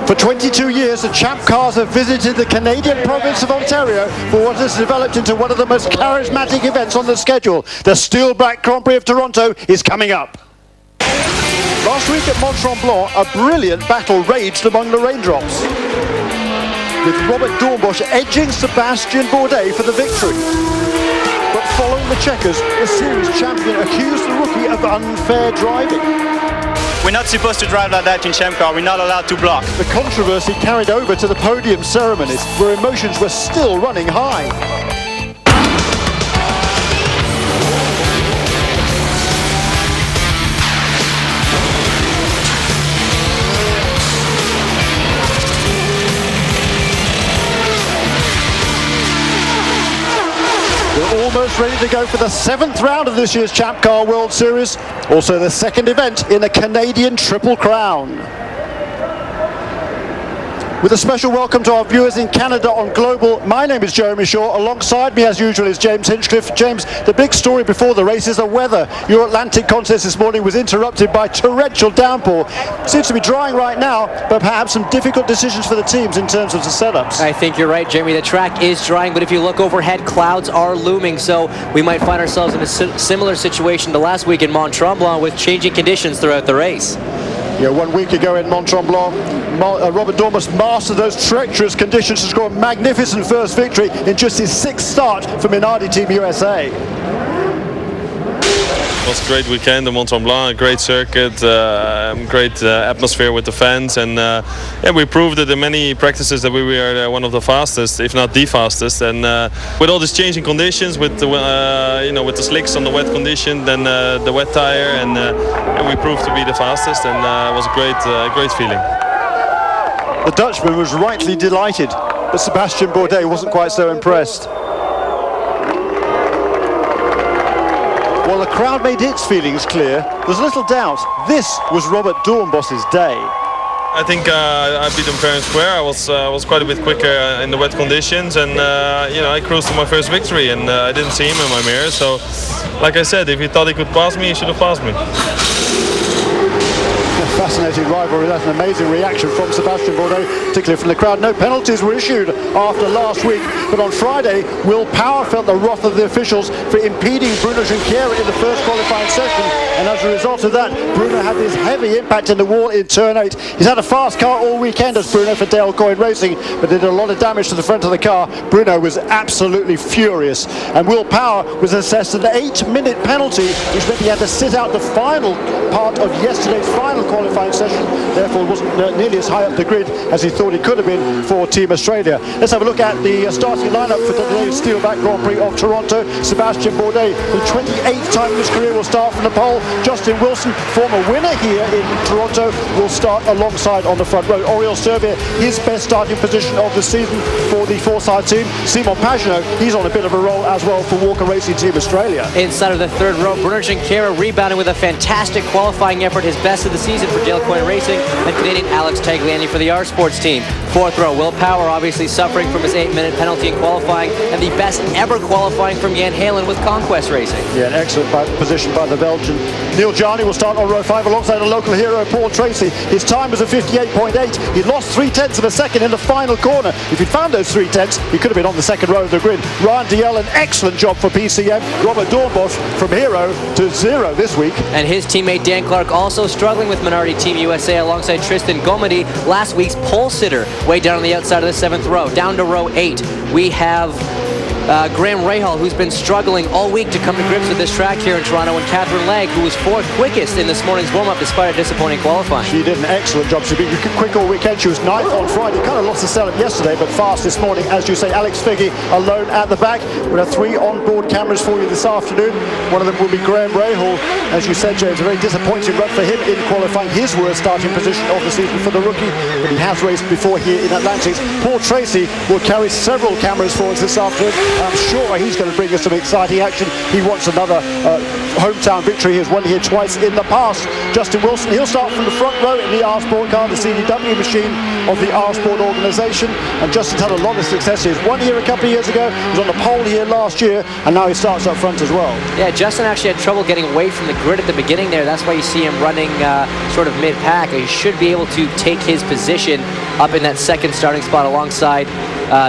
For 22 years, the Champ Cars have visited the Canadian province of Ontario for what has developed into one of the most charismatic events on the schedule. The Steelback Grand Prix of Toronto is coming up. Last week at Mont-Tremblant, a brilliant battle raged among the raindrops, with Robert Doornbos edging Sébastien Bourdais for the victory. But following the checkers, the series champion accused the rookie of unfair driving. We're not supposed to drive like that in Champ Car. We're not allowed to block. The controversy carried over to the podium ceremonies, where emotions were still running high. We're almost ready to go for the 7th round of this year's Champ Car World Series, also the second event in the Canadian Triple Crown. With a special welcome to our viewers in Canada on Global, my name is Jeremy Shaw. Alongside me, as usual, is James Hinchcliffe. James, the big story before the race is the weather. Your Atlantic contest this morning was interrupted by torrential downpour. Seems to be drying right now, but perhaps some difficult decisions for the teams in terms of the setups. I think you're right, Jeremy. The track is drying, but if you look overhead, clouds are looming, so we might find ourselves in a similar situation to last week in Mont-Tremblant with changing conditions throughout the race. Yeah, 1 week ago in Mont-Tremblant, Robert Doornbos mastered those treacherous conditions to score a magnificent first victory in just his 6th start for Minardi Team USA. It was a great weekend in Mont-Tremblant, a great circuit, great atmosphere with the fans, and yeah, we proved it in many practices that we were one of the fastest, if not the fastest. And with all these changing conditions, with the with the slicks on the wet condition, then the wet tire, and we proved to be the fastest, and it was a great feeling. The Dutchman was rightly delighted, but Sébastien Bourdais wasn't quite so impressed. While the crowd made its feelings clear, there's little doubt this was Robert Doornbos's day. I think I beat him fair and square. I was quite a bit quicker in the wet conditions, and I cruised to my first victory, and I didn't see him in my mirror. So, like I said, if he thought he could pass me, he should have passed me. Fascinating rivalry. That's an amazing reaction from Sébastien Bourdais, particularly from the crowd. No penalties were issued after last week, but on Friday, Will Power felt the wrath of the officials for impeding Bruno Junqueira in the first qualifying session, and as a result of that, Bruno had this heavy impact in the wall in turn 8. He's had a fast car all weekend as Bruno for Dale Coyne Racing, but did a lot of damage to the front of the car. Bruno was absolutely furious, and Will Power was assessed an 8-minute penalty, which meant he had to sit out the final part of yesterday's final qualifying session, therefore wasn't nearly as high up the grid as he thought he could have been for Team Australia. Let's have a look at the starting lineup for today's Steelback Grand Prix of Toronto. Sébastien Bourdais, for the 28th time in his career, will start from the pole. Justin Wilson, former winner here in Toronto, will start alongside on the front row. Oriol Servier, his best starting position of the season for the Forsyth team. Simon Pagenaud, he's on a bit of a roll as well for Walker Racing Team Australia. Inside of the 3rd row, Bruno Junqueira rebounding with a fantastic qualifying effort, his best of the season for Dale Coyne Racing, and Canadian Alex Tagliani for the Eurosport team. 4th row, Will Power obviously suffering from his 8-minute penalty in qualifying, and the best ever qualifying from Jan Halen with Conquest Racing. Yeah, an excellent position by the Belgian. Neil Jarni will start on row 5 alongside a local hero, Paul Tracy. His time was a 58.8. He lost 0.3 of a second in the final corner. If he'd found those 0.3, he could have been on the 2nd row of the grid. Ryan DL, an excellent job for PCM. Robert Doornbos from hero to 0 this week. And his teammate Dan Clark also struggling with Minardi Team USA alongside Tristan Gomedy, last week's pole sitter, way down on the outside of the 7th row. Down to row 8, we have Graham Rahal, who's been struggling all week to come to grips with this track here in Toronto, and Catherine Legg, who was 4th quickest in this morning's warm-up despite a disappointing qualifying. She did an excellent job. She's been quick all weekend. She was 9th on Friday. Kind of lost the setup yesterday, but fast this morning. As you say, Alex Figge alone at the back. We'll have 3 on-board cameras for you this afternoon. One of them will be Graham Rahal. As you said, James, a very disappointing run for him in qualifying. His worst starting position of the season for the rookie, but he has raced before here in Atlantics. Paul Tracy will carry several cameras for us this afternoon. I'm sure he's going to bring us some exciting action. He wants another hometown victory. He has won here twice in the past. Justin Wilson, he'll start from the front row in the R-Sport car, the CDW machine of the R-Sport organisation. And Justin's had a lot of success. He was 1 year a couple of years ago. He was on the pole here last year, and now he starts up front as well. Yeah, Justin actually had trouble getting away from the grid at the beginning there. That's why you see him running sort of mid-pack. He should be able to take his position up in that second starting spot alongside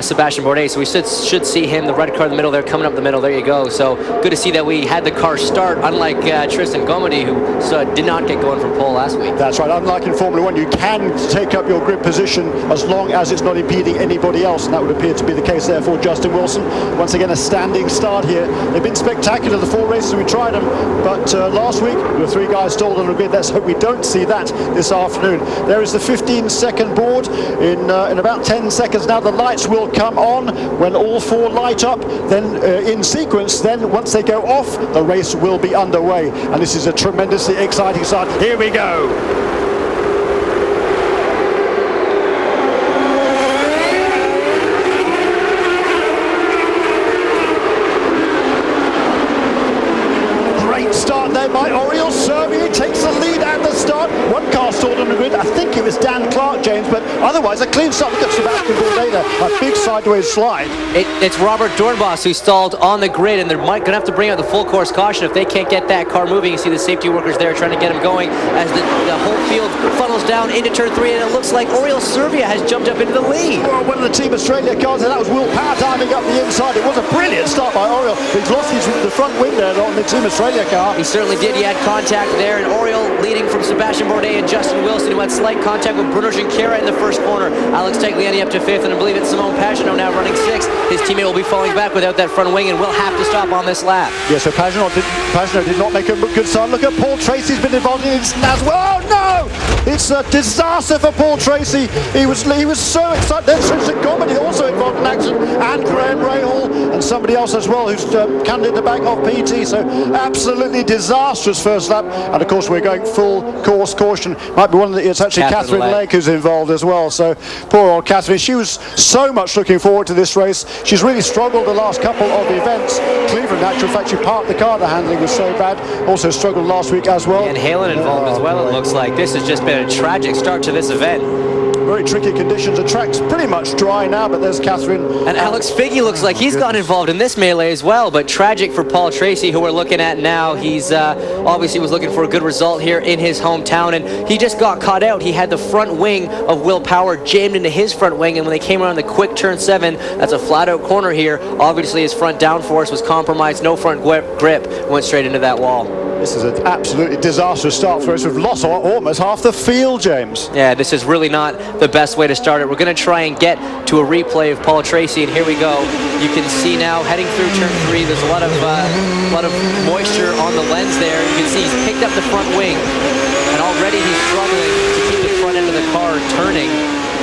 Sebastian Bourdais. So we should see him, the red car in the middle there, coming up the middle. There you go. So good to see that we had the car start, unlike Tristan Gomedy, who did not get going from pole last week. That's right. Unlike in Formula 1, you can take up your grid position as long as it's not impeding anybody else, and that would appear to be the case there for Justin Wilson. Once again, a standing start here. They've been spectacular, the 4 races we tried them, but last week there were 3 guys stalled on the grid. Let's hope we don't see that this afternoon. There is the 15-second board. In about 10 seconds now, the lights will come on. When all 4 light up, then in sequence, then once they go off, the race will be underway. And this is a tremendously exciting start. Here we go. Start there by Oriol Servier, takes the lead at the start. 1 car stalled on the grid. I think it was Dan Clark, James, but otherwise a clean start. Look at Sebastian Bourdais there, a big sideways slide. It's Robert Dornbos who stalled on the grid, and they're going to have to bring out the full course caution if they can't get that car moving. You see the safety workers there trying to get him going as the whole field funnels down into turn 3, and it looks like Oriol Servier has jumped up into the lead. Well, one of the Team Australia cars, and that was Will Power timing up the inside. It was a brilliant start by Oriol. He's lost the front wing there on the Team Australia car. He certainly did. He had contact there, and Oriol leading from Sebastian Bourdais and Justin Wilson, who had slight contact with Bruno Junqueira in the first corner. Alex Tagliani up to 5th, and I believe it's Simone Pagenaud now running 6th. His teammate will be falling back without that front wing and will have to stop on this lap. Yeah, so Pagenaud did not make a good start. Look at Paul Tracy's been involved in this as well. Oh no! It's a disaster for Paul Tracy. He was so excited. Then Tristan Gomedy also involved in action, and Graham Rahal and somebody else as well who's canned in the back of PT. So absolutely disastrous first lap. And of course we're going full course caution. Might be one of the, it's actually Catherine Legg who's involved as well. So poor old Catherine. She was so much looking forward to this race. She's really struggled the last couple of events. Cleveland, in actual fact, she parked the car. The handling was so bad. Also struggled last week as well. And Halen involved as well, it looks like. This has just been a tragic start to this event. Very tricky conditions. The track's pretty much dry now, but there's Catherine. And Alex Figge looks like he's gotten involved in this melee as well, but tragic for Paul Tracy, who we're looking at now. He's obviously was looking for a good result here in his hometown, and he just got caught out. He had the front wing of Will Power jammed into his front wing, and when they came around the quick turn 7, that's a flat-out corner here. Obviously, his front downforce was compromised. No front grip, went straight into that wall. This is an absolutely disastrous start for us. We've lost almost half the field, James. Yeah, this is really not the best way to start it. We're going to try and get to a replay of Paul Tracy, and here we go. You can see now, heading through turn 3, there's a lot of moisture on the lens there. You can see he's picked up the front wing, and already he's struggling to keep the front end of the car turning.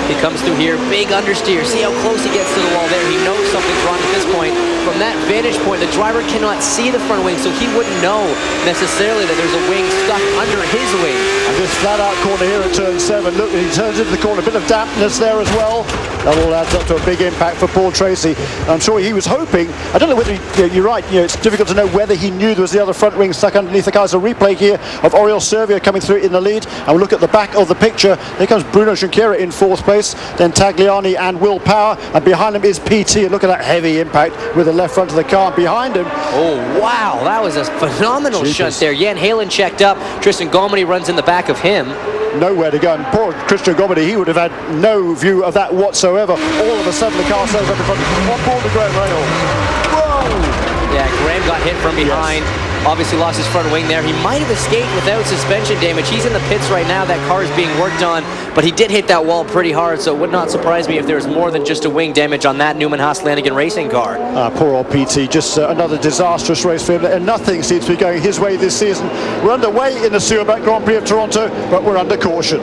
He comes through here, big understeer. See how close he gets to the wall there. He knows something's wrong at this point. From that vantage point, the driver cannot see the front wing, so he wouldn't know necessarily that there's a wing stuck under his wing. And this flat-out corner here at turn 7, look, he turns into the corner, a bit of dampness there as well. That all adds up to a big impact for Paul Tracy. I'm sure he was hoping, I don't know whether, you're right, it's difficult to know whether he knew there was the other front wing stuck underneath the car. There's a replay here of Oriol Servier coming through in the lead, and we'll look at the back of the picture. There comes Bruno Junqueira in 4th place, then Tagliani and Will Power, and behind him is PT, and look at that heavy impact with the left front of the car behind him. Oh wow, that was a phenomenal shunt there. Jan Halen checked up, Tristan Gomedy runs in the back of him. Nowhere to go, and poor Tristan Gomedy, he would have had no view of that whatsoever. All of a sudden the car sails up in front, on board the Graham Rahal. Whoa! Yeah, Graham got hit from behind. Yes. Obviously lost his front wing there. He might have escaped without suspension damage. He's in the pits right now. That car is being worked on, but he did hit that wall pretty hard, so it would not surprise me if there was more than just a wing damage on that Newman Haas Lanigan racing car. Poor old PT, just another disastrous race for him, and nothing seems to be going his way this season. We're underway in the Steelback Grand Prix of Toronto, but we're under caution.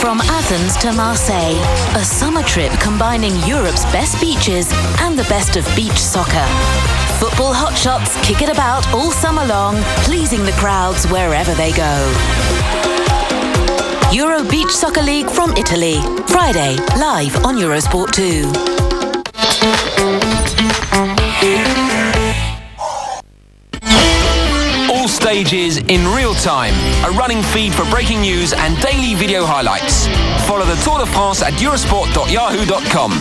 From Athens to Marseille, a summer trip combining Europe's best beaches and the best of beach soccer. Football hotshots kick it about all summer long, pleasing the crowds wherever they go. Euro Beach Soccer League from Italy. Friday, live on Eurosport 2. Stages in real time, a running feed for breaking news and daily video highlights. Follow the Tour de France at eurosport.yahoo.com.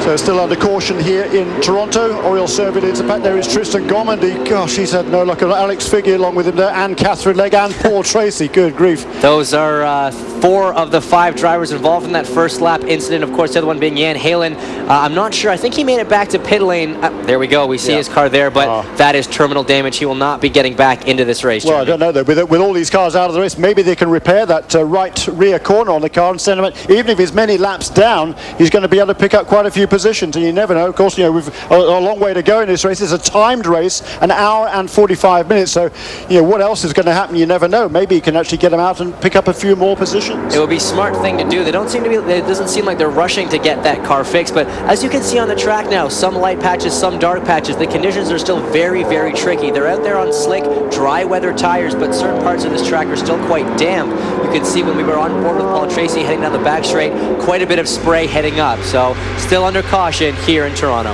So So still under caution here in Toronto. Oriel serving into back. There is Tristan Gomandy. Gosh, he's had no luck. Alex Figge along with him there, and Catherine Legge and Paul Tracy. Good grief. Those are 4 of the 5 drivers involved in that first lap incident. Of course, the other one being Jan Halen. I'm not sure. I think he made it back to pit lane. There we go. We see his car there, but that is terminal damage. He will not be getting back into this race. Well, I don't know though. With all these cars out of the race, maybe they can repair that right rear corner on the car and send him. Even if he's many laps down, he's going to be able to pick up quite a few positions, and you never know. Of course, you know, we've a long way to go in this race. It's a timed race, an hour and 45 minutes. So, you know, what else is going to happen? You never know. Maybe you can actually get him out and pick up a few more positions. It would be a smart thing to do. They don't seem to be. It doesn't seem like they're rushing to get that car fixed. But as you can see on the track now, some light patches, some dark patches. The conditions are still very, very tricky. They're out there on slick, dry weather tires, but certain parts of this track are still quite damp. You can see when we were on board with Paul Tracy heading down the back straight, quite a bit of spray heading up. So still under caution here in Toronto.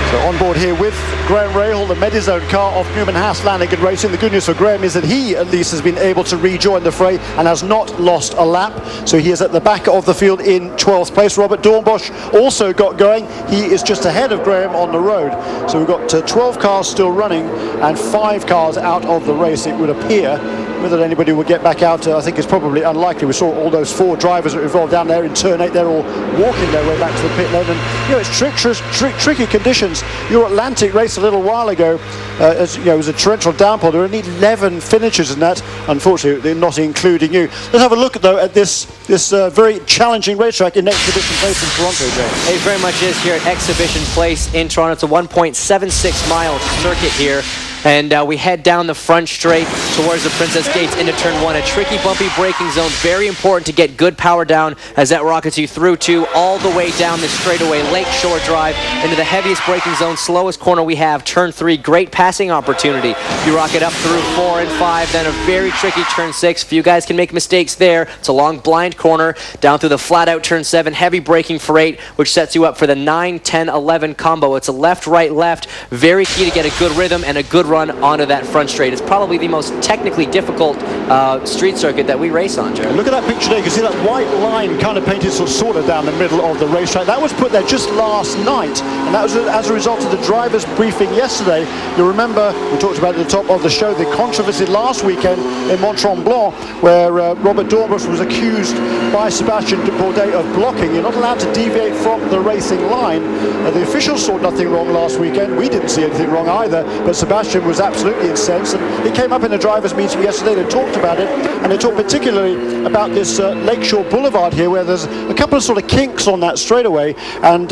So on board here with Graham Rahal, the Medizone car of Newman Haas Lanigan Racing. The good news for Graham is that he at least has been able to rejoin the fray and has not lost a lap. So he is at the back of the field in 12th place. Robert Dornbosch also got going. He is just ahead of Graham on the road. So we've got 12 cars still running and 5 cars out of the race, it would appear. Whether anybody will get back out, I think it's probably unlikely. We saw all those 4 drivers that were involved down there in turn 8. They're all walking their way back to the pit lane. And, you know, it's tricky conditions. Your Atlantic race a little while ago, as you know, it was a torrential downpour. There were only 11 finishes in that. Unfortunately, they're not including you. Let's have a look, though, at this very challenging racetrack in Exhibition Place in Toronto, James. It very much is here at Exhibition Place in Toronto. It's a 1.76 mile circuit here. And we head down the front straight towards the Princess Gates into turn 1. A tricky, bumpy braking zone. Very important to get good power down as that rockets you through to all the way down the straightaway, Lakeshore Drive, into the heaviest braking zone, slowest corner we have, turn 3. Great passing opportunity. You rocket up through 4 and 5, then a very tricky turn 6. Few guys can make mistakes there. It's a long blind corner down through the flat out turn 7. Heavy braking for 8, which sets you up for the 9, 10, 11 combo. It's a left, right, left. Very key to get a good rhythm and a good run onto that front straight. It's probably the most technically difficult street circuit that we race on, Jerry. Look at that picture there. You can see that white line kind of painted sort of down the middle of the racetrack. That was put there just last night, and that was as a result of the driver's briefing yesterday. You remember, we talked about at the top of the show, the controversy last weekend in Mont-Tremblant, where Robert Dornbosch was accused by Sébastien Bourdais of blocking. You're not allowed to deviate from the racing line. The officials saw nothing wrong last weekend. We didn't see anything wrong either, but Sébastien was absolutely incensed, and it came up in the drivers' meeting yesterday. They talked about it, and they talked particularly about this Lakeshore Boulevard here, where there's a couple of sort of kinks on that straightaway, and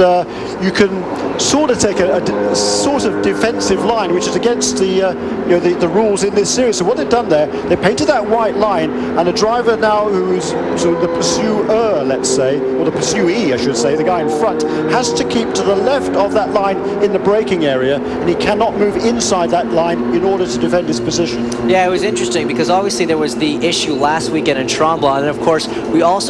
you can sort of take a sort of defensive line, which is against the rules in this series. So what they've done there, they painted that white line, and the driver now, who's sort of the pursuer, let's say, or the pursuee, I should say, the guy in front, has to keep to the left of that line in the braking area, and he cannot move inside that line in order to defend his position. Yeah, it was interesting because obviously there was the issue last weekend in Tremblant, and of course we always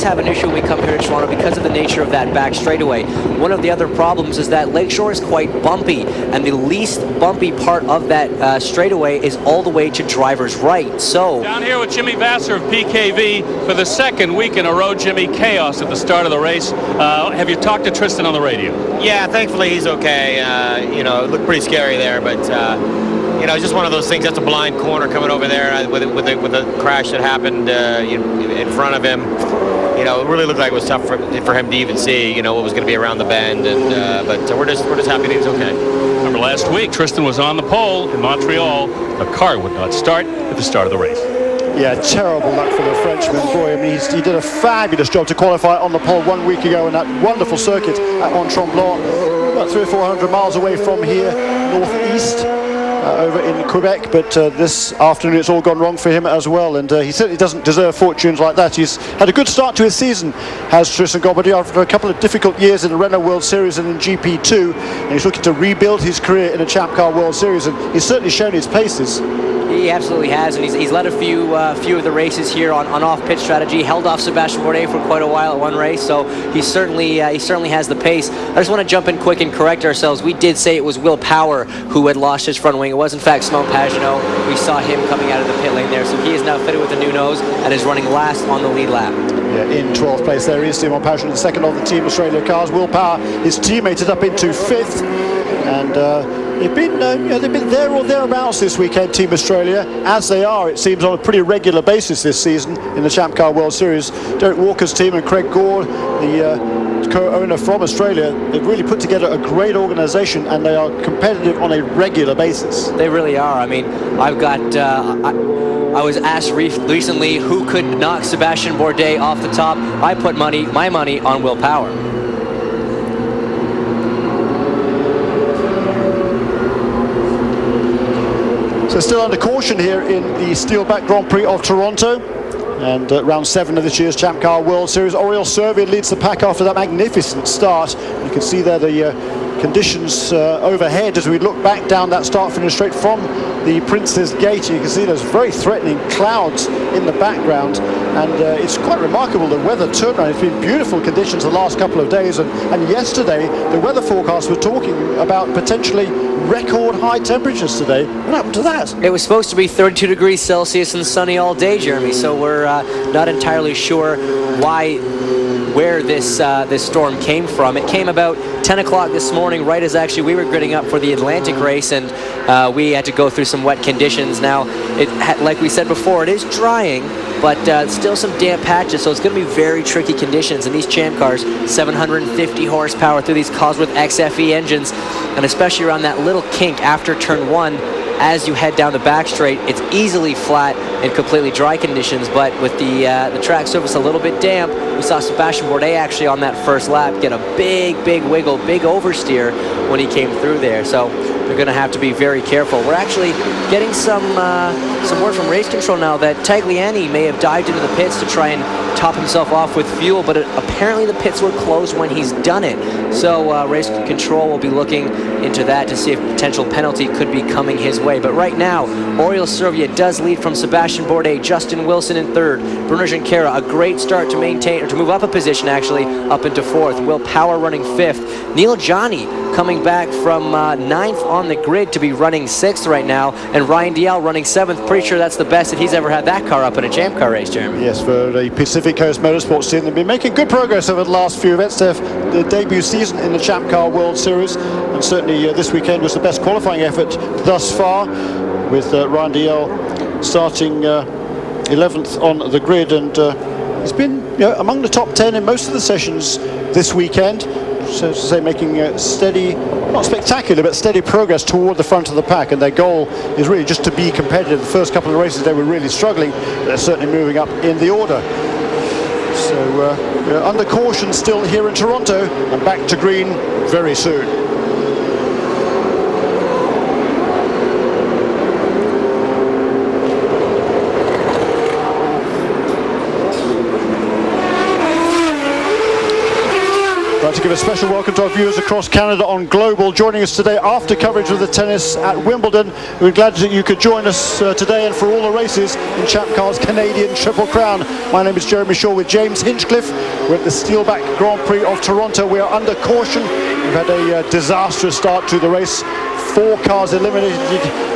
have an issue when we come here to Toronto because of the nature of that back straightaway. One of the other problems is that Lakeshore is quite bumpy, and the least bumpy part of that straightaway is all the way to driver's right. So down here with Jimmy Vasser of PKV for the second week in a row. Jimmy, chaos at the start of the race. Have you talked to Tristan on the radio? Yeah, thankfully he's okay. You know, it looked pretty scary there, but you know, it's just one of those things. That's a blind corner coming over there with the crash that happened in front of him. You know, it really looked like it was tough for him to even see, you know, what was going to be around the bend. And but we're just happy that he's okay. Remember last week, Tristan was on the pole in Montreal. The car would not start at the start of the race. Yeah, terrible luck for the Frenchman. Boy, I mean, he did a fabulous job to qualify on the pole 1 week ago in that wonderful circuit at Mont-Tremblant, about 300 or 400 miles away from here, northeast. Over in Quebec, but this afternoon it's all gone wrong for him as well, and he certainly doesn't deserve fortunes like that. He's had a good start to his season, has Tristan Gommedy, after a couple of difficult years in the Renault World Series and in GP2, and he's looking to rebuild his career in a Champ Car World Series, and he's certainly shown his paces. He absolutely has, and he's led a few of the races here on off-pit strategy. Held off Sebastian Bourdais for quite a while at one race, so he certainly has the pace. I just want to jump in quick and correct ourselves. We did say it was Will Power who had lost his front wing. It was in fact Simon Pagenaud. We saw him coming out of the pit lane there, so he is now fitted with a new nose and is running last on the lead lap. Yeah, in 12th place there is Simon Pagenaud, the second of the Team Australia cars. Will Power, his teammated up into 5th, and they've been there or thereabouts this weekend, Team Australia, as they are, it seems, on a pretty regular basis this season in the Champ Car World Series. Derek Walker's team and Craig Gore, the co-owner from Australia, they've really put together a great organisation, and they are competitive on a regular basis. They really are. I mean, I've got... I was asked recently who could knock Sebastian Bourdais off the top. I put my money on Will Power. So still under caution here in the Steelback Grand Prix of Toronto, and round 7 of this year's Champ Car World Series. Oriol Servia leads the pack after that magnificent start. You can see there the conditions overhead as we look back down that start finish straight from the Prince's Gate. You can see those very threatening clouds in the background, and it's quite remarkable the weather turnaround. It's been beautiful conditions the last couple of days, and yesterday the weather forecast was talking about potentially record high temperatures today. What happened to that? It was supposed to be 32 degrees Celsius and sunny all day, Jeremy, so we're not entirely sure where this storm came from. It came about 10 o'clock this morning, right as actually we were gridding up for the Atlantic race, and we had to go through some wet conditions. Now, like we said before, it is drying, but still some damp patches, so it's going to be very tricky conditions. And these Champ cars, 750 horsepower through these Cosworth XFE engines, and especially around that little kink after turn 1, as you head down the back straight, it's easily flat in completely dry conditions, but with the track surface a little bit damp, we saw Sebastian Bourdais actually on that first lap get a big wiggle, big oversteer when he came through there. So they're going to have to be very careful. We're actually getting some word from race control now that Tagliani may have dived into the pits to try and top himself off with fuel, but apparently the pits were closed when he's done it. So race control will be looking into that to see if a potential penalty could be coming his way. But right now, Oriol Servia does lead from Sebastian Bourdais, Justin Wilson in 3rd, Bruno Junqueira, a great start to maintain, or to move up a position actually, up into 4th. Will Power running 5th. Neil Johnny coming back from 9th on the grid to be running 6th right now, and Ryan Dial running 7th. Pretty sure that's the best that he's ever had that car up in a Champ Car race, Jeremy. Yes, for the Pacific Coast Motorsports team, they've been making good progress over the last few events. Their debut season in the Champ Car World Series, and certainly this weekend was the best qualifying effort thus far, with Ryan Dial starting 11th on the grid, and he's been among the top 10 in most of the sessions this weekend. So to say, making steady, not spectacular, but steady progress toward the front of the pack, and their goal is really just to be competitive. The first couple of races they were really struggling, but they're certainly moving up in the order. So we're under caution still here in Toronto, and back to green very soon. I'd like to give a special welcome to our viewers across Canada on Global, joining us today after coverage of the tennis at Wimbledon. We're glad that you could join us today and for all the races in Champ Car's Canadian Triple Crown. My name is Jeremy Shaw with James Hinchcliffe. We're at the Steelback Grand Prix of Toronto. We are under caution. We've had a disastrous start to the race. 4 cars eliminated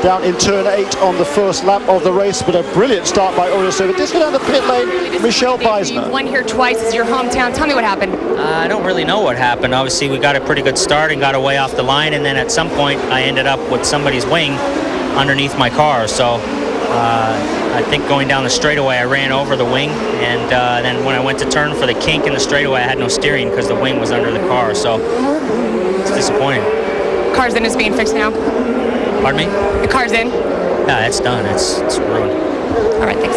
down in turn 8 on the first lap of the race, but a brilliant start by Oriol Servia. Let's go down the pit lane, Michelle Beisner. You won here twice. It's your hometown. Tell me what happened. I don't really know what happened. Obviously, we got a pretty good start and got away off the line, and then at some point, I ended up with somebody's wing underneath my car. So I think going down the straightaway, I ran over the wing, and then when I went to turn for the kink in the straightaway, I had no steering because the wing was under the car. So it's disappointing. Car's in, is being fixed now. Pardon me? The car's in. Yeah, it's done. It's ruined. All right, thanks.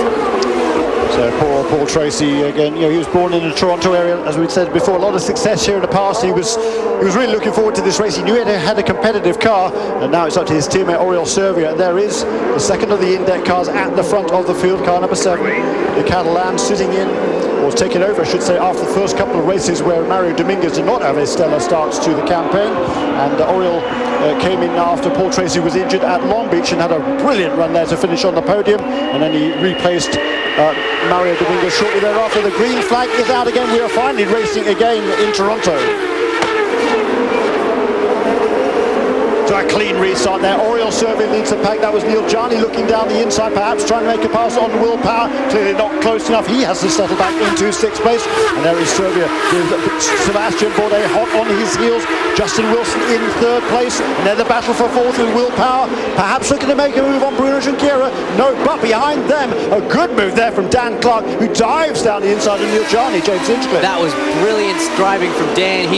So Paul Tracy again. He was born in the Toronto area, as we said before. A lot of success here in the past. He was really looking forward to this race. He knew he had a competitive car, and now it's up to his teammate Oriol Servia. And there is the second of the Index cars at the front of the field, car number 7, the Catalan, sitting in or taken over, I should say, after the first couple of races where Mario Dominguez did not have a stellar start to the campaign. And Oriol came in after Paul Tracy was injured at Long Beach and had a brilliant run there to finish on the podium. And then he replaced Mario Dominguez shortly thereafter. The green flag is out again. We are finally racing again in Toronto. So a clean restart there. Oriol Servia leads the pack. That was Neil Jarni looking down the inside, perhaps trying to make a pass on Will Power. Clearly not close enough. He has to settle back into 6th place. And there is Servia with Sebastian Bourdais hot on his heels. Justin Wilson in 3rd place. And then the battle for 4th with Will Power. Perhaps looking to make a move on Bruno Junqueira. No, but behind them, a good move there from Dan Clark, who dives down the inside of Neil Jarni, James Hinchcliffe. That was brilliant driving from Dan.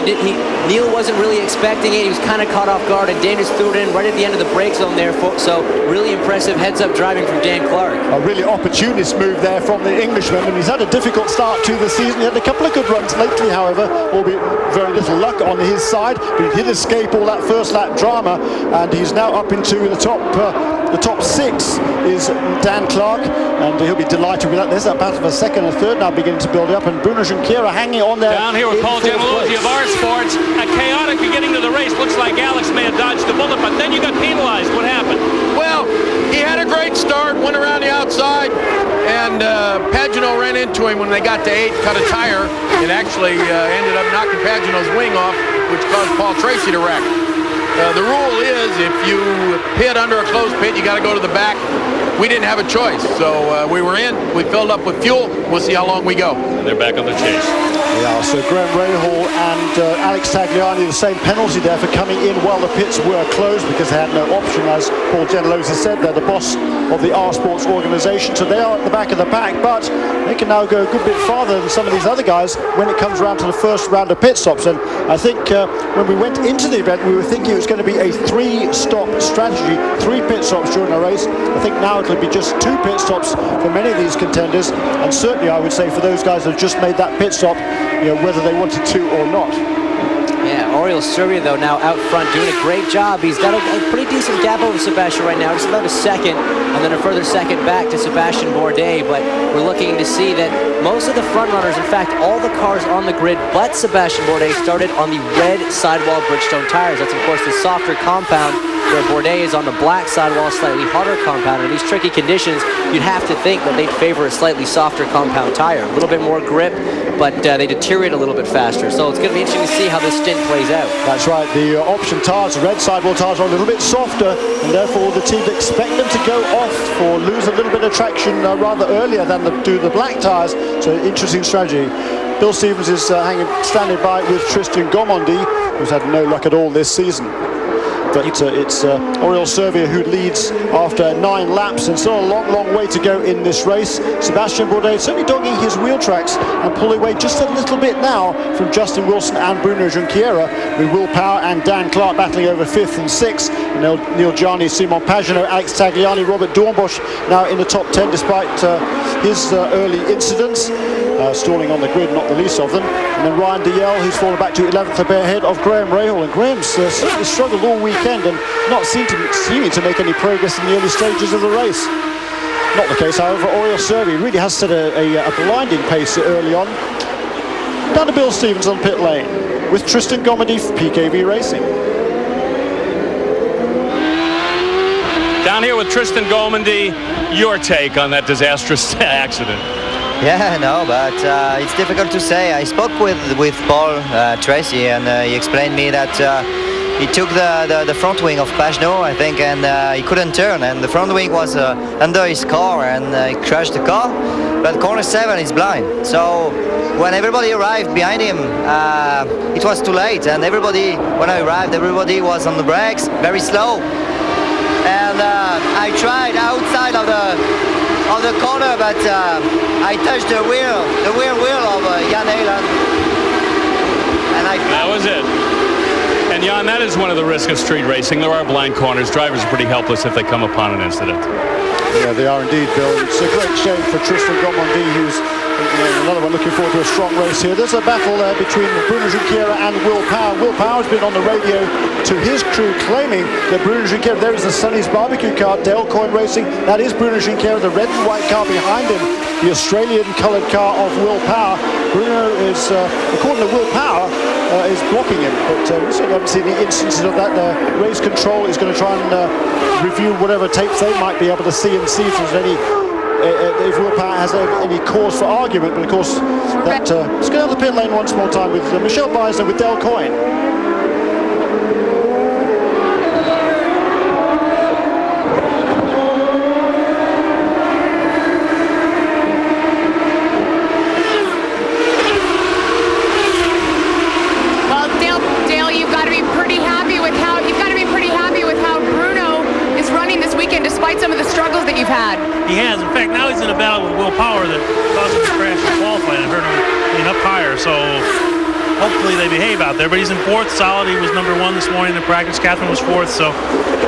Neil wasn't really expecting it. He was kind of caught off guard, and Dan just threw it in right at the end of the brake zone there. So really impressive heads-up driving from Dan Clark. A really opportunist move there from the Englishman, and he's had a difficult start to the season. He had a couple of good runs lately, however, albeit very little luck on his side. But he did escape all that first lap drama, and he's now up into the top 6 is Dan Clark, and he'll be delighted with that. There's that battle for 2nd and 3rd now beginning to build up, and Bruno Junqueira hanging on there. Down here with Paul Gentilozzi of Eurosport. A chaotic beginning to the race. Looks like Alex may have dodged a bullet, but then you got penalized. What happened? Well, he had a great start, went around the outside, and Pagenaud ran into him when they got to 8, cut a tire. It actually ended up knocking Pagenaud's wing off, which caused Paul Tracy to wreck. The rule is if you pit under a closed pit, you got to go to the back. We didn't have a choice, so we were in. We filled up with fuel. We'll see how long we go. And they're back on the chase. Yeah, so Graham Rahal and Alex Tagliani, the same penalty there for coming in while the pits were closed because they had no option, as Paul Gentilozzi said. They're the boss of the R Sports organisation, so they are at the back of the pack, but they can now go a good bit farther than some of these other guys when it comes around to the first round of pit stops. And I think when we went into the event, we were thinking it was going to be a 3-stop strategy, 3 pit stops during a race. I think now it'll be just 2 pit stops for many of these contenders, and certainly I would say for those guys that have just made that pit stop, whether they wanted to or not. Yeah, Oriol Servia, though, now out front doing a great job. He's got a pretty decent gap over Sebastian right now, just about a second, and then a further second back to Sebastian Bourdais. But we're looking to see that most of the front runners, in fact, all the cars on the grid but Sebastian Bourdais started on the red sidewall Bridgestone tires. That's, of course, the softer compound, where Bourdais is on the black sidewall, slightly harder compound. In these tricky conditions, you'd have to think that they'd favor a slightly softer compound tire. A little bit more grip, but they deteriorate a little bit faster. So it's going to be interesting to see how this stint plays out. That's right. The option tires, the red sidewall tires, are a little bit softer, and therefore the teams expect them to go off or lose a little bit of traction rather earlier than do the black tires. So interesting strategy. Bill Stevens is standing by with Tristan Gomondi, who's had no luck at all this season. But it's Oriol Servia who leads after 9 laps, and still a long way to go in this race. Sebastian Bourdais certainly dogging his wheel tracks and pulling away just a little bit now from Justin Wilson and Bruno Junqueira, with Will Power and Dan Clark battling over 5th and 6th. And Neil Jarni, Simon Pagenaud, Alex Tagliani, Robert Dornbusch now in the top 10 despite his early incidents. Stalling on the grid, not the least of them. And then Ryan DeYell, who's fallen back to 11th, ahead of Graham Rahal. And Graham's certainly struggled all weekend and not seeming to make any progress in the early stages of the race. Not the case, however. Oriol Servia really has set a blinding pace early on. Down to Bill Stevens on pit lane with Tristan Gomondi for PKV Racing. Down here with Tristan Gomondi, your take on that disastrous accident. Yeah, no, but it's difficult to say. I spoke with Paul Tracy, and he explained me that he took the front wing of Pagenaud, I think, and he couldn't turn, and the front wing was under his car, and he crashed the car. But corner 7 is blind, so when everybody arrived behind him, it was too late, and when I arrived, everybody was on the brakes, very slow. And I tried outside of the corner, but I touched the rear wheel of Jan Heylen. And that was it. And Jan, that is one of the risks of street racing. There are blind corners. Drivers are pretty helpless if they come upon an incident. Yeah, they are indeed, Bill. It's a great shame for Tristan Gomondi, who's another one looking forward to a strong race here. There's a battle between Bruno Junqueira and Will Power. Will Power's been on the radio to his crew, claiming that Bruno Junqueira, there is the Sonny's barbecue car, Dale Coyne Racing, that is Bruno Junqueira, the red and white car behind him, the Australian coloured car of Will Power. Bruno is, according to Will Power, is blocking him, but we certainly haven't seen any instances of that. The race control is going to try and review whatever tapes they might be able to see and see if there's any if Will Power has any cause for argument. But of course, that let's go down the pit lane once more time with Michelle Beisler with Dale Coyne. Dale, you've got to be pretty happy with how Bruno is running this weekend, despite some of the struggles that you've had. He has. In fact, now he's in a battle with Will Power that caused him to crash in qualifying. I heard him being up higher, so hopefully they behave out there. But he's in fourth, solid. He was number 1 this morning in practice. Catherine was fourth, so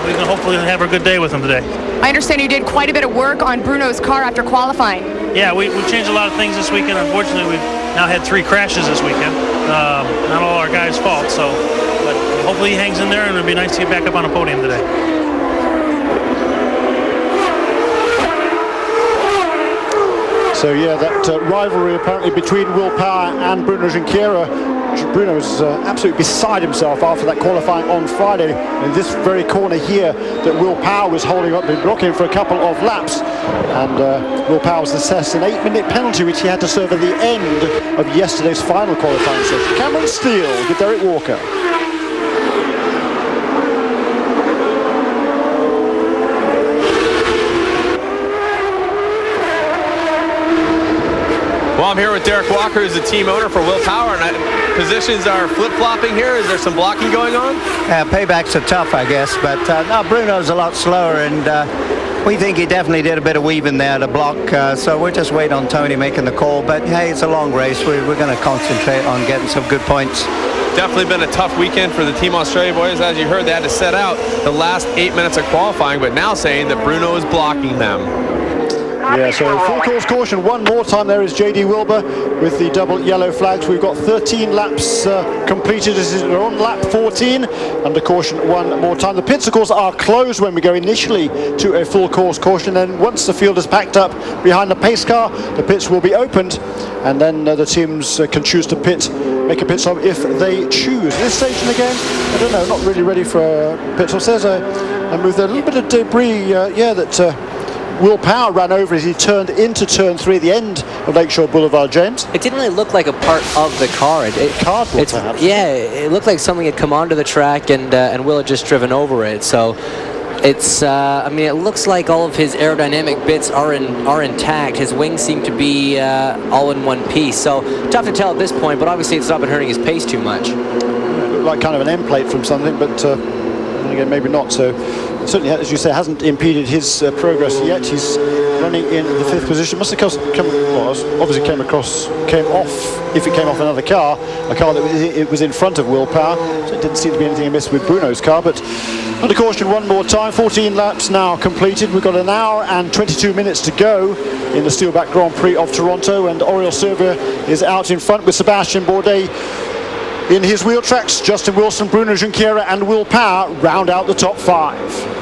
we're going to hopefully have a good day with him today. I understand you did quite a bit of work on Bruno's car after qualifying. Yeah, we changed a lot of things this weekend. Unfortunately, we've now had 3 crashes this weekend. Not all our guys' fault, so but hopefully he hangs in there, and it'll be nice to get back up on a podium today. So yeah, that rivalry apparently between Will Power and Bruno Junqueira. Bruno was absolutely beside himself after that qualifying on Friday in this very corner here that Will Power was holding up, been blocking for a couple of laps, and Will Power was assessed an 8-minute penalty which he had to serve at the end of yesterday's final qualifying session. Cameron Steele with Derek Walker. Well, I'm here with Derek Walker, who's the team owner for Will Power, and positions are flip-flopping here. Is there some blocking going on? Paybacks are tough, I guess, but no, Bruno's a lot slower, and we think he definitely did a bit of weaving there to block, so we're just waiting on Tony making the call. But hey, it's a long race. We're going to concentrate on getting some good points. Definitely been a tough weekend for the Team Australia boys. As you heard, they had to set out the last 8 minutes of qualifying, but now saying that Bruno is blocking them. Yeah, so full course caution one more time. There is JD Wilbur with the double yellow flags. We've got 13 laps completed. We're on lap 14 under caution one more time. The pits, of course, are closed when we go initially to a full course caution. Then once the field is packed up behind the pace car, the pits will be opened, and then the teams can choose to make a pit stop if they choose. This station again, I don't know, not really ready for a pit stop. There's a move there, a little bit of debris, that Will Power ran over as he turned into turn 3 at the end of Lakeshore Boulevard, James. It didn't really look like a part of the car. Cardboard, perhaps. Yeah, it looked like something had come onto the track, and Will had just driven over it. So it's, I mean, it looks like all of his aerodynamic bits are intact. His wings seem to be all in one piece. So tough to tell at this point, but obviously it's not been hurting his pace too much. It looked like kind of an end plate from something, but again, maybe not. So certainly, as you say, hasn't impeded his progress yet. He's running in the 5th position. Must have obviously came off, if it came off another car, a car that it was in front of Will Power. So it didn't seem to be anything amiss with Bruno's car. But under caution one more time. 14 laps now completed. We've got an hour and 22 minutes to go in the Steelback Grand Prix of Toronto, and Oriol Servia is out in front with Sebastian Bourdais in his wheel tracks. Justin Wilson, Bruno Junqueira and Will Power round out the top 5.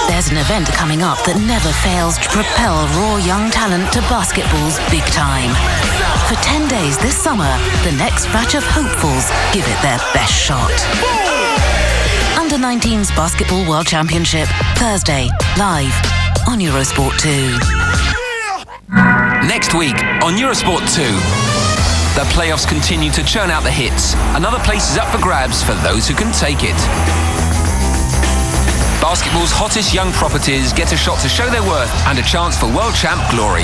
There's an event coming up that never fails to propel raw young talent to basketball's big time. For 10 days this summer, the next batch of hopefuls give it their best shot. Under-19s Basketball World Championship, Thursday, live on Eurosport 2. Next week on Eurosport 2. The playoffs continue to churn out the hits. Another place is up for grabs for those who can take it. Basketball's hottest young properties get a shot to show their worth and a chance for World Champ glory.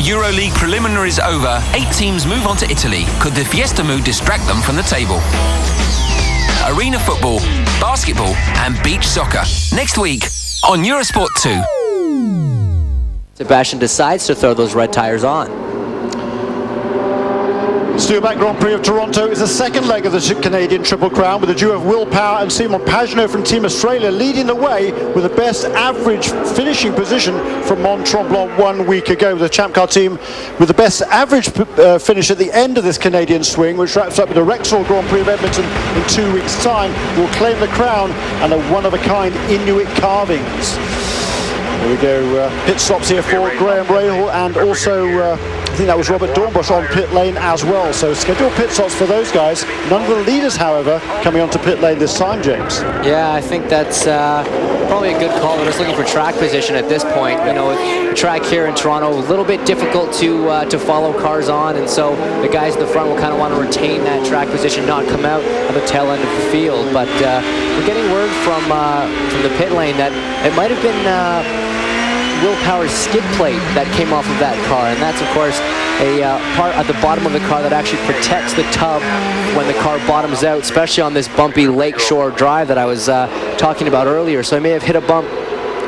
EuroLeague preliminaries over, 8 teams move on to Italy. Could the Fiesta mood distract them from the table? Arena football, basketball and beach soccer. Next week on Eurosport 2. Sebastian decides to throw those red tires on. Steelback Grand Prix of Toronto is the second leg of the Canadian Triple Crown, with a duo of Will Power and Simon Pagenaud from Team Australia leading the way with the best average finishing position from Mont Tremblant 1 week ago. The Champ Car team with the best average finish at the end of this Canadian swing, which wraps up with the Rexall Grand Prix of Edmonton in 2 weeks' time, will claim the crown and a one-of-a-kind Inuit carvings. Here we go, pit stops here for Graham Rahal, and also I think that was Robert Dornbush on pit lane as well. So scheduled pit stops for those guys. None of the leaders, however, coming onto pit lane this time, James. Yeah, I think that's probably a good call. We're just looking for track position at this point. You know, the track here in Toronto, a little bit difficult to follow cars on, and so the guys in the front will kind of want to retain that track position, not come out at the tail end of the field. But we're getting word from the pit lane that it might have been Will Power's skid plate that came off of that car, and that's of course a part at the bottom of the car that actually protects the tub when the car bottoms out, especially on this bumpy lakeshore drive that I was talking about earlier. So I may have hit a bump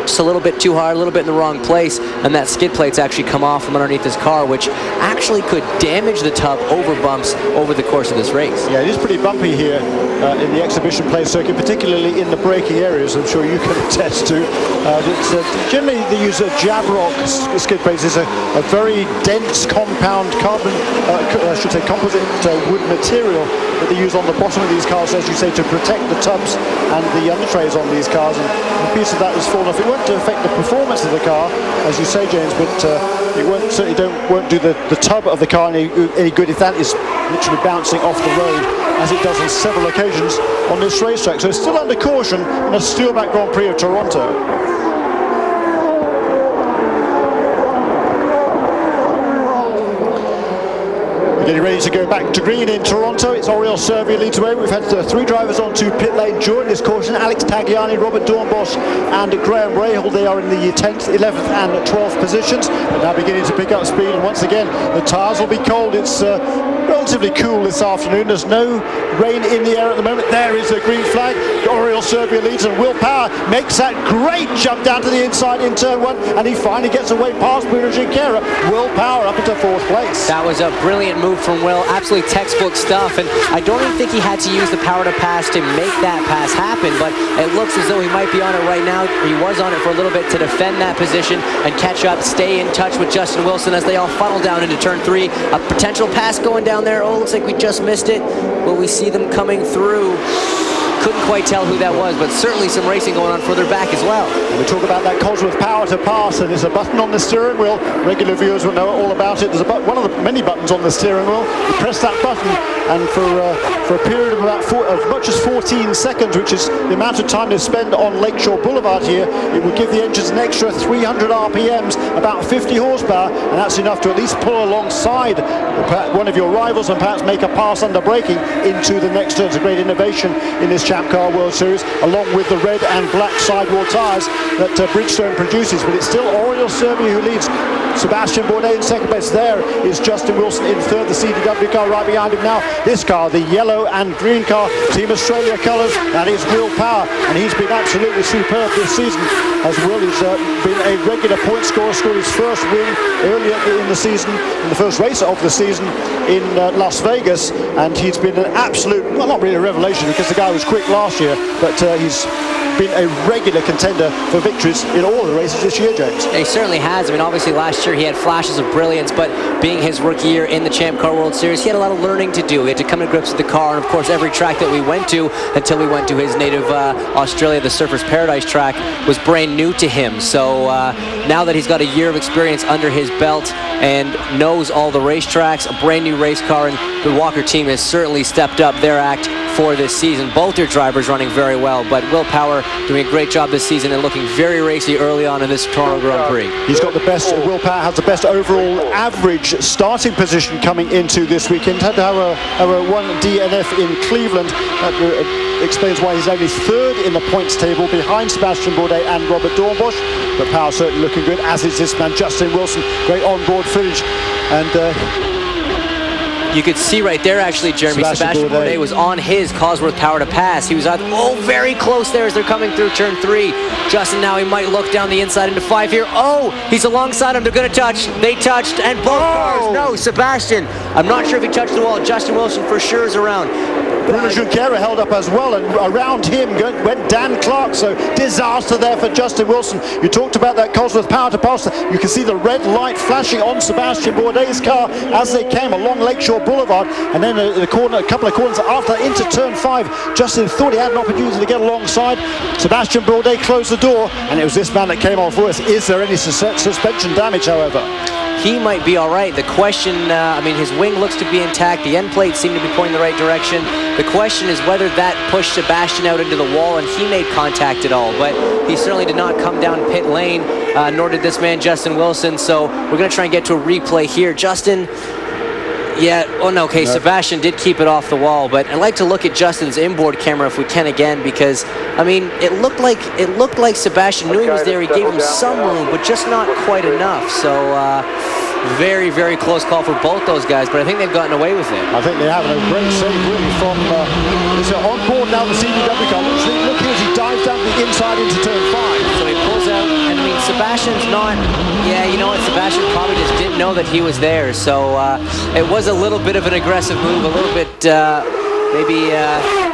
just a little bit too hard, a little bit in the wrong place, and that skid plate's actually come off from underneath this car, which actually could damage the tub over bumps over the course of this race. Yeah, it is pretty bumpy here in the exhibition play circuit, particularly in the braking areas. I'm sure you can attest to. Generally, they use a Jabrock skid plates. It's a very dense compound carbon, I should say composite wood material that they use on the bottom of these cars, as you say, to protect the tubs and the undertrays on these cars. And a piece of that has fallen off. It won't affect the performance of the car, as you say, James, but it won't do the tub of the car any good if that is literally bouncing off the road, as it does on several occasions on this racetrack. So it's still under caution in a Steelback Grand Prix of Toronto. Getting ready to go back to green in Toronto. It's Oriol Servia leads away. We've had 3 drivers onto pit lane during this caution. Alex Tagliani, Robert Dornbush and Graham Rahal. They are in the 10th, 11th and 12th positions. They're now beginning to pick up speed, and once again the tyres will be cold. It's relatively cool this afternoon. There's no rain in the air at the moment. There is a green flag. Oriol Servia leads, and Will Power makes that great jump down to the inside in turn 1, and he finally gets away past Bruno Junqueira. Will Power up into 4th place. That was a brilliant move from Will, absolutely textbook stuff, and I don't even think he had to use the power to pass to make that pass happen, but it looks as though he might be on it right now. He was on it for a little bit to defend that position and catch up, stay in touch with Justin Wilson as they all funnel down into turn 3. A potential pass going down there. Oh, looks like we just missed it. Will we see them coming through? Couldn't quite tell who that was, but certainly some racing going on further back as well. And we talk about that Cosworth power to pass, and there's a button on the steering wheel. Regular viewers will know all about it. There's one of the many buttons on the steering wheel. You press that button, and for a period of about as much as 14 seconds, which is the amount of time they spend on Lakeshore Boulevard here, it will give the engines an extra 300 RPMs, about 50 horsepower, and that's enough to at least pull alongside one of your rivals and perhaps make a pass under braking into the next turn. It's a great innovation in this Champ Car World Series, along with the red and black sidewall tyres that Bridgestone produces. But it's still Oriol Servia who leads. Sebastian Bourdais in second place. There is Justin Wilson in third. The CDW car right behind him now. This car, the yellow and green car, Team Australia colours, that is Will Power, and he's been absolutely superb this season, as Will has been a regular point scorer, scored his first win earlier in the season, in the first race of the season in Las Vegas, and he's been an absolute, well, not really a revelation because the guy was quick last year, but he's been a regular contender for victories in all of the races this year, James. He certainly has. I mean, obviously last year he had flashes of brilliance, but being his rookie year in the Champ Car World Series, he had a lot of learning to do. He had to come to grips with the car, and of course every track that we went to until we went to his native Australia, the Surfers Paradise track, was brand new to him. So now that he's got a year of experience under his belt and knows all the racetracks, a brand new race car, and the Walker team has certainly stepped up their act for this season. Both their drivers running very well, but Will Power doing a great job this season and looking very racy early on in this Toronto Grand Prix. He's got the best, Will Power has the best overall average starting position coming into this weekend. Had to have a 1 DNF in Cleveland. That explains why he's only third in the points table behind Sebastian Bourdais and Robert Dornbush. But Power certainly looking good, as is this man Justin Wilson. Great on-board finish, and You could see right there, actually, Jeremy, Sebastian Bourdais was on his Cosworth power to pass. He was very close there as they're coming through turn 3. Justin, now he might look down the inside into 5 here. Oh, he's alongside him. They're going to touch. They touched, and both cars. No, Sebastian. I'm not sure if he touched the wall. Justin Wilson for sure is around. Bruno Junqueira held up as well, and around him went Dan Clark, so disaster there for Justin Wilson. You talked about that Cosworth power to pass. You can see the red light flashing on Sebastian Bourdais' car as they came along Lakeshore Boulevard, and then a couple of corners after into turn 5. Justin thought he had an opportunity to get alongside. Sebastian Bourdais closed the door, and it was this man that came off worse. Is there any suspension damage, however? He might be all right. The question, I mean, his wing looks to be intact. The end plates seem to be pointing the right direction. The question is whether that pushed Sebastian out into the wall and he made contact at all. But he certainly did not come down pit lane, nor did this man, Justin Wilson. So we're going to try and get to a replay here. Justin, yeah, oh no, okay, Sebastian did keep it off the wall, but I'd like to look at Justin's inboard camera if we can again, because, I mean, it looked like Sebastian knew he was there. He gave him some room, but just not quite enough. So, very, very close call for both those guys, but I think they've gotten away with it. I think they have, a great save really from, is on board now the CBW car. Look here as he dives down the inside into turn 5. So he pulls out, and I mean, Sebastian's not, yeah, you know what, Sebastian probably just didn't know that he was there, so it was a little bit of an aggressive move, a little bit maybe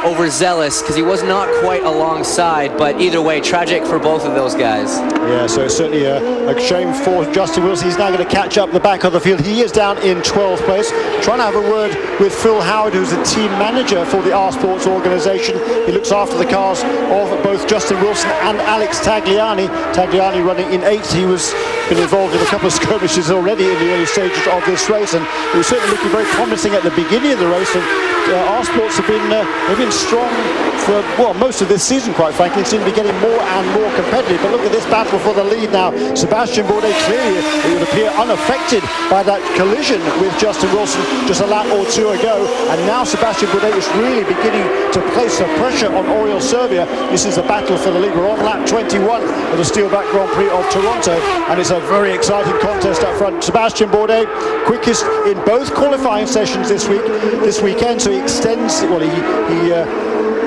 overzealous, because he was not quite alongside, but either way, tragic for both of those guys. Yeah, so it's certainly a shame for Justin Wilson. He's now going to catch up the back of the field. He is down in 12th place. Trying to have a word with Phil Howard, who's the team manager for the R Sports organization. He looks after the cars of both Justin Wilson and Alex Tagliani. Tagliani running in 8th. He was been involved in a couple of skirmishes already in the early stages of this race, and it was certainly looking very promising at the beginning of the race. And R Sports have been they've been strong for, well, most of this season, quite frankly. It seems to be getting more and more competitive. But look at this battle for the lead now. Sebastian Bourdais clearly, it would appear, unaffected by that collision with Justin Wilson just a lap or two ago. And now Sebastian Bourdais is really beginning to place some pressure on Oriol Servia. This is a battle for the lead. We're on lap 21 of the Steelback Grand Prix of Toronto, and it's a very exciting contest up front. Sebastian Bourdais, quickest in both qualifying sessions this weekend, so he extends, well, he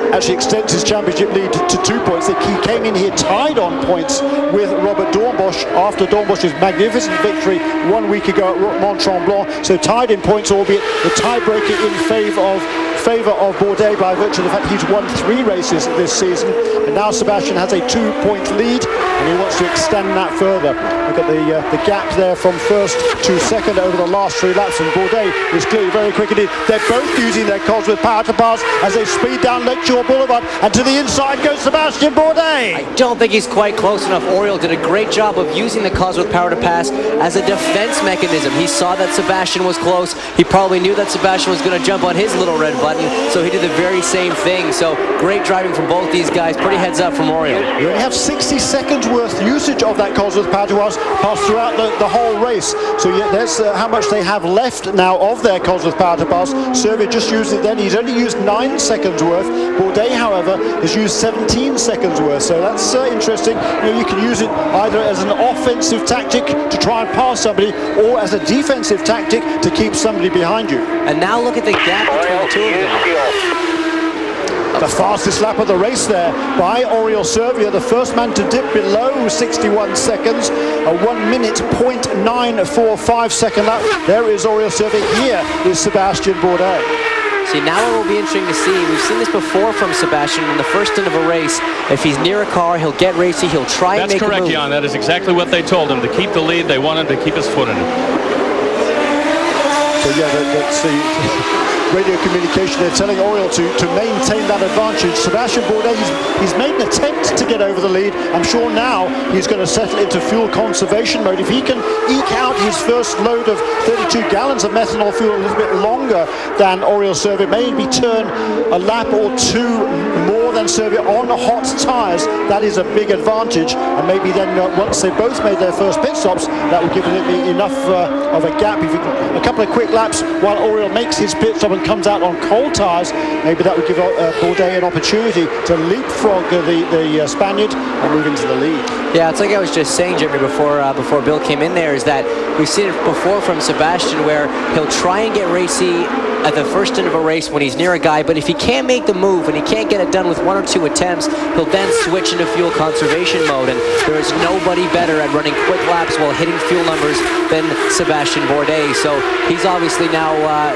actually extends his championship lead to 2 points. He came in here tied on points with Robert Dornbosch after Dornbosch's magnificent victory 1 week ago at Mont-Tremblant. So tied in points, albeit the tiebreaker in favour of Bourdais by virtue of the fact he's won 3 races this season. And now Sebastian has a 2-point lead, and he wants to extend that further. Look at the gap there from first to second over the last 3 laps, and Bourdais is clearly very quick indeed. They're both using their Cosworth power to pass as they speed down Lakeshore Boulevard, and to the inside goes Sebastian Bourdais. I don't think he's quite close enough. Oriol did a great job of using the Cosworth power to pass as a defense mechanism. He saw that Sebastian was close. He probably knew that Sebastian was going to jump on his little red button, so he did the very same thing. So great driving from both these guys. Pretty heads up from Oriol. You only have 60 seconds worth usage of that Cosworth power to pass throughout the whole race. So yeah, that's how much they have left now of their Cosworth power to pass. Servia just used it then. He's only used 9 seconds worth. Bourdais, however, has used 17 seconds worth. So that's interesting. You know, you can use it either as an offensive tactic to try and pass somebody, or as a defensive tactic to keep somebody behind you. And now look at the gap between the two of them. The fastest lap of the race there by Oriol Servia, the first man to dip below 61 seconds, a 1 minute 0.945 second lap. There is Oriol Servia. Here is Sebastian Bourdais. See, now it will be interesting to see. We've seen this before from Sebastian in the first end of a race. If he's near a car, he'll get racy, he'll try and make a move. That's correct, Jan. That is exactly what they told him. To keep the lead, they wanted to keep his foot in it. So yeah, that's the radio communication. They're telling Oriol to maintain that advantage. Sebastian Bourdais, he's made an attempt to get over the lead. I'm sure now he's going to settle into fuel conservation mode. If he can eke out his first load of 32 gallons of methanol fuel a little bit longer than Oriol Servia, maybe turn a lap or two more than Serbia on hot tyres. That is a big advantage, and maybe then once they both made their first pit stops, that will give it enough of a gap. If you can, a couple of quick laps while Oriol makes his pit stop and comes out on cold tyres, maybe that would give Bourdais an opportunity to leapfrog the Spaniard and move into the lead. Yeah, it's like I was just saying, Jimmy, before Bill came in there, is that we've seen it before from Sebastian where he'll try and get racy at the first end of a race when he's near a guy, but if he can't make the move and he can't get it done with 1 or 2 attempts, he'll then switch into fuel conservation mode, and there is nobody better at running quick laps while hitting fuel numbers than Sebastian Bourdais. So he's obviously now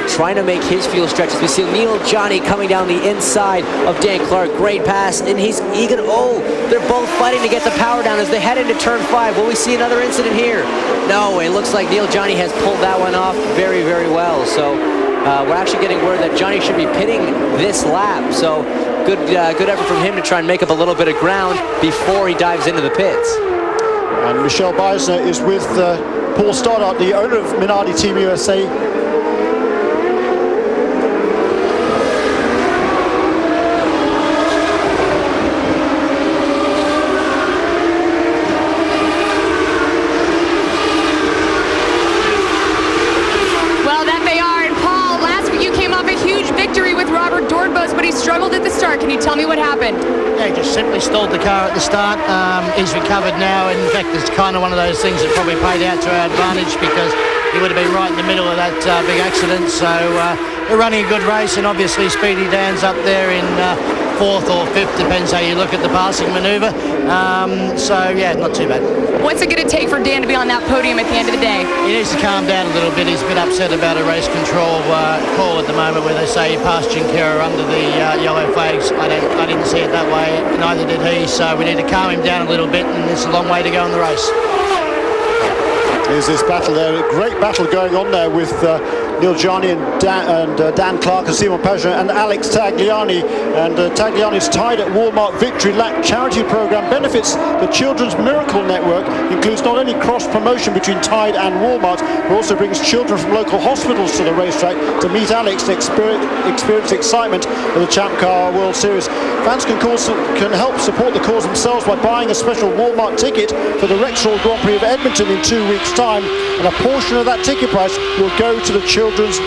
trying to make his fuel stretches. We see Neil Johnny coming down the inside of Dan Clark. Great pass, and they're both fighting to get the power down as they head into turn 5. Will we see another incident here? No, it looks like Neil Johnny has pulled that one off very, very well. So we're actually getting word that Johnny should be pitting this lap. So good effort from him to try and make up a little bit of ground before he dives into the pits. And Michel Beisner is with Paul Stoddart, the owner of Minardi Team USA. Struggled at the start. Can you tell me what happened? Yeah, he just simply stalled the car at the start. He's recovered now. In fact, it's kind of one of those things that probably played out to our advantage because he would have been right in the middle of that big accident. So we're running a good race, and obviously Speedy Dan's up there in 4th or 5th, depends how you look at the passing manoeuvre. So yeah, not too bad. What's it going to take for Dan to be on that podium at the end of the day? He needs to calm down a little bit. He's a bit upset about a race control call at the moment where they say he passed Junqueira under the yellow flags. I didn't see it that way, neither did he, so we need to calm him down a little bit, and it's a long way to go in the race. Here's this battle there, a great battle going on there with Neil Johnny and Dan Clark and Simon Pageant and Alex Tagliani. And Tagliani's tied at Walmart Victory Lap charity program benefits the Children's Miracle Network, includes not only cross-promotion between Tide and Walmart, but also brings children from local hospitals to the racetrack to meet Alex and experience excitement of the Champ Car World Series. Fans can help support the cause themselves by buying a special Walmart ticket for the Rexall Grand Prix of Edmonton in 2 weeks' time, and a portion of that ticket price will go to the Children's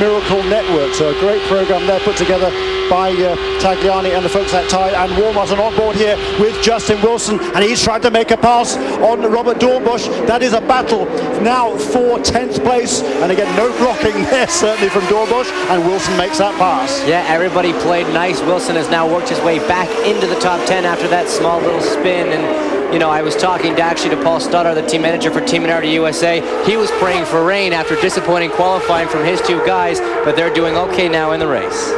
Miracle Network. So a great program there put together by Tagliani and the folks at Tide and Walmart. And on board here with Justin Wilson, and he's tried to make a pass on Robert Dornbusch. That is a battle now for 10th place, and again no blocking there certainly from Dornbusch, and Wilson makes that pass. Yeah, everybody played nice. Wilson has now worked his way back into the top 10 after that small little spin. And you know, I was talking to Paul Stoddart, the team manager for Team Minardi USA. He was praying for rain after disappointing qualifying from his 2 guys, but they're doing okay now in the race.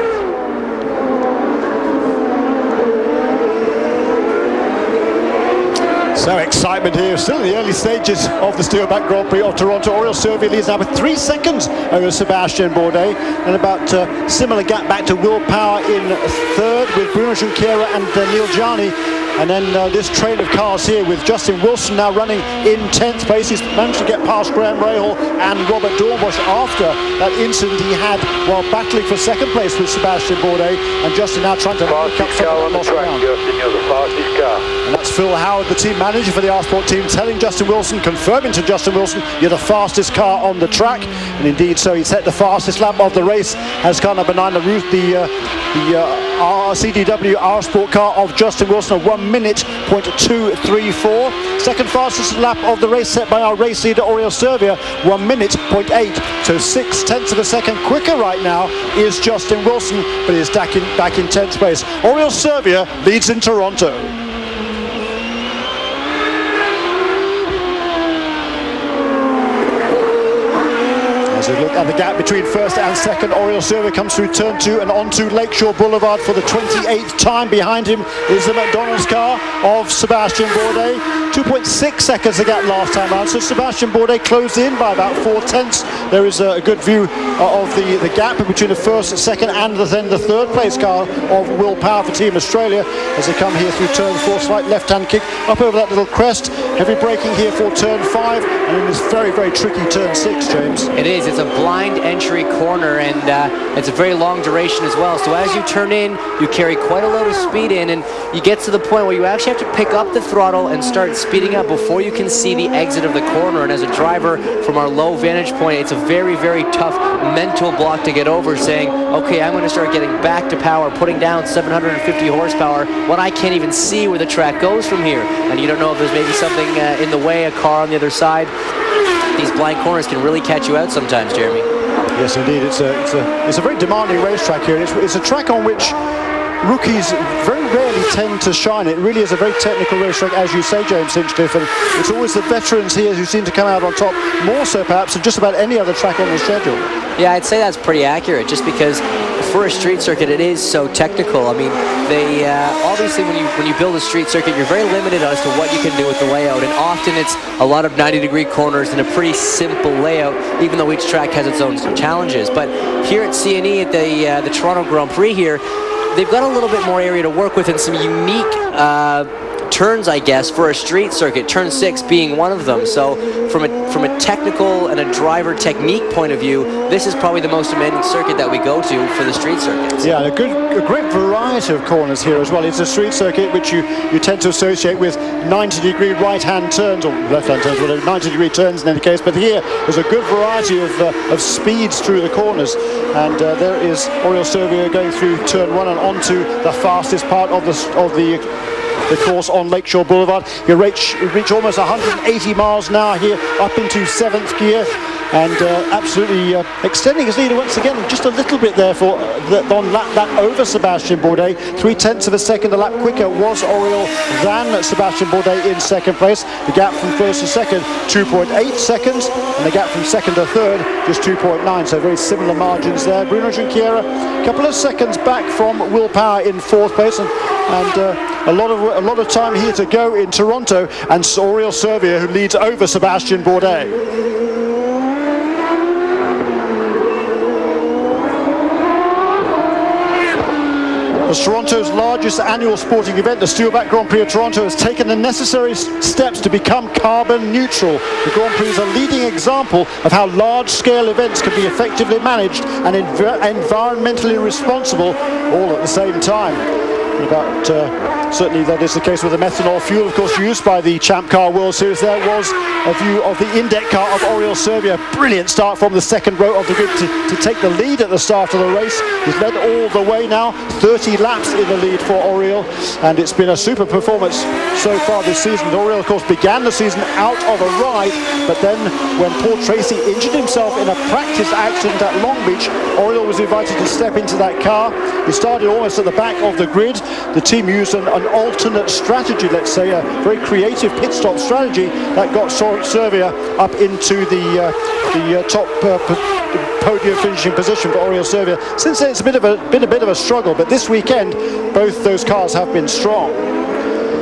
So excitement here, still in the early stages of the Steelback Grand Prix of Toronto. Oriol Servia leads now with 3 seconds over Sebastian Bourdais, and about similar gap back to Will Power in 3rd with Bruno Junqueira and Neil Johnny. And then this train of cars here with Justin Wilson now running in 10th place. He's managed to get past Graham Rahal and Robert Dornbusch after that incident he had while battling for 2nd place with Sebastian Bourdais. And Justin now trying to pick up some of that lost ground. Justin, you're the fastest car. And that's Phil Howard, the team manager for the Eurosport team, telling Justin Wilson, confirming to Justin Wilson, you're the fastest car on the track. And indeed so, he set the fastest lap of the race, has gone up behind the roof, the CDW Eurosport car of Justin Wilson of 1:2:34. Second fastest lap of the race set by our race leader Oriol Servia, 1:08. So 0.6 of a second quicker right now is Justin Wilson, but he's back in 10th place. Oriol Servia leads in Toronto. As we look at the gap between 1st and 2nd, Oriol Servia comes through turn 2 and onto Lakeshore Boulevard for the 28th time. Behind him is the McDonald's car of Sebastian Bourdais. 2.6 seconds the gap last time out. So Sebastian Bourdais closed in by about 4/10. There is a good view of the gap between the first, second, and then the third place car of Will Power for Team Australia as they come here through turn 4. Slight left-hand kick up over that little crest. Heavy braking here for turn 5, and in this very, very tricky turn 6, James. It is. It's a blind entry corner, and it's a very long duration as well. So as you turn in, you carry quite a load of speed in, and you get to the point where you actually have to pick up the throttle and start speeding up before you can see the exit of the corner. And as a driver, from our low vantage point, it's a very, very tough mental block to get over, saying, okay, I'm going to start getting back to power, putting down 750 horsepower when I can't even see where the track goes from here. And you don't know if there's maybe something in the way, a car on the other side. These blind corners can really catch you out sometimes, Jeremy. Yes, indeed. It's a very demanding racetrack here. It's a track on which rookies very rarely tend to shine. It really is a very technical racetrack, as you say, James Hinchcliffe, and it's always the veterans here who seem to come out on top, more so perhaps than just about any other track on the schedule. Yeah, I'd say that's pretty accurate, just because for a street circuit it is so technical. I mean, they obviously when you build a street circuit, you're very limited as to what you can do with the layout, and often it's a lot of 90-degree corners and a pretty simple layout, even though each track has its own challenges. But here at CNE, at the Toronto Grand Prix here, they've got a little bit more area to work with and some unique turns, I guess, for a street circuit, turn 6 being one of them. So from a technical and a driver technique point of view, this is probably the most demanding circuit that we go to for the street circuits. Yeah, and a great variety of corners here as well. It's a street circuit which you tend to associate with 90-degree right-hand turns, or left-hand turns, whatever, 90-degree turns in any case, but here there's a good variety of speeds through the corners, and there is Oriol Servia going through turn 1 and onto the fastest part of the course on Lakeshore Boulevard. You reach almost 180 miles an hour here, up into 7th gear, and absolutely extending his lead once again just a little bit there for on that over Sebastian Bourdais. 0.3 of a second a lap quicker was Oriol than Sebastian Bourdais in second place. The gap from first to second, 2.8 seconds, and the gap from second to third, just 2.9, so very similar margins there. Bruno Junqueira, a couple of seconds back from Will Power in 4th place, and a lot of time here to go in Toronto, and Oriol Servia who leads over Sebastian Bourdais. As Toronto's largest annual sporting event, the Steelback Grand Prix of Toronto has taken the necessary steps to become carbon neutral. The Grand Prix is a leading example of how large-scale events can be effectively managed and environmentally responsible all at the same time. But certainly that is the case with the methanol fuel, of course, used by the Champ Car World Series. There was a view of the Index car of Oriol Servia. Brilliant start from the second row of the grid to take the lead at the start of the race. He's led all the way now, 30 laps in the lead for Oriol, and it's been a super performance so far this season. Oriol, of course, began the season out of a ride, but then when Paul Tracy injured himself in a practice accident at Long Beach, Oriol was invited to step into that car. He started almost at the back of the grid. The team used an alternate strategy, let's say, a very creative pit stop strategy that got Servia up into the top podium finishing position for Oriol Servia. Since then, it's been a bit of a struggle, but this weekend, both those cars have been strong.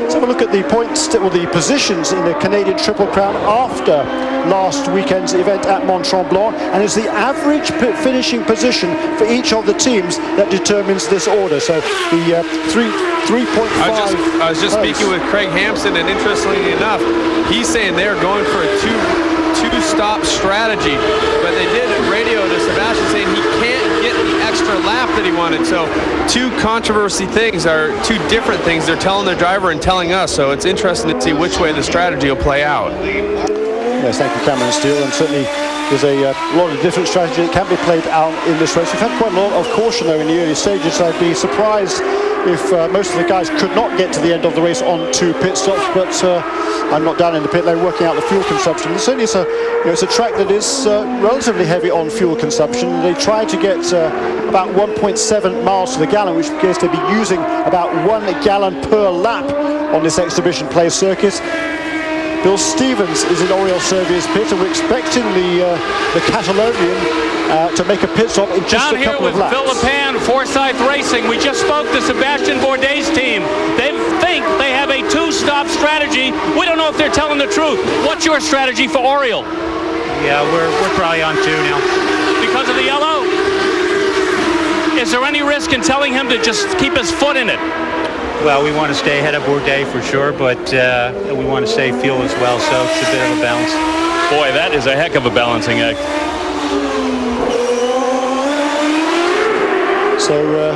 Let's have a look at the points, or the positions in the Canadian Triple Crown after last weekend's event at Mont-Tremblant, and it's the average finishing position for each of the teams that determines this order. So the 3.5. I was just speaking with Craig Hampson, and interestingly enough, he's saying they're going for a two-stop strategy, but they did radio to Sebastian saying he can't get the extra lap that he wanted. So two different things they're telling their driver and telling us. So it's interesting to see which way the strategy will play out. Yes, thank you, Cameron Steele, and certainly there's a lot of different strategy that can be played out in this race. We've had quite a lot of caution though in the early stages. I'd be surprised if most of the guys could not get to the end of the race on 2 pit stops, but I'm not down in the pit lane working out the fuel consumption. Certainly it's a track that is relatively heavy on fuel consumption. They try to get about 1.7 miles to the gallon, which appears to be using about 1 gallon per lap on this exhibition play circuit. Bill Stevens is in Oriol Servia's pit, and we're expecting the Catalonian to make a pit stop in just a couple of laps. Down here with Phil LePan, Forsyth Racing. We just spoke to Sebastian Bourdais' team. They think they have a 2 two-stop strategy. We don't know if they're telling the truth. What's your strategy for Oriole? Yeah, we're probably on 2 now. Because of the yellow? Is there any risk in telling him to just keep his foot in it? Well, we want to stay ahead of Bourdais for sure, but we want to save fuel as well, so it's a bit of a balance. Boy, that is a heck of a balancing act. So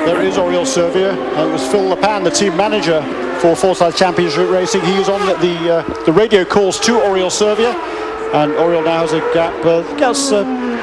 there is Oriole Servia. It was Phil Lepan, the team manager for Forsyth Championship Racing. He is on the radio calls to Oriole Servia, and Oriole now has a gap. That's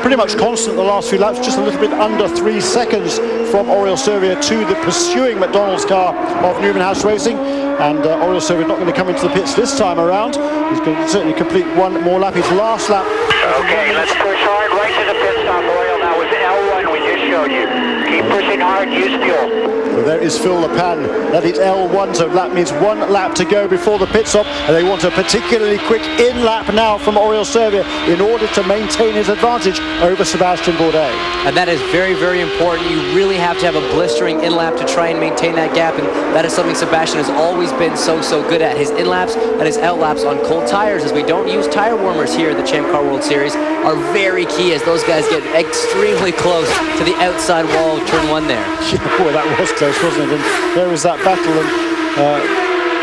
pretty much constant the last few laps, just a little bit under 3 seconds from Oriole Servia to the pursuing McDonald's car of Newman House Racing. And Oriole Servia not going to come into the pits this time around. He's going to certainly complete one more lap. His last lap. Okay, let's push hard right to the pit stop, Oriole. That was L1 we just showed you. Keep pushing hard, use fuel. So there is Phil Lepan. That is L1, so that means 1 lap to go before the pit stop, and they want a particularly quick in-lap now from Oriole Servia in order to maintain his advantage over Sebastian Bourdais. And that is very, very important. You really have to have a blistering in-lap to try and maintain that gap, and that is something Sebastian has always been so good at. His in-laps and his out-laps on cold tires, as we don't use tire warmers here at the Champ Car World Series, are very key as those guys get extremely close to the outside wall of turn 1 there. Yeah, boy, that was close, wasn't it? And there is that battle, and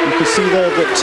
you can see there that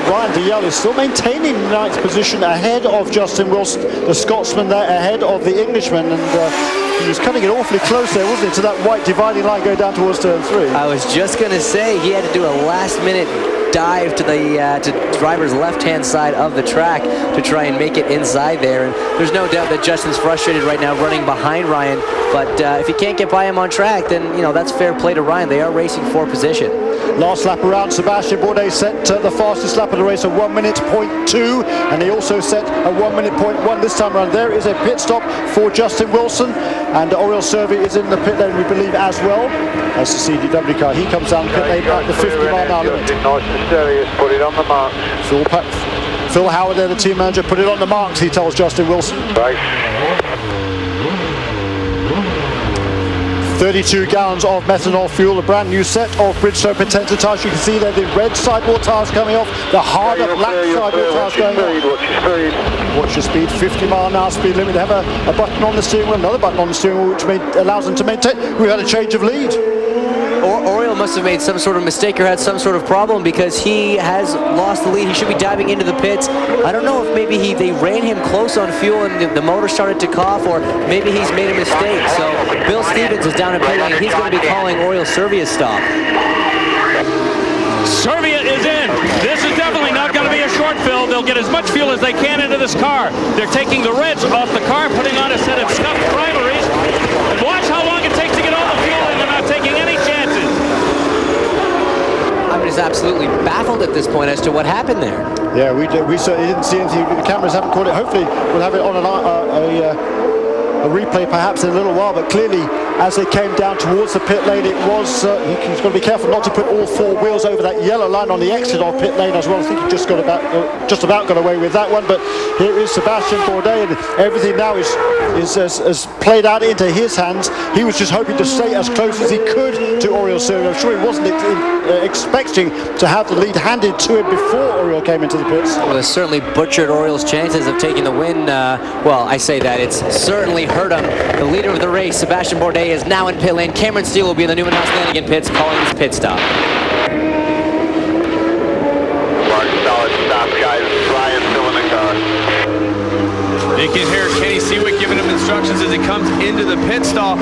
Ryan Dial is still maintaining ninth position ahead of Justin Wilson, the Scotsman there ahead of the Englishman, and he was cutting it awfully close there, wasn't it, to that white dividing line going down towards turn 3. I was just going to say he had to do a last-minute dive to the to driver's left-hand side of the track to try and make it inside there, and there's no doubt that Justin's frustrated right now running behind Ryan, but if he can't get by him on track, then that's fair play to Ryan. They are racing for position. Last lap around, Sebastian Bourdais set the fastest lap of the race, a 1:02, and he also set a 1:01 this time around. There is a pit stop for Justin Wilson, and Oriole Servia is in the pit lane, we believe, as well as the CDW car. He comes down pit lane at the 50-mile-an-hour limit. Nice and steady, put it on the mark. Phil Howard there, the team manager, put it on the marks, he tells Justin Wilson. Right. 32 gallons of methanol fuel, a brand new set of Bridgestone Potenza tires. You can see there the red sidewall tires coming off, the harder black sidewall tires going on. Watch your speed. Watch your speed, 50-mile-an-hour speed limit. They have a button on the steering wheel, another button on the steering wheel, which allows them to maintain. We had a change of lead. Oriole must have made some sort of mistake or had some sort of problem, because he has lost the lead. He should be diving into the pits. I don't know if maybe they ran him close on fuel and the motor started to cough, or maybe he's made a mistake. So Bill Stevens is down in pit lane, and he's going to be calling Oriole Servia's stop. Servia is in. This is definitely not going to be a short fill. They'll get as much fuel as they can into this car. They're taking the reds off the car, putting on a set of scuffed primaries. And watch how long it takes to get all the fuel in. They're not taking any chances. I'm just absolutely baffled at this point as to what happened there. Yeah, we certainly didn't see anything. The cameras haven't caught it. Hopefully we'll have it on a replay perhaps in a little while, but clearly as they came down towards the pit lane, it was he's got to be careful not to put all 4 wheels over that yellow line on the exit of pit lane as well. I think he just about got away with that one, but here is Sebastian Bourdais, and everything now is played out into his hands. He was just hoping to stay as close as he could to Oriole Servia. I'm sure he wasn't expecting to have the lead handed to him before Oriole came into the pits. Well, it's certainly butchered Oriole's chances of taking the win. Well, I say that. It's certainly hurt him. The leader of the race, Sebastian Bourdais, is now in pit lane. Cameron Steele will be in the Newman House Lanigan pits calling his pit stop. Solid stop, guys. Ryan still in the car. You can hear Kenny Seawick giving him instructions as he comes into the pit stop.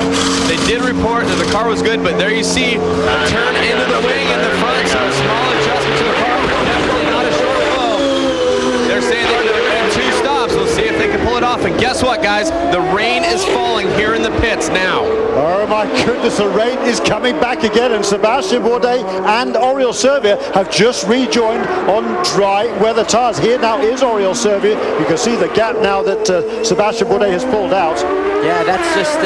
They did report that the car was good, but there you see a turn into the wing in the front, so a small adjustment to the car, but definitely not a short flow. They're saying they can have 2 stops. We'll see if they can pull it off. And guess what, guys? The rain is falling here in the pits now. Oh my goodness, the rain is coming back again, and Sebastian Bourdais and Oriole Servia have just rejoined on dry weather tires. Here now is Oriole Servia. You can see the gap now that Sebastian Bourdais has pulled out. Yeah, that's just,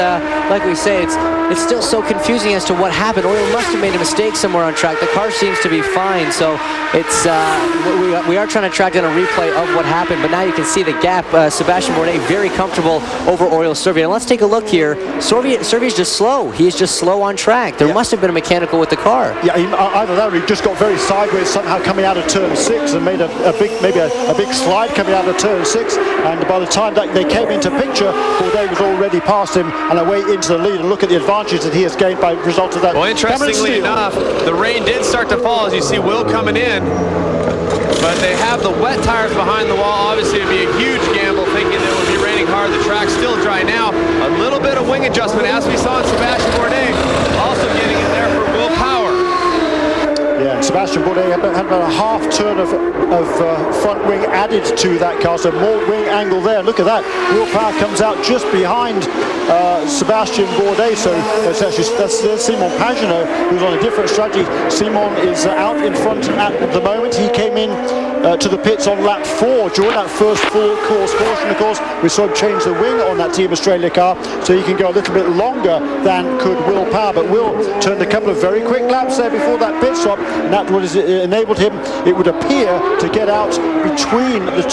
like we say, it's it's still so confusing as to what happened. Oriol must have made a mistake somewhere on track. The car seems to be fine, so it's we are trying to track down a replay of what happened, but now you can see the gap. Sebastian Bourdais very comfortable over Oriol Servia. And let's take a look here. Servia's just slow. He is just slow on track. There must have been a mechanical with the car. Yeah, either that or he just got very sideways somehow coming out of turn 6 and made maybe a big slide coming out of turn 6. And by the time that they came into picture, Bourdais was already past him and away into the lead. And look at the advantage that he has gained by result of that. Well, interestingly enough, the rain did start to fall as you see Will coming in. But they have the wet tires behind the wall. Obviously, it'd be a huge gamble thinking that it would be raining hard. The track's still dry now. A little bit of wing adjustment, as we saw in Sebastian Bourdais, also getting in there for Will Power. Yeah, and Sebastian Bourdais had about a half turn of front wing added to that car, so more wing angle there. Look at that. Will Power comes out just behind Sebastian Bourdais, so that's Simon Pagenaud, who's on a different strategy. Simon is out in front at the moment. He came in to the pits on lap 4 during that first full course caution. Of course, we saw him change the wing on that Team Australia car, so he can go a little bit longer than could Will Power. But Will turned a couple of very quick laps there before that pit stop, and that was enabled him, it would appear, to get out between the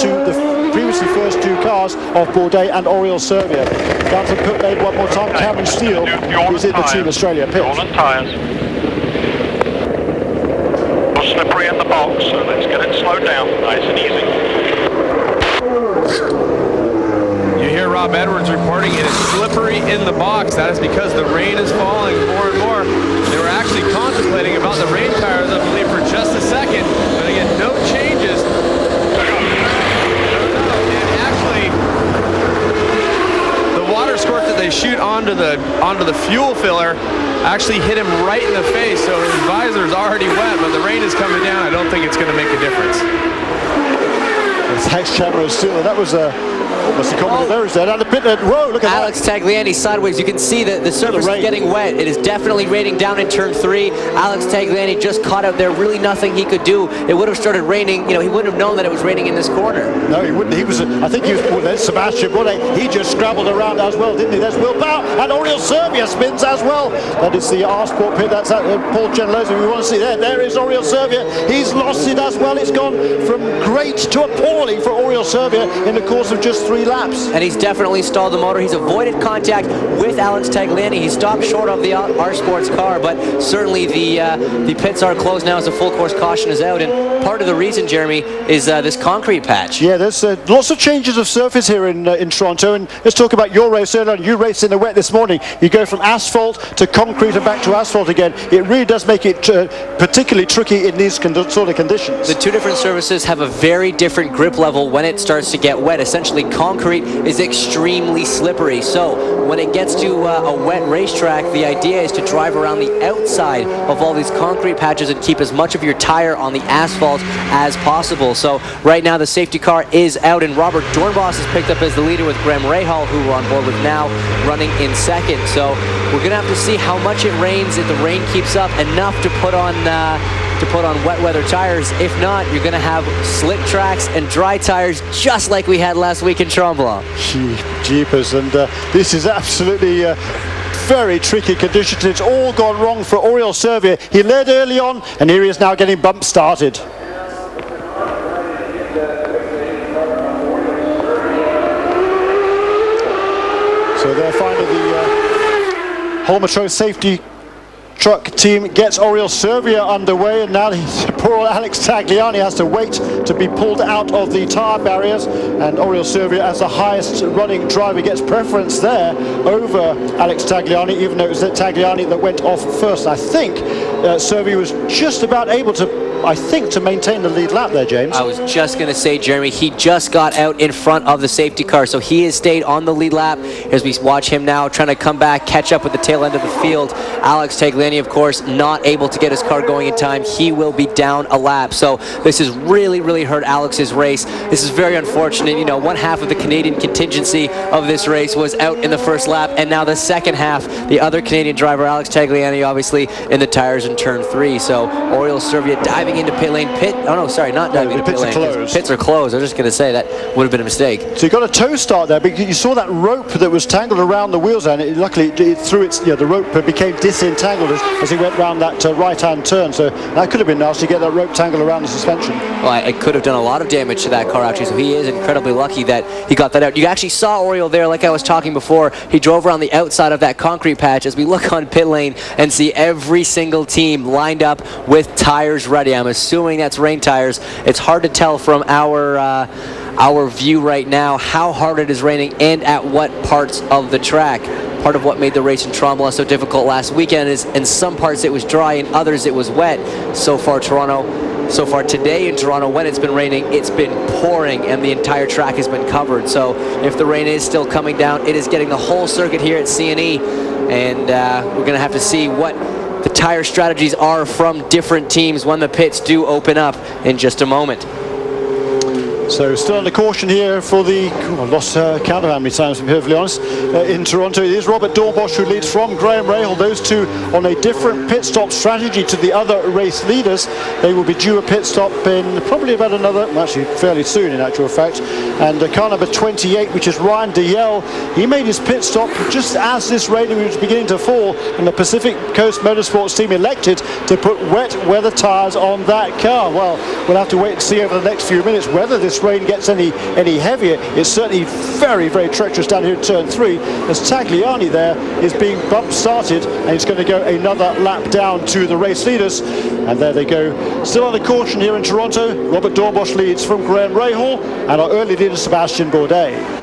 previously first 2 cars of Bourdais and Oriol Servia. Down to pit lane one more time. Cameron Steele is in the Team Australia pit. Slippery in the box, so let's get it slowed down, nice and easy. You hear Rob Edwards reporting it is slippery in the box. That is because the rain is falling more and more. They were actually contemplating about the rain tires, I believe, for just a second, but again, no changes. And actually, the water squirt that they shoot onto the fuel filler actually hit him right in the face, so his visor is already wet, but the rain is coming down. I don't think it's going to make a difference. Thanks, Cameron Steele. That was almost a comment there is there. Down the pit lane. Whoa, look at Alex Tagliani sideways. You can see that the surface is getting wet. It is definitely raining down in turn 3. Alex Tagliani just caught out there. Really nothing he could do. It would have started raining. You know, he wouldn't have known that it was raining in this corner. No, he wouldn't. I think he was. Well, there's Sebastian Bourdais. He just scrabbled around as well, didn't he? There's Will Power and Oriol Servia spins as well. That is the R-Sport pit. That's Paul Gentilozzi. We want to see there. There is Oriol Servia. He's lost it as well. It's gone from great to appalling for Oriol Servia in the course of just 3 laps. And he's definitely stalled the motor. He's avoided contact with Alex Tagliani. He stopped short of the R-Sports car, but certainly the pits are closed now as the full course caution is out. And part of the reason, Jeremy, is this concrete patch. Yeah, there's lots of changes of surface here in Toronto. And let's talk about your race earlier on. You raced in the wet this morning. You go from asphalt to concrete and back to asphalt again. It really does make it particularly tricky in these sort of conditions. The 2 different surfaces have a very different grip level when it starts to get wet. Essentially, concrete is extremely slippery. So when it gets to a wet racetrack, the idea is to drive around the outside of all these concrete patches and keep as much of your tire on the asphalt as possible. So right now the safety car is out, and Robert Dornbos is picked up as the leader with Graham Rahal, who we're on board with now, running in second. So we're gonna have to see how much it rains. If the rain keeps up enough to put on wet weather tires. If not, you're going to have slick tracks and dry tires just like we had last week in Tremblant. Jeepers, and this is absolutely very tricky conditions. It's all gone wrong for Oriol Servia. He led early on, and here he is now getting bump started. So they're finally the Holmetro safety truck team gets Oriol Servia underway, and now poor Alex Tagliani has to wait to be pulled out of the tyre barriers, and Oriol Servia, as the highest running driver, gets preference there over Alex Tagliani, even though it was Tagliani that went off first. I think Servia was just about able to maintain the lead lap there, James. I was just going to say, Jeremy, he just got out in front of the safety car, so he has stayed on the lead lap as we watch him now trying to come back, catch up with the tail end of the field. Alex Tagliani, of course, not able to get his car going in time. He will be down a lap, so this has really, really hurt Alex's race. This is very unfortunate. You know, one half of the Canadian contingency of this race was out in the first lap, and now the second half, the other Canadian driver, Alex Tagliani, obviously in the tires in turn 3. So Oriol Servia diving diving into pit lane. Not diving into pit lane. Pits are closed. I was just going to say that would have been a mistake. So you got a toe start there, but you saw that rope that was tangled around the wheels, and luckily it through its, the rope became disentangled as he went round that right-hand turn. So that could have been nasty to get that rope tangled around the suspension. Well, it could have done a lot of damage to that car, actually, so he is incredibly lucky that he got that out. You actually saw Oriol there, like I was talking before. He drove around the outside of that concrete patch as we look on pit lane and see every single team lined up with tires ready. I'm assuming that's rain tires. It's hard to tell from our view right now how hard it is raining and at what parts of the track. Part of what made the race in Tremblant so difficult last weekend is in some parts it was dry, in others it was wet. So far today in Toronto, when it's been raining, it's been pouring and the entire track has been covered. So if the rain is still coming down, it is getting the whole circuit here at CNE, and we're going to have to see what the tire strategies are from different teams when the pits do open up in just a moment. So still under caution here for the, I lost count of how many times, to be perfectly honest, in Toronto. It is Robert Dornbosch who leads from Graham Rahal. Those two on a different pit stop strategy to the other race leaders. They will be due a pit stop in probably about another, actually fairly soon in actual fact. And car number 28, which is Ryan DeYell, he made his pit stop just as this rain was beginning to fall, and the Pacific Coast Motorsports team elected to put wet weather tyres on that car. Well, we'll have to wait and see over the next few minutes whether this rain gets any heavier. It's certainly very, very treacherous down here in turn 3 as Tagliani there is being bump started, and he's going to go another lap down to the race leaders. And there they go. Still under caution here in Toronto. Robert Dornbosch leads from Graham Rahal, and our early leader Sebastian Bourdais.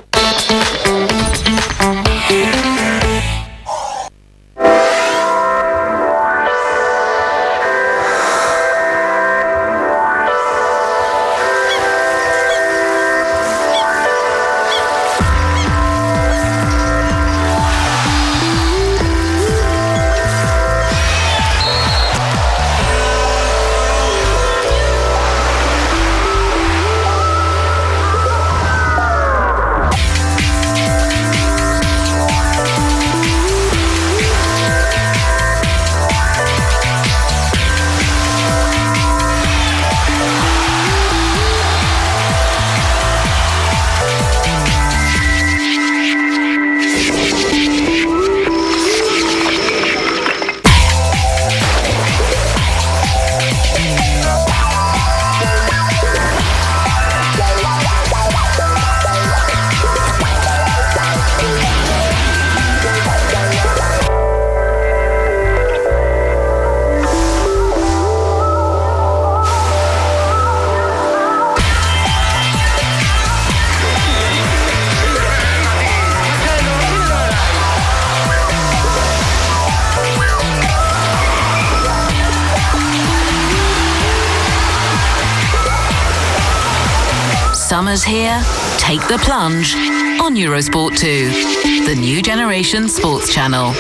Summer's here. Take the plunge on Eurosport 2, the new generation sports channel.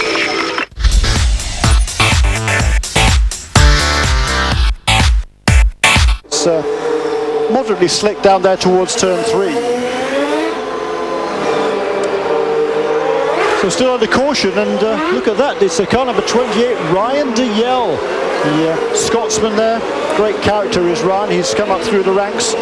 It's moderately slick down there towards turn 3. So still under caution, and look at that. It's car number 28, Ryan DeYell, the Scotsman there. Great character is Ryan. He's come up through the ranks.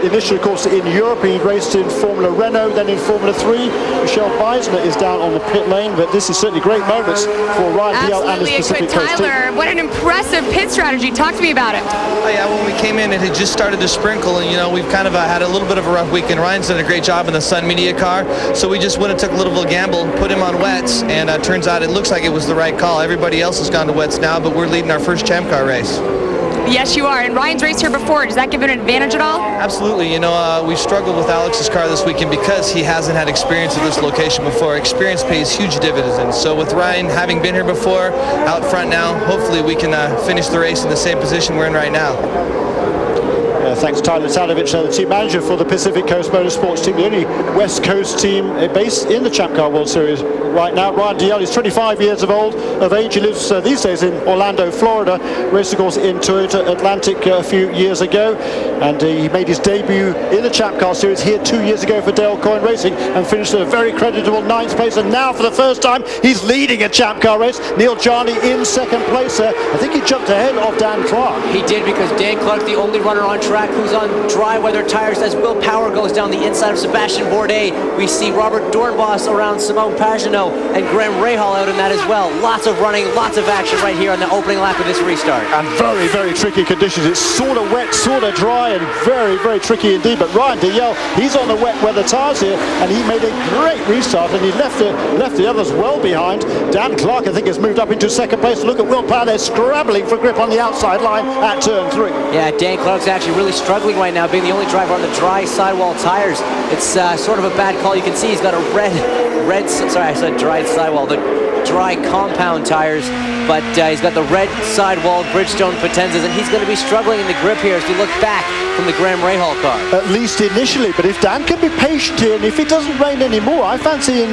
Initially, of course, in Europe, he raced in Formula Renault, then in Formula 3. Michelle Beisner is down on the pit lane, but this is certainly great moments for Ryan DeYell and his Pacific Coast team. Tyler, what an impressive pit strategy. Talk to me about it. Oh, yeah, when we came in, it had just started to sprinkle, and, we've kind of had a little bit of a rough weekend. Ryan's done a great job in the Sun Media car, so we just went and took a little bit of a gamble, put him on wets, and turns out it looks like it was the right call. Everybody else has gone to wets now, but we're leading our first Champ Car race. Yes, you are. And Ryan's raced here before. Does that give it an advantage at all? Absolutely. We've struggled with Alex's car this weekend because he hasn't had experience at this location before. Experience pays huge dividends. So with Ryan having been here before, out front now, hopefully we can finish the race in the same position we're in right now. Thanks to Tyler Sadovich, the team manager for the Pacific Coast Motorsports team, the only West Coast team based in the Champ Car World Series right now. Ryan Dalziel is 25 years of age. He lives these days in Orlando, Florida. Raced, of course, in Toyota Atlantic a few years ago, and he made his debut in the Champ Car Series here 2 years ago for Dale Coyne Racing and finished at a very creditable 9th place. And now, for the first time, he's leading a Champ Car race. Neil Jarney in 2nd place there. I think he jumped ahead of Dan Clark. He did, because Dan Clark, the only runner on track who's on dry weather tires, as Will Power goes down the inside of Sebastian Bourdais. We see Robert Dornbos around Simone Pagenaud and Graham Rahal out in that as well. Lots of running, lots of action right here on the opening lap of this restart. And very, very tricky conditions. It's sort of wet, sort of dry, and very, very tricky indeed. But Ryan Dalziel, he's on the wet weather tires here, and he made a great restart, and he left the others well behind. Dan Clark, I think, has moved up into 2nd place. Look at Will Power there scrabbling for grip on the outside line at turn 3. Yeah, Dan Clark's actually really struggling right now, being the only driver on the dry sidewall tires. It's sort of a bad call. You can see he's got a sorry, I said dry sidewall, the dry compound tires, but he's got the red sidewall Bridgestone Potenzas, and he's going to be struggling in the grip here as we look back from the Graham Rahal car. At least initially, but if Dan can be patient here, and if it doesn't rain anymore, I fancy in,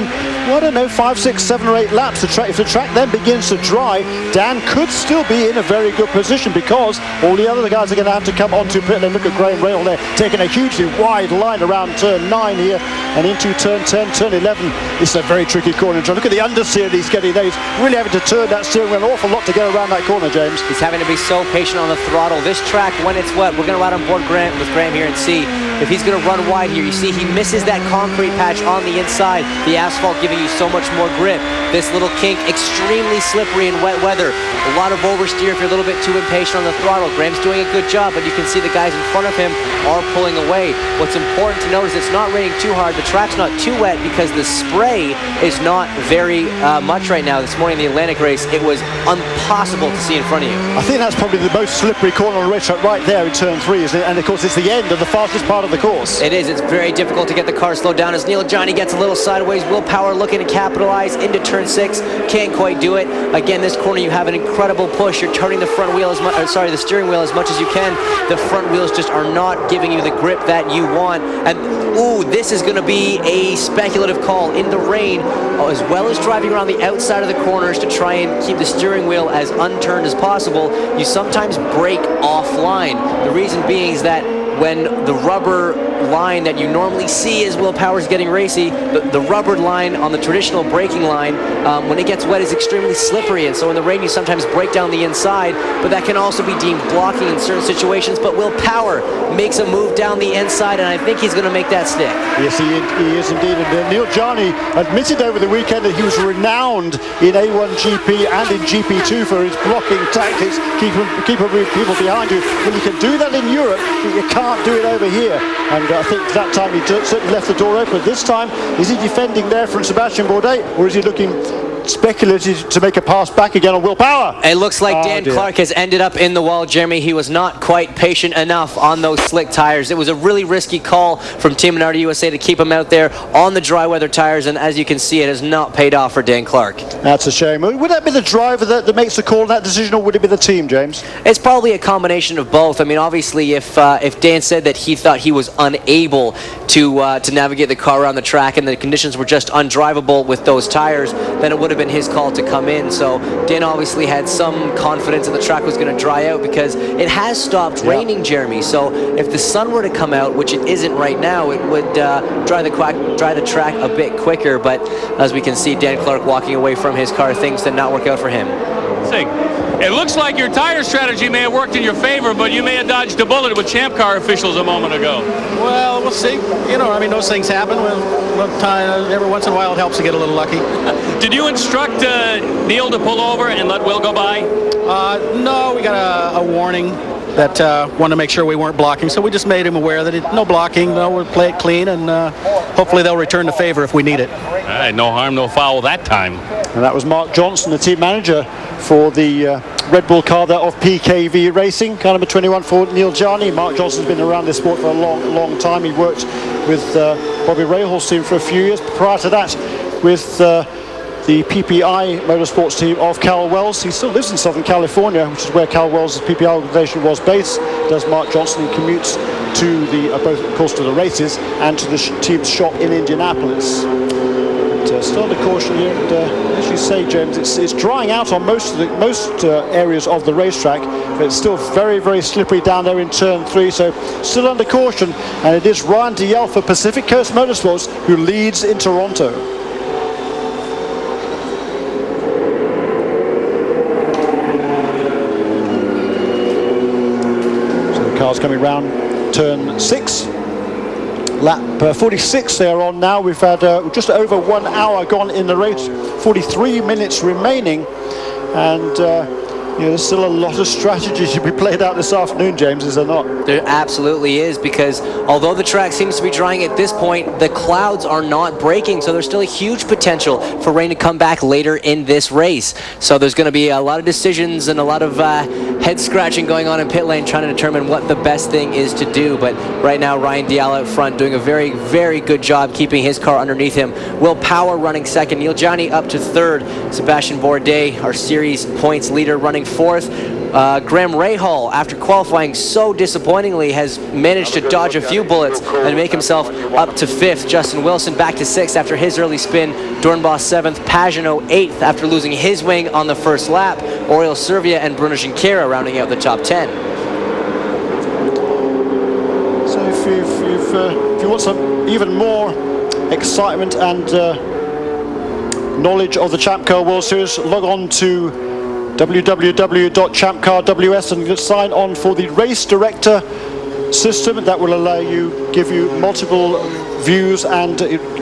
well, I don't know, 5, 6, 7 or 8 laps, if the track then begins to dry, Dan could still be in a very good position, because all the other guys are going to have to come onto pit lane. Look at Graham Rahal there, taking a hugely wide line around turn 9 here, and into turn 10, turn 11. It's a very tricky corner. Look at the understeer he's getting there. He's really having to turn that steering wheel an awful lot to go around that corner, James. He's having to be so patient on the throttle. This track, when it's wet, we're going to ride on board with Graham here and see if he's going to run wide here. You see he misses that concrete patch on the inside, the asphalt giving you so much more grip. This little kink, extremely slippery in wet weather. A lot of oversteer if you're a little bit too impatient on the throttle. Graham's doing a good job, but you can see the guys in front of him are pulling away. What's important to note is it's not raining too hard. The track's not too wet because the spray is not very much right now. This morning in the Atlantic race, it was impossible to see in front of you. I think that's probably the most slippery corner on the racetrack right there in turn 3, isn't it? And of course it's the end of the fastest part of the course. It is. It's very difficult to get the car slowed down as Neil Jarney gets a little sideways. Will Power looking to capitalize into turn 6. Can't quite do it. Again, this corner you have an incredible push. You're turning the front wheel the steering wheel as much as you can. The front wheels just are not giving you the grip that you want. And ooh, this is going to be a speculative call in the rain, as well as driving around the outside of the corners to try and keep the steering wheel as unturned as possible. You sometimes brake offline. The reason being is that when the rubber line that you normally see as Will Power's getting racy, the rubber line on the traditional braking line, when it gets wet, is extremely slippery, and so in the rain you sometimes break down the inside, but that can also be deemed blocking in certain situations. But Will Power makes a move down the inside, and I think he's going to make that stick. Yes, he is indeed. And Neil Jarney admitted over the weekend that he was renowned in A1 GP and in GP2 for his blocking tactics, keep people behind you. When you can do that in Europe, you can't do it over here. And I think that time he certainly left the door open. This time, is he defending there from Sebastian Bourdais, or is he looking speculative to make a pass back again on Will Power? It looks like Dan Clark has ended up in the wall, Jeremy. He was not quite patient enough on those slick tires. It was a really risky call from Team Minardi USA to keep him out there on the dry weather tires, and as you can see, it has not paid off for Dan Clark. That's a shame. Would that be the driver that makes the call on that decision, or would it be the team, James? It's probably a combination of both. I mean, obviously, if Dan said that he thought he was unable to navigate the car around the track and the conditions were just undrivable with those tires, then it would have been his call to come in. So Dan obviously had some confidence that the track was going to dry out, because it has stopped raining, Jeremy. So if the sun were to come out, which it isn't right now, it would dry the track a bit quicker. But as we can see, Dan Clark walking away from his car, things did not work out for him. It looks like your tire strategy may have worked in your favor, but you may have dodged a bullet with Champ Car officials a moment ago. Well, we'll see. You know, I mean, those things happen. Every once in a while it helps to get a little lucky. Did you instruct Neil to pull over and let Will go by? No, we got a warning that wanted to make sure we weren't blocking, so we just made him aware that no blocking, we'll play it clean, and hopefully they'll return the favor if we need it. All right, no harm, no foul that time. And that was Mark Johnson, the team manager for the Red Bull car there of PKV Racing, car number 21 for Neil Jarney. Mark Johnson's been around this sport for a long time. He worked with Bobby Rahal's team for a few years. Prior to that, with the PPI Motorsports team of Cal Wells. He still lives in Southern California, which is where Cal Wells' PPI organization was based. Does Mark Johnson. He commutes to both, of course, to the races and to the team's shop in Indianapolis. Still under caution here, and as you say, James, it's drying out on most areas of the racetrack, but it's still very, very slippery down there in turn 3, so still under caution, and it is Ryan Dalziel for Pacific Coast Motorsports who leads in Toronto. So the car's coming round turn 6. Lap 46 they are on now. We've had just over 1 hour gone in the race, 43 minutes remaining, and there's still a lot of strategy to be played out this afternoon, James, is there not? There absolutely is, because although the track seems to be drying at this point, the clouds are not breaking, so there's still a huge potential for rain to come back later in this race. So there's going to be a lot of decisions and a lot of head scratching going on in pit lane, trying to determine what the best thing is to do. But right now, Ryan Dalziel out front doing a very, very good job keeping his car underneath him. Will Power running second, Neil Gianni up to third, Sebastian Bourdais, our series points leader, running fourth. Graham Rahal, after qualifying so disappointingly, has managed to dodge a few bullets and make himself up to fifth. Justin Wilson back to sixth after his early spin. Dornbos seventh, Pagenaud eighth after losing his wing on the first lap. Oriol Servia and Bruno Junqueira rounding out the top 10. So if you want some even more excitement and knowledge of the Champ Car World Series, log on to www.champcar.ws and sign on for the race director system. That will give you multiple views and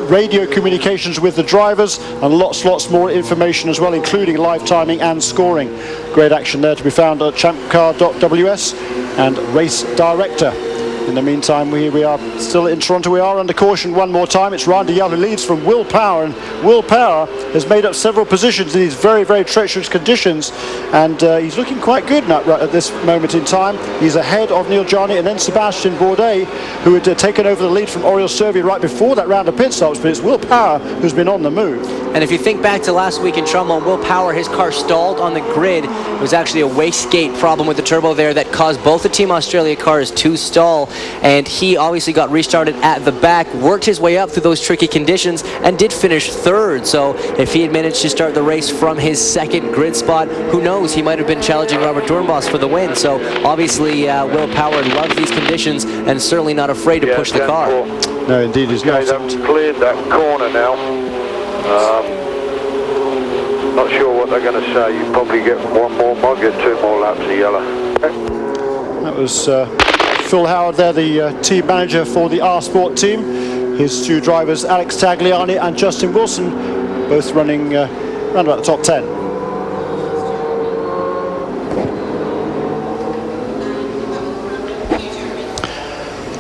radio communications with the drivers, and lots more information as well, including live timing and scoring. Great action there to be found at champcar.ws and race director. In the meantime, we are still in Toronto. We are under caution one more time. It's Ryan Dalziel who leads from Will Power, and Will Power has made up several positions in these very, very treacherous conditions, and he's looking quite good now, right at this moment in time. He's ahead of Neil Gianni and then Sebastian Bourdais, who had taken over the lead from Oriol Servia right before that round of pit stops, but it's Will Power who's been on the move. And if you think back to last week in Trumbull, Will Power, his car stalled on the grid. It was actually a wastegate problem with the turbo there that caused both the Team Australia cars to stall, and he obviously got restarted at the back, worked his way up through those tricky conditions, and did finish third. So if he had managed to start the race from his second grid spot, who knows, he might have been challenging Robert Dornbos for the win. So obviously Will Power loves these conditions and certainly not afraid to push the car. No, indeed, he's not. They've cleared that corner now. Not sure what they're going to say. You probably get one more, might get 2 more laps of yellow. That was Phil Howard there, the team manager for the R Sport team. His two drivers, Alex Tagliani and Justin Wilson, both running around about the top 10.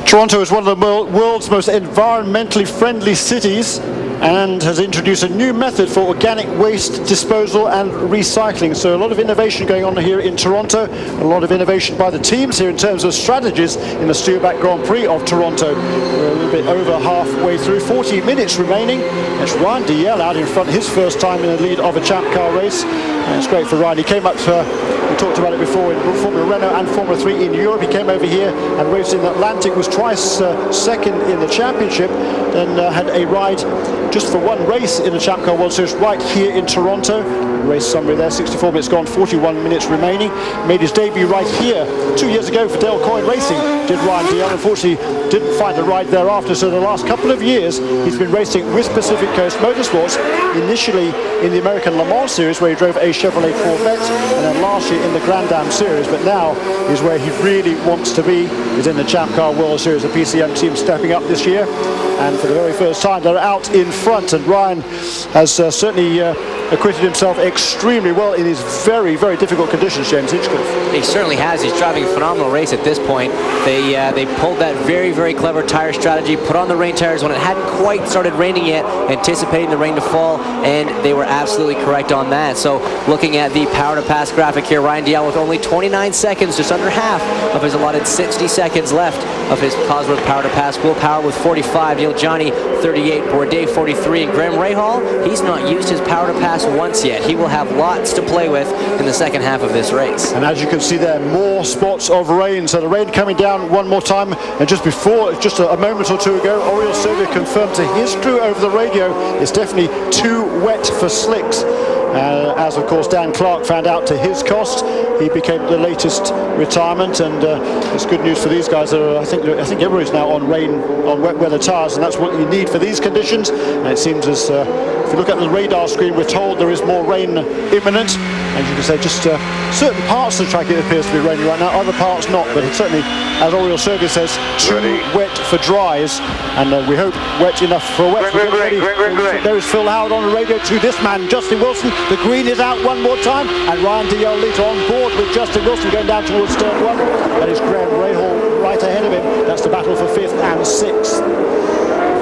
Toronto is one of the world's most environmentally friendly cities and has introduced a new method for organic waste disposal and recycling. So a lot of innovation going on here in Toronto, a lot of innovation by the teams here in terms of strategies in the Steelback Grand Prix of Toronto. We're a little bit over halfway through, 40 minutes remaining. It's Ryan Dalziel out in front, his first time in the lead of a Champ Car race. And it's great for Ryan. He came up we talked about it before, in Formula Renault and Formula 3 in Europe. He came over here and raced in the Atlantic, was twice second in the championship, then had a ride just for one race in the Champ Car World Series right here in Toronto. Race summary there, 64 minutes gone, 41 minutes remaining. Made his debut right here 2 years ago for Dale Coyne Racing, did Ryan Dalziel. Unfortunately, didn't find a ride thereafter, so the last couple of years he's been racing with Pacific Coast Motorsports, initially in the American Le Mans Series where he drove a Chevrolet Corvette, and then last year in the Grand Am Series, but now is where he really wants to be, is in the Champ Car World Series. The PCM team stepping up this year, and for the very first time they're out in front, and Ryan has certainly acquitted himself extremely well in his very, very difficult conditions, James Hitchcliffe. He certainly has. He's driving a phenomenal race at this point. They pulled that very, very clever tire strategy, put on the rain tires when it hadn't quite started raining yet, anticipating the rain to fall, and they were absolutely correct on that. So looking at the power to pass graphic here. Ryan Dial with only 29 seconds, just under half of his allotted 60 seconds left of his Cosworth power to pass. Will Power with 45, Neil Johnny 38, Bourdais 43, and Graham Rahal, he's not used his power to pass once yet. He will have lots to play with in the second half of this race. And as you can see there, more spots of rain. So the rain coming down one more time. And just before, just a moment or two ago, Oriol Servia confirmed to his crew over the radio it's definitely too wet for slicks. As of course Dan Clark found out to his cost. He became the latest retirement, and it's good news for these guys. I think everybody's now on wet weather tyres, and that's what you need for these conditions. And it seems as if you look at the radar screen, we're told there is more rain imminent. And you can say just certain parts of the track it appears to be raining right now, other parts not. But it's certainly, as Oriol Servia says, too wet for dries, and we hope wet enough for wet. There is Phil Howard on the radio to this man, Justin Wilson. The green is out one more time, and Ryan Dial later on board with Justin Wilson going down towards turn 1. That is Graham Rahal right ahead of him. That's the battle for 5th and 6th.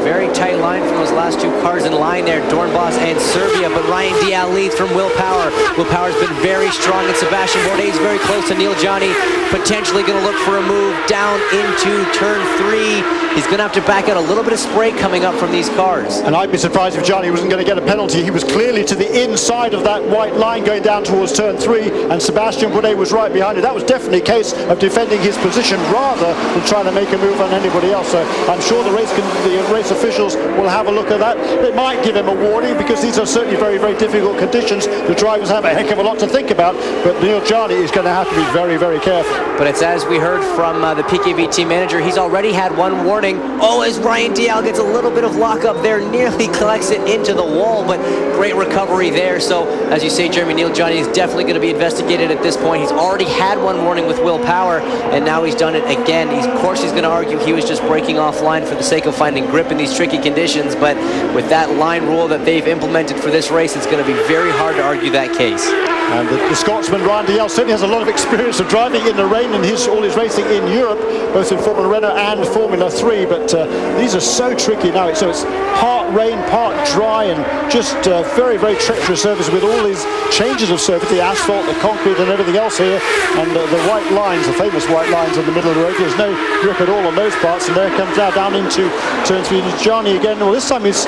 Very tight line from those last two cars in line there, Dornbos and Servia, but Ryan Dial leads from Will Power. Will Power's been very strong, and Sebastian Bourdais is very close to Neil Johnny, potentially going to look for a move down into turn 3. He's going to have to back out a little bit of spray coming up from these cars. And I'd be surprised if Johnny wasn't going to get a penalty. He was clearly to the inside of that white line going down towards turn 3, and Sebastian Bourdais was right behind it. That was definitely a case of defending his position rather than trying to make a move on anybody else. So I'm sure the race officials will have a look at that. They might give him a warning because these are certainly very, very difficult conditions. The drivers have a heck of a lot to think about, but Neil Johnny is going to have to be very, very careful. But it's as we heard from the PKV team manager, he's already had one warning. Oh, as Ryan Dial gets a little bit of lockup there, nearly collects it into the wall, but great recovery there. So, as you say, Jeremy, Neil Johnny is definitely going to be investigated at this point. He's already had one warning with Will Power, and now he's done it again. Of course, he's going to argue he was just breaking offline for the sake of finding grip in these tricky conditions, but with that line rule that they've implemented for this race, it's going to be very hard to argue that case. And the Scotsman Ryan Dial certainly has a lot of experience of driving in the rain in all his racing in Europe, both in Formula Renault and Formula 3, but these are so tricky now. So it's part rain, part dry, and just very, very treacherous surface with all these changes of surface, the asphalt, the concrete and everything else here, and the white lines, the famous white lines in the middle of the road. There's no grip at all on those parts, and there comes now down into turn 3. Johnny again. Well, this time he's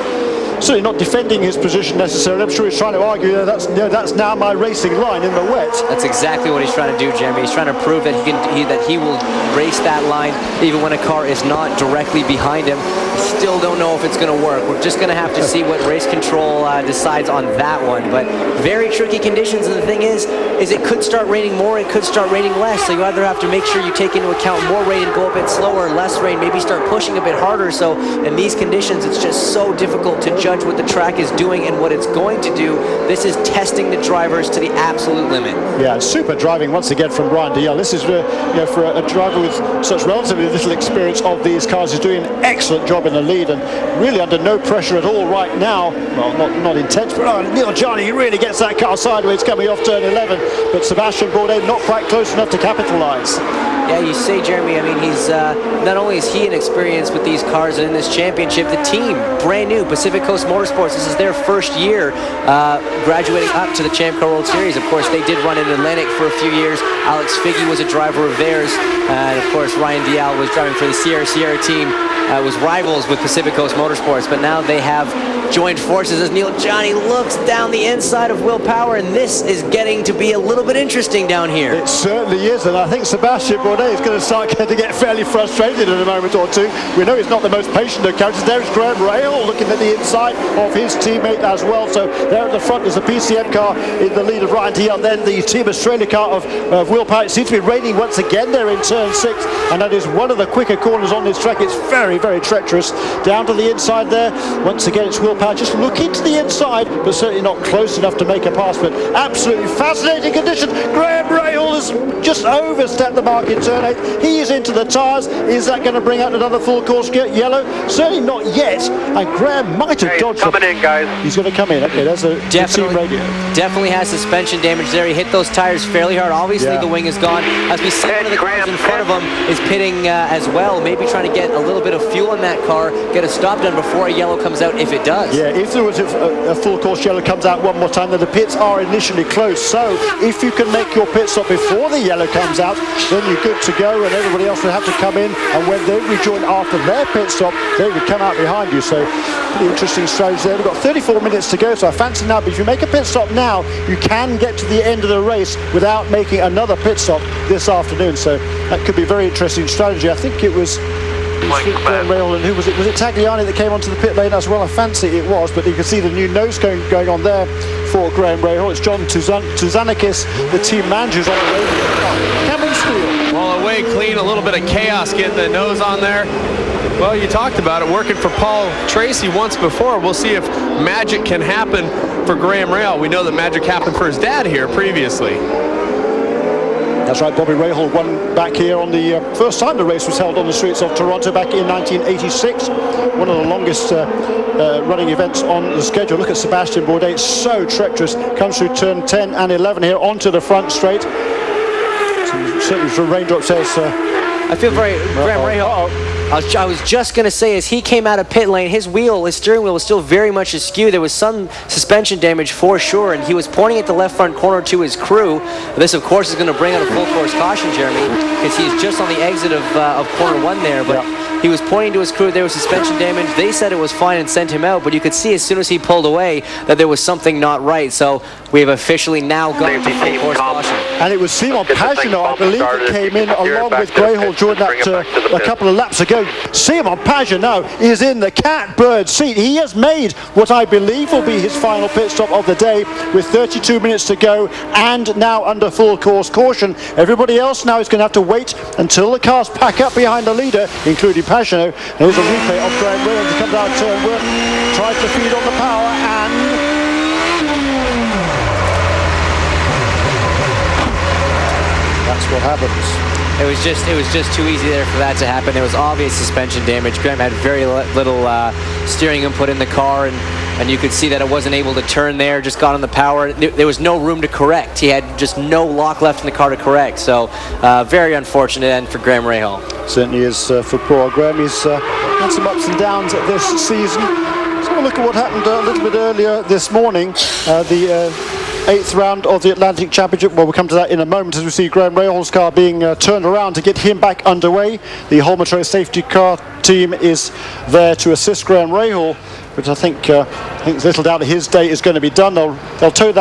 certainly not defending his position necessarily. I'm sure he's trying to argue that's now my racing line in the wet. That's exactly what he's trying to do, Jeremy. He's trying to prove that he will race that line even when a car is not directly behind him. Still don't know if it's going to work. We're just going to have to see what race control decides on that one. But very tricky conditions, and the thing is it could start raining more, it could start raining less. So you either have to make sure you take into account more rain and go a bit slower, less rain, maybe start pushing a bit harder. So in these conditions, it's just so difficult to judge what the track is doing and what it's going to do. This is testing the drivers to the absolute limit. Yeah, super driving once again from Ryan Dial. This is for a driver with such relatively little experience of these cars, is doing an excellent job in the lead and really under no pressure at all right now. Well, not intense, but Neil Johnny really gets that car sideways coming off turn 11, but Sebastian Bourdais not quite close enough to capitalise. Yeah, you say, Jeremy, I mean, he's not only is he inexperienced with these cars and in this championship, the team, brand new, Pacific Coast Motorsports, this is their first year graduating up to the Champ Car World Series. Of course, they did run in Atlantic for a few years. Alex Figge was a driver of theirs, and of course, Ryan Dial was driving for the Sierra team, was rivals with Pacific Coast Motorsports, but now they have joined forces as Neil Johnny looks down the inside of Will Power, and this is getting to be a little bit interesting down here. It certainly is, and I think Sebastian Bourdais is going to start to get fairly frustrated in a moment or two. We know he's not the most patient of characters. There's Graham Rahal looking at the inside of his teammate as well. So there at the front is a PCM car in the lead of Ryan Dial, then the Team Australia car of Will Power. It seems to be raining once again there in turn 6, and that is one of the quicker corners on this track. It's very, very treacherous. Down to the inside there, once again it's Will Power just looking to the inside, but certainly not close enough to make a pass. But absolutely fascinating condition. Graham Rahal has just overstepped the mark in turn 8. He is into the tyres. Is that going to bring out another full course yellow? Certainly not yet. And Graham might have dodged. Coming in, guys. He's going to come in. Okay, that's a team radio. Definitely has suspension damage there. He hit those tires fairly hard. Obviously, the wing is gone. As we see, one of the cars in front of him is pitting as well. Maybe trying to get a little bit of fuel in that car, get a stop done before a yellow comes out, if it does. Yeah, if there was a full course yellow comes out one more time, then the pits are initially closed. So if you can make your pit stop before the yellow comes out, then you're good to go, and everybody else will have to come in. And when they rejoin after their pit stop, they would come out behind you. So pretty interesting strategy there. We've got 34 minutes to go, so I fancy now. But if you make a pit stop now, you can get to the end of the race without making another pit stop this afternoon. So that could be a very interesting strategy. I think it was Rail, and who was it? Was it Tagliani that came onto the pit lane as well? I fancy it was, but you can see the new nose cone going on there for Graham Rahal. It's John Tuzanakis, the team manager's on the way. Cameron Steele. Well, away clean, a little bit of chaos getting the nose on there. Well, you talked about it, working for Paul Tracy once before. We'll see if magic can happen for Graham Rahal. We know that magic happened for his dad here previously. That's right, Bobby Rahal won back here on the first time the race was held on the streets of Toronto back in 1986. One of the longest running events on the schedule. Look at Sebastian Bourdais, so treacherous. Comes through turn 10 and 11 here onto the front straight. Certainly for raindrop says... I feel very... Graham Rahal... I was just going to say, as he came out of pit lane, his steering wheel was still very much askew. There was some suspension damage for sure, and he was pointing at the left front corner to his crew. This, of course, is going to bring out a full course caution, Jeremy, because he's just on the exit of corner 1 there, but he was pointing to his crew. There was suspension damage. They said it was fine and sent him out, but you could see as soon as he pulled away that there was something not right. So we have officially now gone to full course caution. And it was Simon Pagenaud, I believe, that came in along with Rahal during that a couple of laps ago. Simon Pagenaud is in the catbird seat. He has made what I believe will be his final pit stop of the day with 32 minutes to go and now under full course caution. Everybody else now is going to have to wait until the cars pack up behind the leader, including Pagenaud. There's a replay of Graham Rahal to come down turn 1, tries to feed on the power, and that's what happens. It was just too easy there for that to happen. There was obvious suspension damage. Graham had very little steering input in the car, and you could see that it wasn't able to turn there, just got on the power. There was no room to correct. He had just no lock left in the car to correct. So very unfortunate end for Graham Rahal. Certainly is for poor Graham. He's had some ups and downs this season. Let's have a look at what happened a little bit earlier this morning. The 8th round of the Atlantic Championship. Well, we'll come to that in a moment as we see Graham Rahal's car being turned around to get him back underway. The Holmatro safety car team is there to assist Graham Rahal, but I think there's little doubt that his day is going to be done. They'll start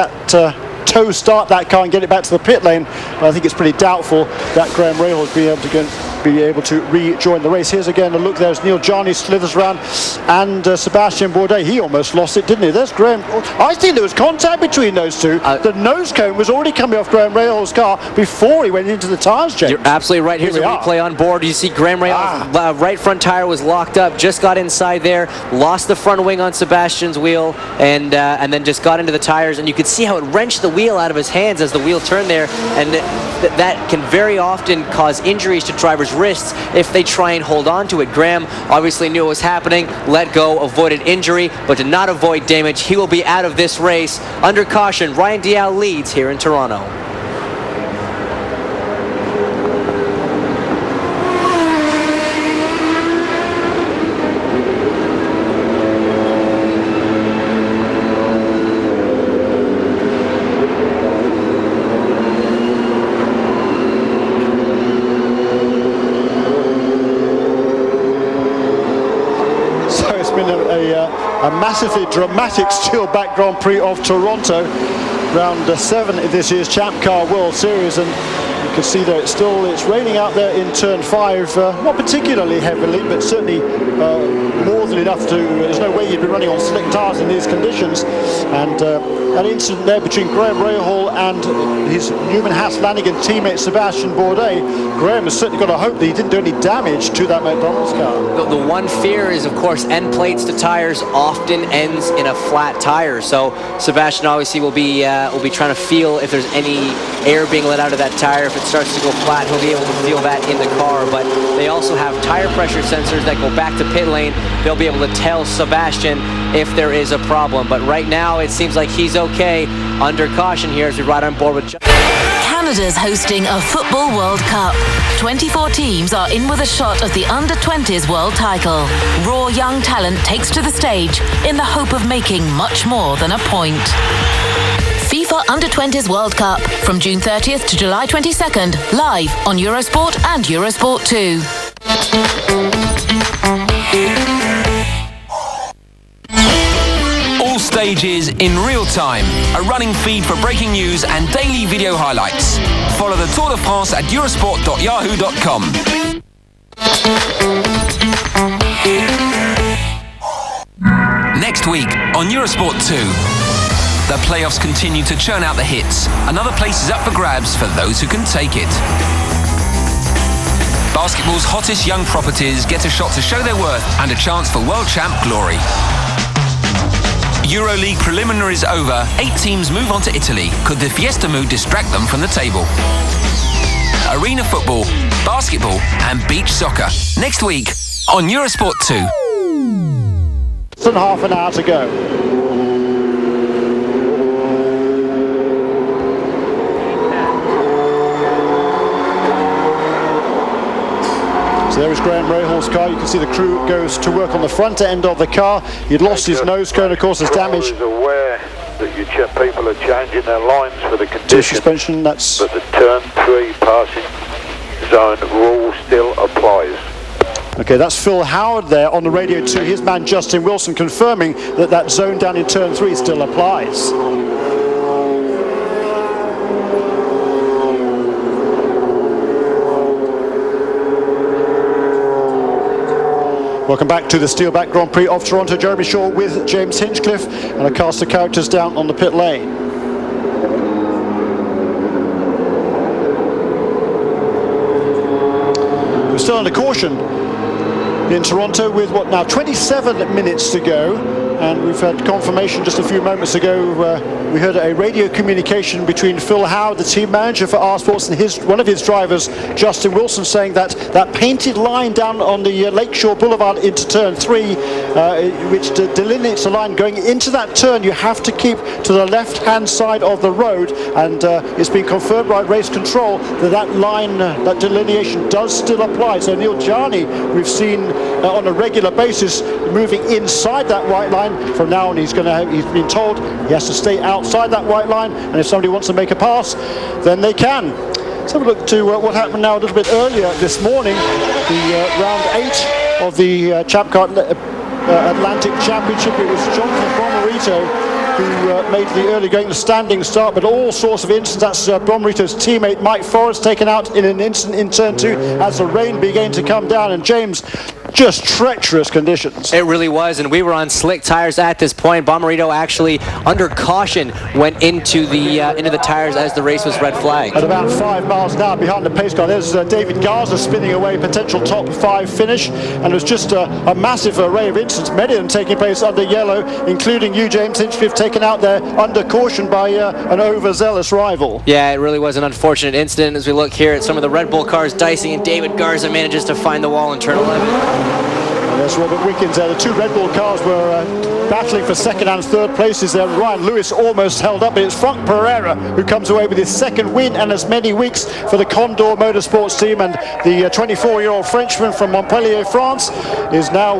that car and get it back to the pit lane, but I think it's pretty doubtful that Graham Rahal will be able to rejoin the race. Here's again a look there as Neil Jarney slithers around, and Sebastian Bourdais, he almost lost it, didn't he? There's Graham. I think there was contact between those two. The nose cone was already coming off Graham Rahal's car before he went into the tyres, James. You're absolutely right. Here's a replay on board. You see Graham Rahal's right front tire was locked up, just got inside there, lost the front wing on Sebastian's wheel, and then just got into the tires, and you could see how it wrenched the wheel out of his hands as the wheel turned there, and that can very often cause injuries to drivers' wrists if they try and hold on to it. Graham obviously knew what was happening, let go, avoided injury, but did not avoid damage. He will be out of this race. Under caution, Ryan Dial leads here in Toronto. A massively dramatic Steelback Grand Prix of Toronto, round 7 in this year's Champ Car World Series, and you can see that it's raining out there in turn 5, not particularly heavily, but certainly more than enough to. There's no way you'd be running on slick tyres in these conditions, and an incident there between Graham Rahal and his Newman Haas-Lanigan teammate Sebastian Bourdais. Graham has certainly got to hope that he didn't do any damage to that McDonald's car. The one fear is, of course, end plates to tires often ends in a flat tire. So Sebastian obviously will be trying to feel if there's any air being let out of that tire, if it starts to go flat, he'll be able to feel that in the car. But they also have tire pressure sensors that go back to pit lane. They'll be able to tell Sebastian if there is a problem. But right now, it seems like he's okay under caution here as we ride on board with Canada's hosting a Football World Cup. 24 teams are in with a shot at the Under-20s world title. Raw young talent takes to the stage in the hope of making much more than a point. FIFA Under-20s World Cup from June 30th to July 22nd, live on Eurosport and Eurosport 2. All stages in real time. A running feed for breaking news and daily video highlights. Follow the Tour de France at eurosport.yahoo.com. Next week on Eurosport 2. The playoffs continue to churn out the hits. Another place is up for grabs for those who can take it. Basketball's hottest young properties get a shot to show their worth and a chance for world champ glory. EuroLeague preliminaries over, 8 teams move on to Italy. Could the Fiesta mood distract them from the table? Arena football, basketball and beach soccer. Next week on Eurosport 2. Less than half an hour to go. So there is Graham Rahal's car. You can see the crew goes to work on the front end of the car. He'd lost his nose cone, of course, is damaged. Is aware that people are changing their lines for the condition. Suspension, that's... But the turn 3 passing zone rule still applies. Okay, that's Phil Howard there on the radio to his man Justin Wilson, confirming that that zone down in turn 3 still applies. Welcome back to the Steelback Grand Prix of Toronto. Jeremy Shaw with James Hinchcliffe and a cast of characters down on the pit lane. We're still under caution in Toronto with what now 27 minutes to go, and we've had confirmation just a few moments ago. We heard a radio communication between Phil Howard, the team manager for R Sports, and one of his drivers, Justin Wilson, saying that that painted line down on the Lakeshore Boulevard into turn 3, which delineates the line going into that turn, you have to keep to the left-hand side of the road, and it's been confirmed by race control that that line, that delineation does still apply. So Neil Jarni, we've seen on a regular basis moving inside that white line. From now on, he's been told he has to stay outside that white line, and if somebody wants to make a pass, then they can. Let's have a look to what happened now a little bit earlier this morning, the round 8 of the Atlantic Championship. It was Jonathan Bomarito who made the early going to standing start, but all sorts of incidents. That's Bomarito's teammate Mike Forrest taken out in an instant in turn 2 as the rain began to come down, and James, just treacherous conditions. It really was, and we were on slick tires at this point. Bomarito actually, under caution, went into the tires as the race was red flagged. At about 5 miles an hour behind the pace car, there's David Garza spinning away, potential top 5 finish, and it was just a massive array of incidents, many of them taking place under yellow, including you, James Hinchcliffe, taken out there under caution by an overzealous rival. Yeah, it really was an unfortunate incident as we look here at some of the Red Bull cars dicing, and David Garza manages to find the wall in turn 11. There's Robert Wickens there. The 2 Red Bull cars were battling for second and third places there. Ryan Lewis almost held up, but it's Frank Pereira who comes away with his second win and as many weeks for the Condor Motorsports team, and the 24-year-old Frenchman from Montpellier, France, is now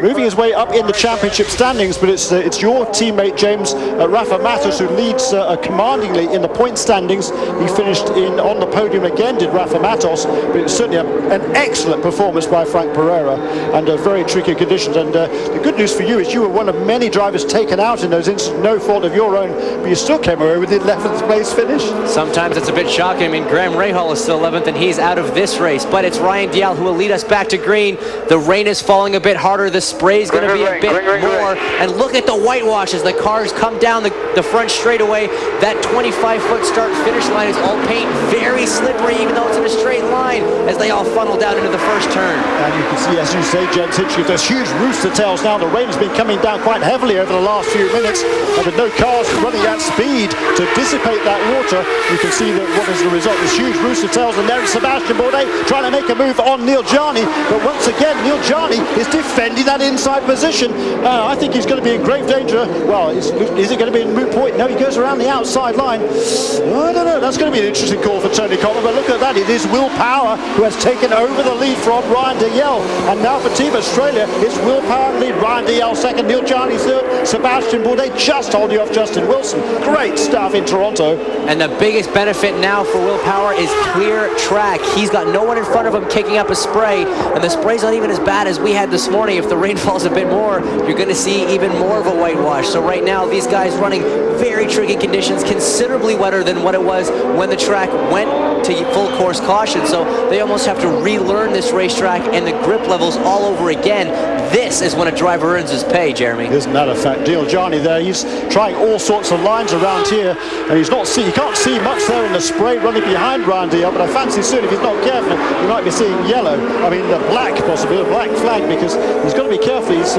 moving his way up in the championship standings, but it's your teammate James Rafa Matos who leads commandingly in the point standings. He finished on the podium again, did Rafa Matos, but it's certainly an excellent performance by Frank Pereira under very tricky conditions. And the good news for you is you were one of many drivers taken out in those incidents, no fault of your own, but you still came away with the 11th place finish. Sometimes it's a bit shocking. I mean, Graham Rahal is still 11th and he's out of this race, but it's Ryan Dial who will lead us back to green. The rain is falling a bit harder, the spray is going to be a bit more, and look at the whitewash as the cars come down the front straightaway. That 25-foot start finish line is all paint, very slippery even though it's in a straight line, as they all funnel down into the first turn. And you can see, as you say, James Hitchcock, those huge rooster tails now. The rain has been coming down quite heavily over the last few minutes, and with no cars running at speed to dissipate that water, you can see that what is the result? There's huge rooster tails, and there is Sebastian Bourdais trying to make a move on Neil Jarni, but once again, Neil Jarni is defending that inside position. I think he's going to be in grave danger. Well, is it going to be a moot point? No, he goes around the outside line. I don't know. That's going to be an interesting call for Tony Coleman, but look at that. It is Will Power who has taken over the lead from Ryan Dalziel, and now for Team Australia, it's Will Power in lead. Ryan Dalziel second, Neil Jarni third, Sebastian Bourdais just holding off Justin Wilson. Great stuff in Toronto. And the biggest benefit now for Will Power is clear track. He's got no one in front of him kicking up a spray, and the spray's not even as bad as we had this morning. If the rain falls a bit more, you're going to see even more of a whitewash. So right now, these guys running very tricky conditions, considerably wetter than what it was when the track went to full course caution. So they almost have to relearn this racetrack and the grip levels all over again. This is when a driver earns his pay, Jeremy. Isn't that a fact? Neil Jarni there, he's trying all sorts of lines around here, and you can't see much there in the spray running behind Ryan Dalziel, but I fancy soon, if he's not careful, you might be seeing yellow. I mean, the black, possibly, the black flag, because he's got to be careful. He's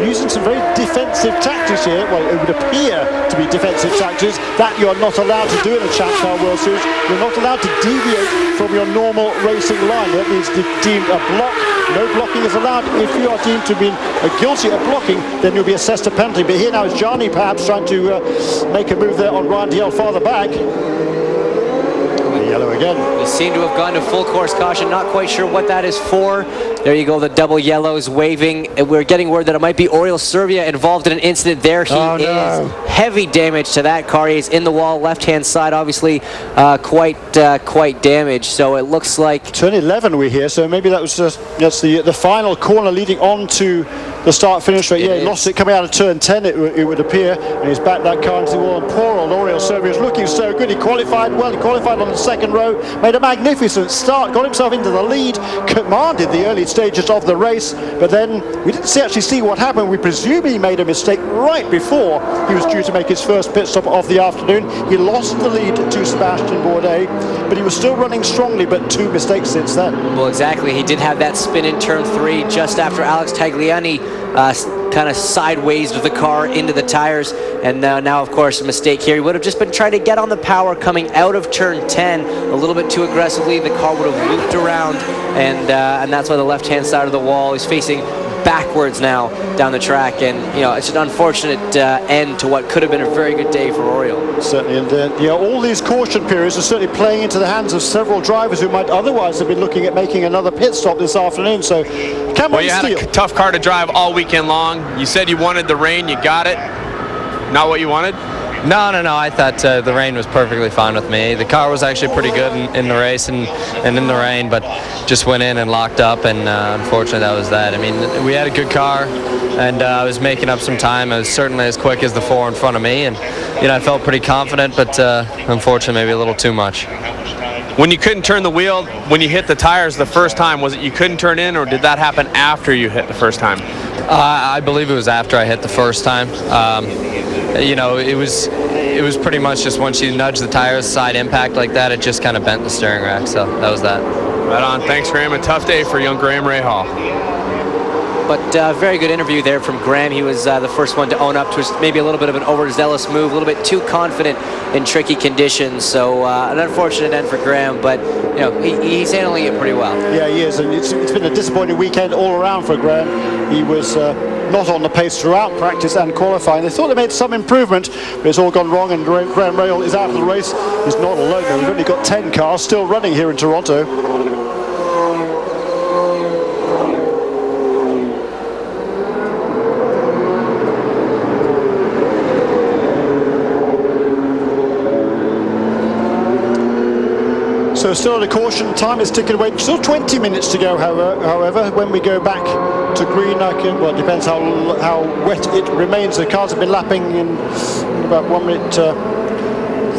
using some very defensive tactics here. Well, it would appear to be defensive tactics that you're not allowed to do in a Champ Car World Series. You're not allowed to deviate from your normal racing line. That means deemed a block. No blocking is allowed. If you are deemed to be guilty of blocking, then you'll be assessed a penalty. But here now is Jarni perhaps trying to make a move there on Ryan Dalziel farther back. Yellow again. We seem to have gone to full course caution. Not quite sure what that is for. There you go, the double yellows waving. We're getting word that it might be Oriol Servia involved in an incident there. He is heavy damage to that car. He's in the wall, left-hand side, obviously quite damaged. So it looks like turn 11 we hear. So maybe that was that's the final corner leading on to the start-finish straight. Yeah, he lost it coming out of turn 10. It would appear, and he's backed that car into the wall. And poor old Oriol Servia is looking so good. He qualified well. He qualified on the second row, made a magnificent start, got himself into the lead, commanded the early stages of the race, but then we didn't actually see what happened. We presume he made a mistake right before he was due to make his first pit stop of the afternoon. He lost the lead to Sebastian Bourdais, but he was still running strongly, but two mistakes since then. Well, exactly. He did have that spin in turn 3 just after Alex Tagliani kind of sideways with the car into the tires, and now of course a mistake here. He would have just been trying to get on the power coming out of turn 10 a little bit too aggressively. The car would have looped around, and that's why the left hand side of the wall is facing backwards now down the track, and it's an unfortunate end to what could have been a very good day for Oriol. Certainly, and all these caution periods are certainly playing into the hands of several drivers who might otherwise have been looking at making another pit stop this afternoon. So well, you had a tough car to drive all weekend long. You said you wanted the rain, you got it. Not what you wanted? No. I thought the rain was perfectly fine with me. The car was actually pretty good in the race and in the rain, but just went in and locked up, and unfortunately that was that. I mean, we had a good car, and I was making up some time. I was certainly as quick as the 4 in front of me, and I felt pretty confident, but unfortunately maybe a little too much. When you couldn't turn the wheel, when you hit the tires the first time, was it you couldn't turn in, or did that happen after you hit the first time? I believe it was after I hit the first time. It was pretty much just once you nudge the tires, side impact like that, it just kind of bent the steering rack. So that was that. Right on. Thanks, Graham. A tough day for young Graham Rahal. But very good interview there from Graham. He was the first one to own up to maybe a little bit of an overzealous move, a little bit too confident in tricky conditions. So an unfortunate end for Graham, but he's handling it pretty well. Yeah, he is, and it's been a disappointing weekend all around for Graham. He was not on the pace throughout practice and qualifying. They thought they made some improvement, but it's all gone wrong, and Graham Rahal is out of the race. He's not alone though. We've only got 10 cars still running here in Toronto. So still at a caution, time is ticking away. Still 20 minutes to go, however, when we go back to green, it depends how wet it remains. The cars have been lapping in about 1 minute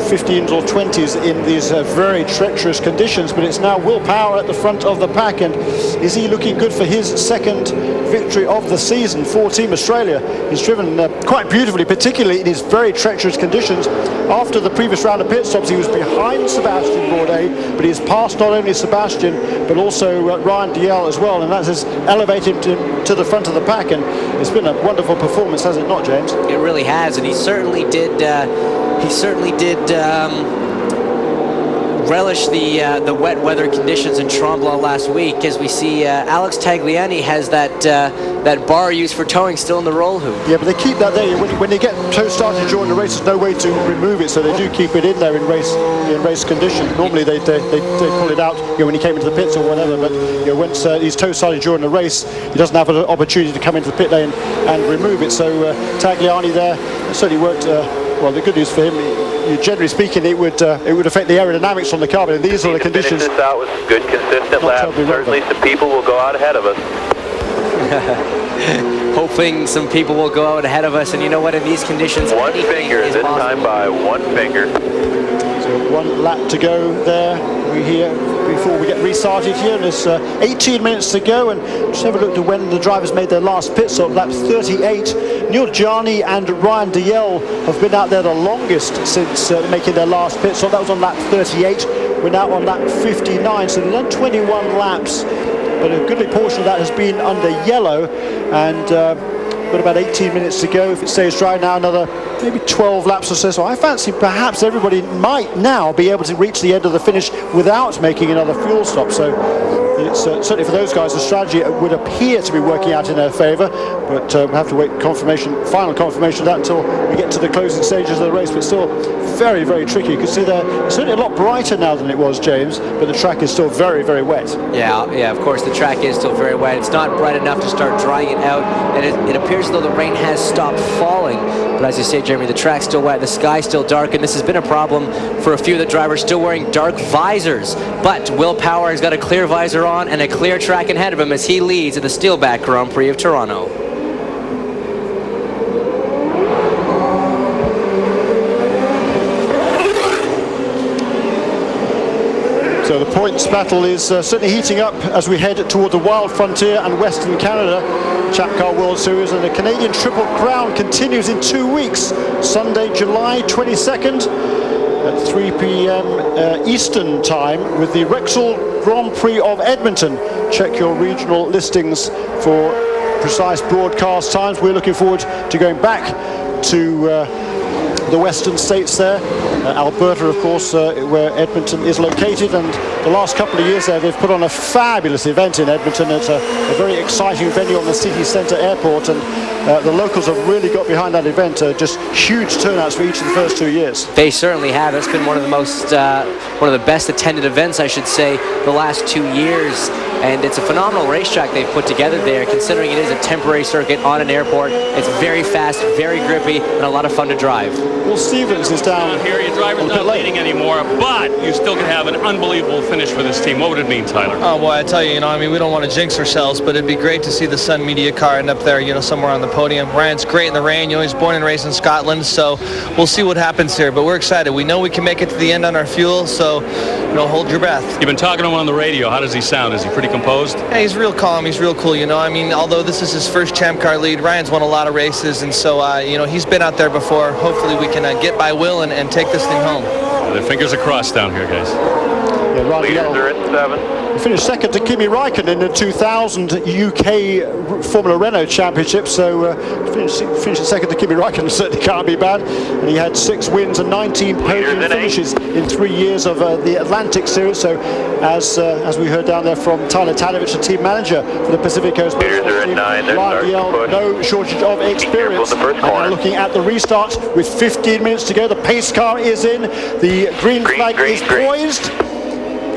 15s or 20s in these very treacherous conditions, but it's now Will Power at the front of the pack. And is he looking good for his second victory of the season for Team Australia? He's driven quite beautifully, particularly in his very treacherous conditions. After the previous round of pit stops, he was behind Sebastian Bourdais, but he's passed not only Sebastian but also Ryan Dalziel as well, and that has elevated him to the front of the pack. And it's been a wonderful performance, has it not, James? It really has, and he certainly did relish the wet weather conditions in Tremblant last week, as we see Alex Tagliani has that bar used for towing still in the roll hoop. Yeah, but they keep that there. When they get tow started during the race, there's no way to remove it, so they do keep it in there in race conditions. Normally they pull it out, when he came into the pits or whatever, but once he's tow started during the race, he doesn't have an opportunity to come into the pit lane and remove it. So Tagliani there certainly worked. Well, the good news for him, generally speaking, it would affect the aerodynamics on the car, but in these are the conditions. Finish this out with good, consistent laps. Certainly some people will go out ahead of us. Hoping some people will go out ahead of us, and you know what, in these conditions, one finger this time by one finger. So 1 lap to go there. We hear before we get restarted here, and there's 18 minutes to go, and just have a look to when the drivers made their last pit stop, lap 38. Neil Jarni and Ryan Dalziel have been out there the longest since making their last pit stop. That was on lap 38. We're now on lap 59, so they've done 21 laps, but a goodly portion of that has been under yellow, and got about 18 minutes to go. If it stays dry now, another maybe 12 laps or so. So I fancy perhaps everybody might now be able to reach the end of the finish without making another fuel stop. So it's certainly for those guys, the strategy would appear to be working out in their favour, but we'll have to wait final confirmation of that until we get to the closing stages of the race. But still very, very tricky. You can see they're certainly a lot brighter now than it was, James, but the track is still very, very wet. Yeah, of course the track is still very wet. It's not bright enough to start drying it out, and it appears as though the rain has stopped falling. But as you say, Jeremy, the track's still wet, the sky's still dark, and this has been a problem for a few of the drivers still wearing dark visors. But Will Power has got a clear visor on and a clear track ahead of him as he leads at the Steelback Grand Prix of Toronto. So the points battle is certainly heating up as we head toward the Wild Frontier and Western Canada Chap Car World Series, and the Canadian Triple Crown continues in 2 weeks, Sunday, July 22nd at 3 p.m. Eastern Time with the Rexall Grand Prix of Edmonton. Check your regional listings for precise broadcast times. We're looking forward to going back to the western states there. Alberta, of course, where Edmonton is located, and the last couple of years there they've put on a fabulous event in Edmonton. It's a very exciting venue on the city centre airport, and the locals have really got behind that event. Just huge turnouts for each of the first 2 years. They certainly have. It's been one of the best attended events, I should say, the last 2 years. And it's a phenomenal racetrack they've put together there, considering it is a temporary circuit on an airport. It's very fast, very grippy, and a lot of fun to drive. Well, Stevens is down here. Your driver's not leading anymore, but you still can have an unbelievable finish for this team. What would it mean, Tyler? Oh, boy, I tell you, we don't want to jinx ourselves, but it'd be great to see the Sun Media car end up there, somewhere on the podium. Ryan's great in the rain. He's born and raised in Scotland, so we'll see what happens here. But we're excited. We know we can make it to the end on our fuel, so, hold your breath. You've been talking to him on the radio. How does he sound? Is he pretty composed? Yeah, he's real calm. He's real cool, although this is his first Champ Car lead, Ryan's won a lot of races, and so, he's been out there before. Hopefully we can get by Will and take this thing home. Their fingers are crossed down here, guys. Yeah, leaders are at 7. He finished second to Kimi Räikkönen in the 2000 UK Formula Renault Championship, so finishing second to Kimi Räikkönen certainly can't be bad. And he had 6 wins and 19 podium finishes in 3 years of the Atlantic Series. So as we heard down there from Tyler Tanovich, the team manager for the Pacific Coast leaders are at 9. They're starting to push. No shortage of experience. The first corner. Looking at the restart with 15 minutes to go, the pace car is in, the green flag is poised.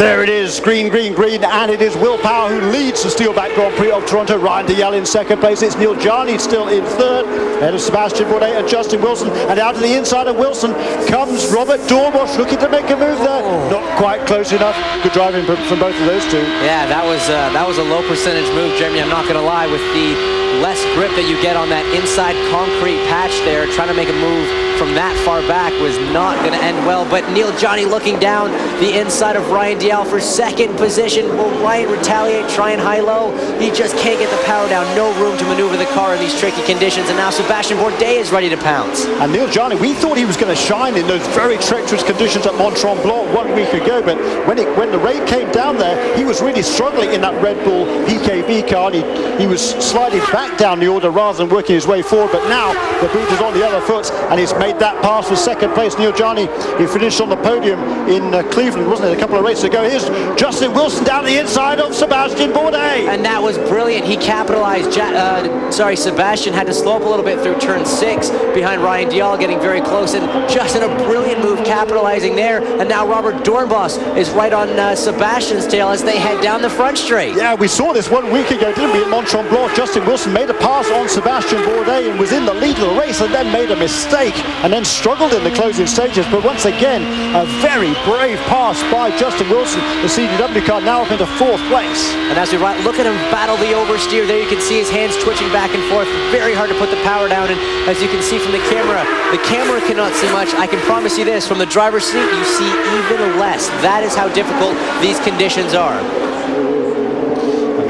There it is, green, green, green, and it is Will Power who leads the Steelback Grand Prix of Toronto. Ryan Dial in second place. It's Neil Jarney still in third, ahead of Sebastian Bourdais and Justin Wilson. And out of the inside of Wilson comes Robert Dornbusch, looking to make a move there. Not quite close enough. Good driving from both of those two. Yeah, that was a low percentage move, Jeremy. I'm not going to lie, with the less grip that you get on that inside concrete patch there, trying to make a move from that far back was not going to end well. But Neil Jarney looking down the inside of Ryan Dial for second position. Will Ryan retaliate, try and high-low? He just can't get the power down. No room to maneuver the car in these tricky conditions. And now Sebastian Bourdais is ready to pounce. And Neil Jarney, we thought he was going to shine in those very treacherous conditions at Mont Tremblant 1 week ago. But when the rain came down there, he was really struggling in that Red Bull PKV car. And he was sliding back down the order rather than working his way forward. But now the boot is on the other foot, and he's made that pass for second place. Neil Jarney, he finished on the podium in Cleveland, wasn't it, a couple of races ago. Here's Justin Wilson down the inside of Sebastian Bourdais. And that was brilliant. He capitalized. Sebastian had to slow up a little bit through turn 6 behind Ryan Dial, getting very close, and Justin, a brilliant move, capitalizing there. And now Robert Dornbusch is right on Sebastian's tail as they head down the front straight. Yeah, we saw this 1 week ago, didn't we, at Mont Tremblant? Justin Wilson made a pass on Sebastian Bourdais and was in the lead of the race, and then made a mistake and then struggled in the closing stages. But once again, a very brave pass by Justin Wilson. The CDW car now up into 4th place. And as we look at him battle the oversteer there, you can see his hands twitching back and forth. Very hard to put the power down. And as you can see from the camera cannot see much. I can promise you this, from the driver's seat, you see even less. That is how difficult these conditions are.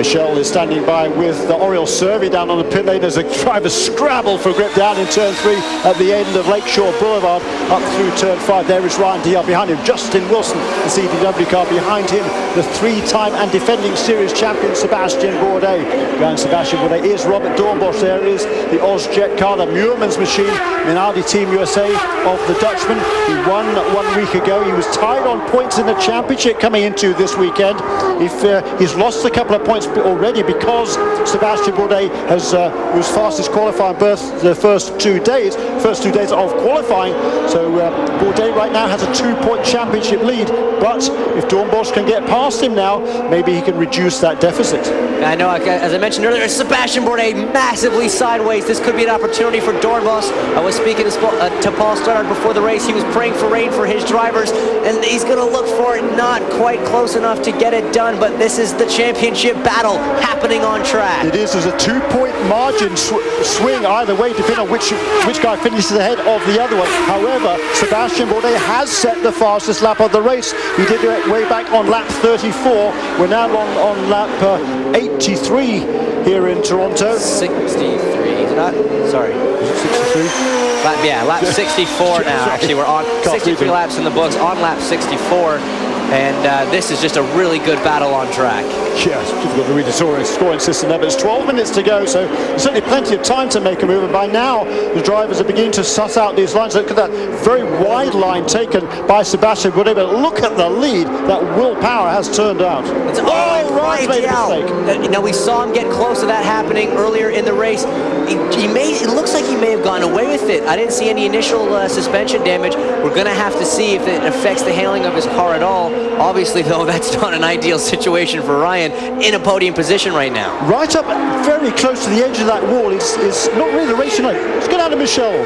Michelle is standing by with the Oriel Survey down on the pit lane as the drivers scrabble for grip down in turn 3 at the end of Lakeshore Boulevard up through turn 5. There is Ryan Dial behind him. Justin Wilson, the CDW car behind him. The 3-time and defending series champion Sebastian Bourdais. Behind Sebastian Bourdais is Robert Dornbusch. There is the Ozjet car, the Muirman's machine, Minardi Team USA of the Dutchman. He won 1 week ago. He was tied on points in the championship coming into this weekend. He's lost a couple of points already because Sebastian Bourdais was fastest qualifying berth the first 2 days of qualifying. So Bourdais right now has a 2-point championship lead, but if Dornbusch can get past him now, maybe he can reduce that deficit. I know, as I mentioned earlier, Sebastian Bourdais massively sideways. This could be an opportunity for Dornbusch. I was speaking to Paul Stoddard before the race. He was praying for rain for his drivers, and he's going to look for it. Not quite close enough to get it done, but this is the championship battle happening on track. It is. There's a 2-point margin swing either way, depending on which guy finishes ahead of the other one. However, Sebastian Bourdais has set the fastest lap of the race. He did it way back on lap 34. We're now on lap 83 here in Toronto. 63, is it not? Sorry. 63? Lap 64 now. Actually, we're on 63 laps in the books, on lap 64. And this is just a really good battle on track. Yeah, it's difficult to read the scoring system there, but it's 12 minutes to go, so there's certainly plenty of time to make a move. And by now, the drivers are beginning to suss out these lines. Look at that very wide line taken by Sebastian Bourdais, but look at the lead that Will Power has turned out. Ryan's made a mistake. Now, we saw him get close to that happening earlier in the race. It looks like he may have gotten away with it. I didn't see any initial suspension damage. We're going to have to see if it affects the handling of his car at all. Obviously, though, that's not an ideal situation for Ryan in a podium position right now. Right up very close to the edge of that wall. It's not really the racing line. Let's get out of Michelle.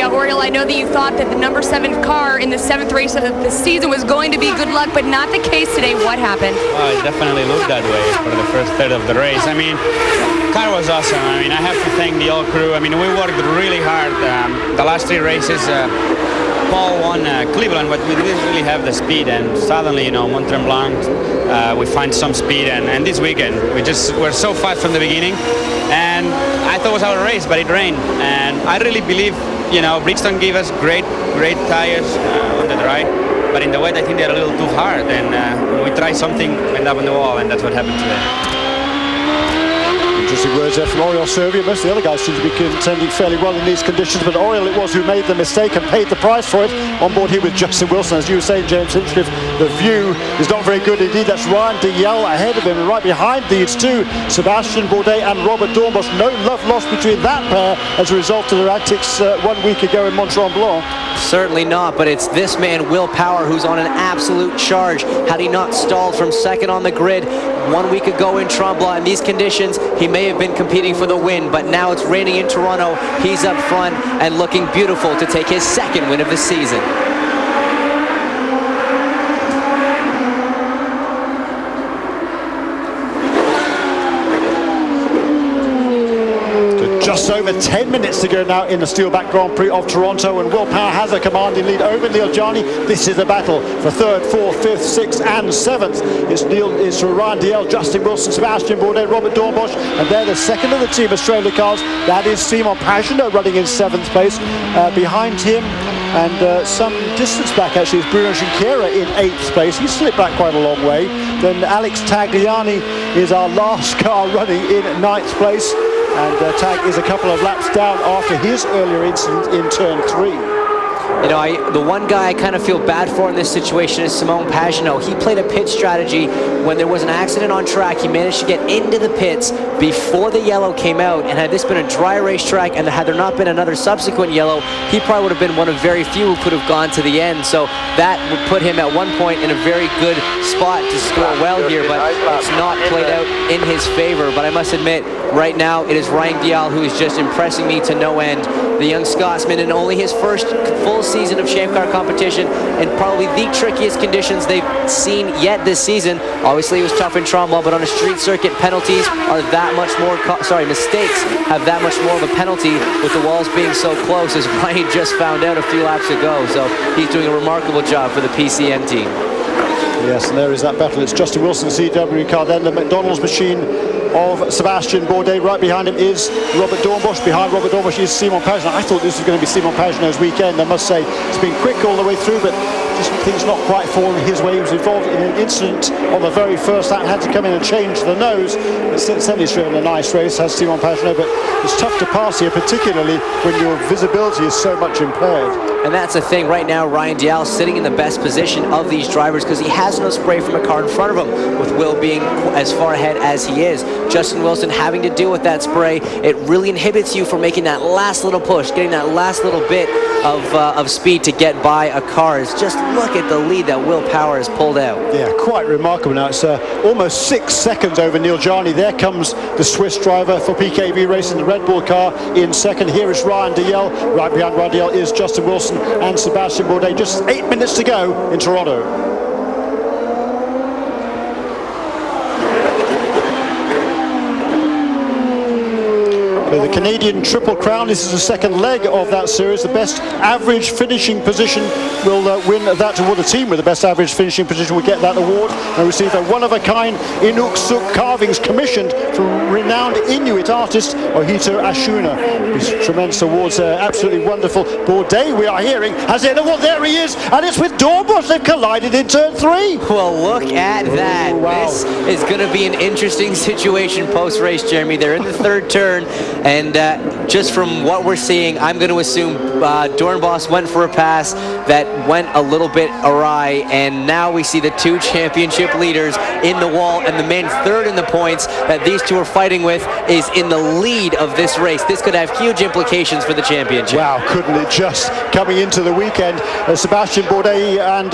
Oriel, I know that you thought that the number 7 car in the 7th race of the season was going to be good luck, but not the case today. What happened? Well, it definitely looked that way for the first third of the race. I mean, car was awesome. I mean, I have to thank the whole crew. I mean, we worked really hard. The last 3 races, Paul won Cleveland, but we didn't really have the speed. And suddenly, Mont Tremblant, we find some speed. And this weekend, we're so fast from the beginning. And I thought it was our race, but it rained. And I really believe, Bridgestone gave us great tires on the dry. But in the wet, I think they're a little too hard. And when we try something, end up on the wall, and that's what happened today. Interesting words there from Oriol Servia. Most of the other guys seem to be contending fairly well in these conditions, but Oriol it was who made the mistake and paid the price for it. On board here with Justin Wilson, as you were saying, James Hinchcliffe, the view is not very good indeed. That's Ryan Diel ahead of him, and right behind these two, Sebastian Bourdais and Robert Dornbos. No love lost between that pair as a result of their antics 1 week ago in Mont-Tremblant. Certainly not, but it's this man, Will Power, who's on an absolute charge. Had he not stalled from second on the grid 1 week ago in Tremblant, in these conditions, he may have been competing for the win, but now it's raining in Toronto. He's up front and looking beautiful to take his second win of the season. Just over 10 minutes to go now in the Steelback Grand Prix of Toronto, and Will Power has a commanding lead over Neil Jarni. This is a battle for 3rd, 4th, 5th, 6th and 7th. It's Ryan Diel, Justin Wilson, Sebastian Bourdais, Robert Dornbos, and they're the second of the Team Australia cars. That is Simon Pagenaud running in 7th place. Behind him and some distance back actually is Bruno Junqueira in 8th place. He slipped back quite a long way. Then Alex Tagliani is our last car running in 9th place. And Tag is a couple of laps down after his earlier incident in turn 3. You know, the one guy I kind of feel bad for in this situation is Simon Pagenaud. He played a pit strategy when there was an accident on track. He managed to get into the pits before the yellow came out, and had this been a dry racetrack and had there not been another subsequent yellow, he probably would have been one of very few who could have gone to the end. So that would put him at one point in a very good spot to score well here, but it's not played out in his favor. But I must admit, right now it is Ryan Diel who is just impressing me to no end. The young Scotsman in only his first full season of Champ Car competition, and probably the trickiest conditions they've seen yet this season. Obviously it was tough in Tremblant, but on a street circuit, penalties are that much more, mistakes have that much more of a penalty with the walls being so close, as Ryan just found out a few laps ago. So he's doing a remarkable job for the PCM team. Yes, and there is that battle. It's Justin Wilson, CW car, then the McDonald's machine of Sebastian Bourdais. Right behind him is Robert Dornbos. Behind Robert Dornbos is Simon Pagenaud. I thought this was going to be Simon Pagenaud's weekend. I must say, it's been quick all the way through, but just things not quite falling his way. He was involved in an incident on the very first lap, had to come in and change the nose. But certainly he's driven a nice race, has Simon Pagenaud, but it's tough to pass here, particularly when your visibility is so much impaired. And that's the thing. Right now, Ryan Diel sitting in the best position of these drivers because he has no spray from a car in front of him, with Will being as far ahead as he is. Justin Wilson having to deal with that spray. It really inhibits you from making that last little push, getting that last little bit of speed to get by a car. It's just look at the lead that Will Power has pulled out. Yeah, quite remarkable now. It's almost 6 seconds over Neil Jarni. There comes the Swiss driver for PKV Racing, the Red Bull car in second. Here is Ryan Diel. Right behind Ryan Diel is Justin Wilson and Sebastian Bourdais. Just 8 minutes to go in Toronto. The Canadian Triple Crown, this is the second leg of that series. The best average finishing position will win that award. The team with the best average finishing position will get that award and receive a one-of-a-kind Inuk Suk carvings commissioned from renowned Inuit artist Ohito Ashuna. These tremendous awards, absolutely wonderful. Bourdais, we are hearing, has it. Well, there he is, and it's with Dornbos. They've collided in turn 3. Well, look at that. Wow. This is going to be an interesting situation post-race, Jeremy. They're in the third turn. And just from what we're seeing, I'm going to assume Dornbos went for a pass that went a little bit awry, and now we see the two championship leaders in the wall, and the man third in the points that these two are fighting with is in the lead of this race. This could have huge implications for the championship. Wow, couldn't it just? Coming into the weekend, Sebastian Bourdais and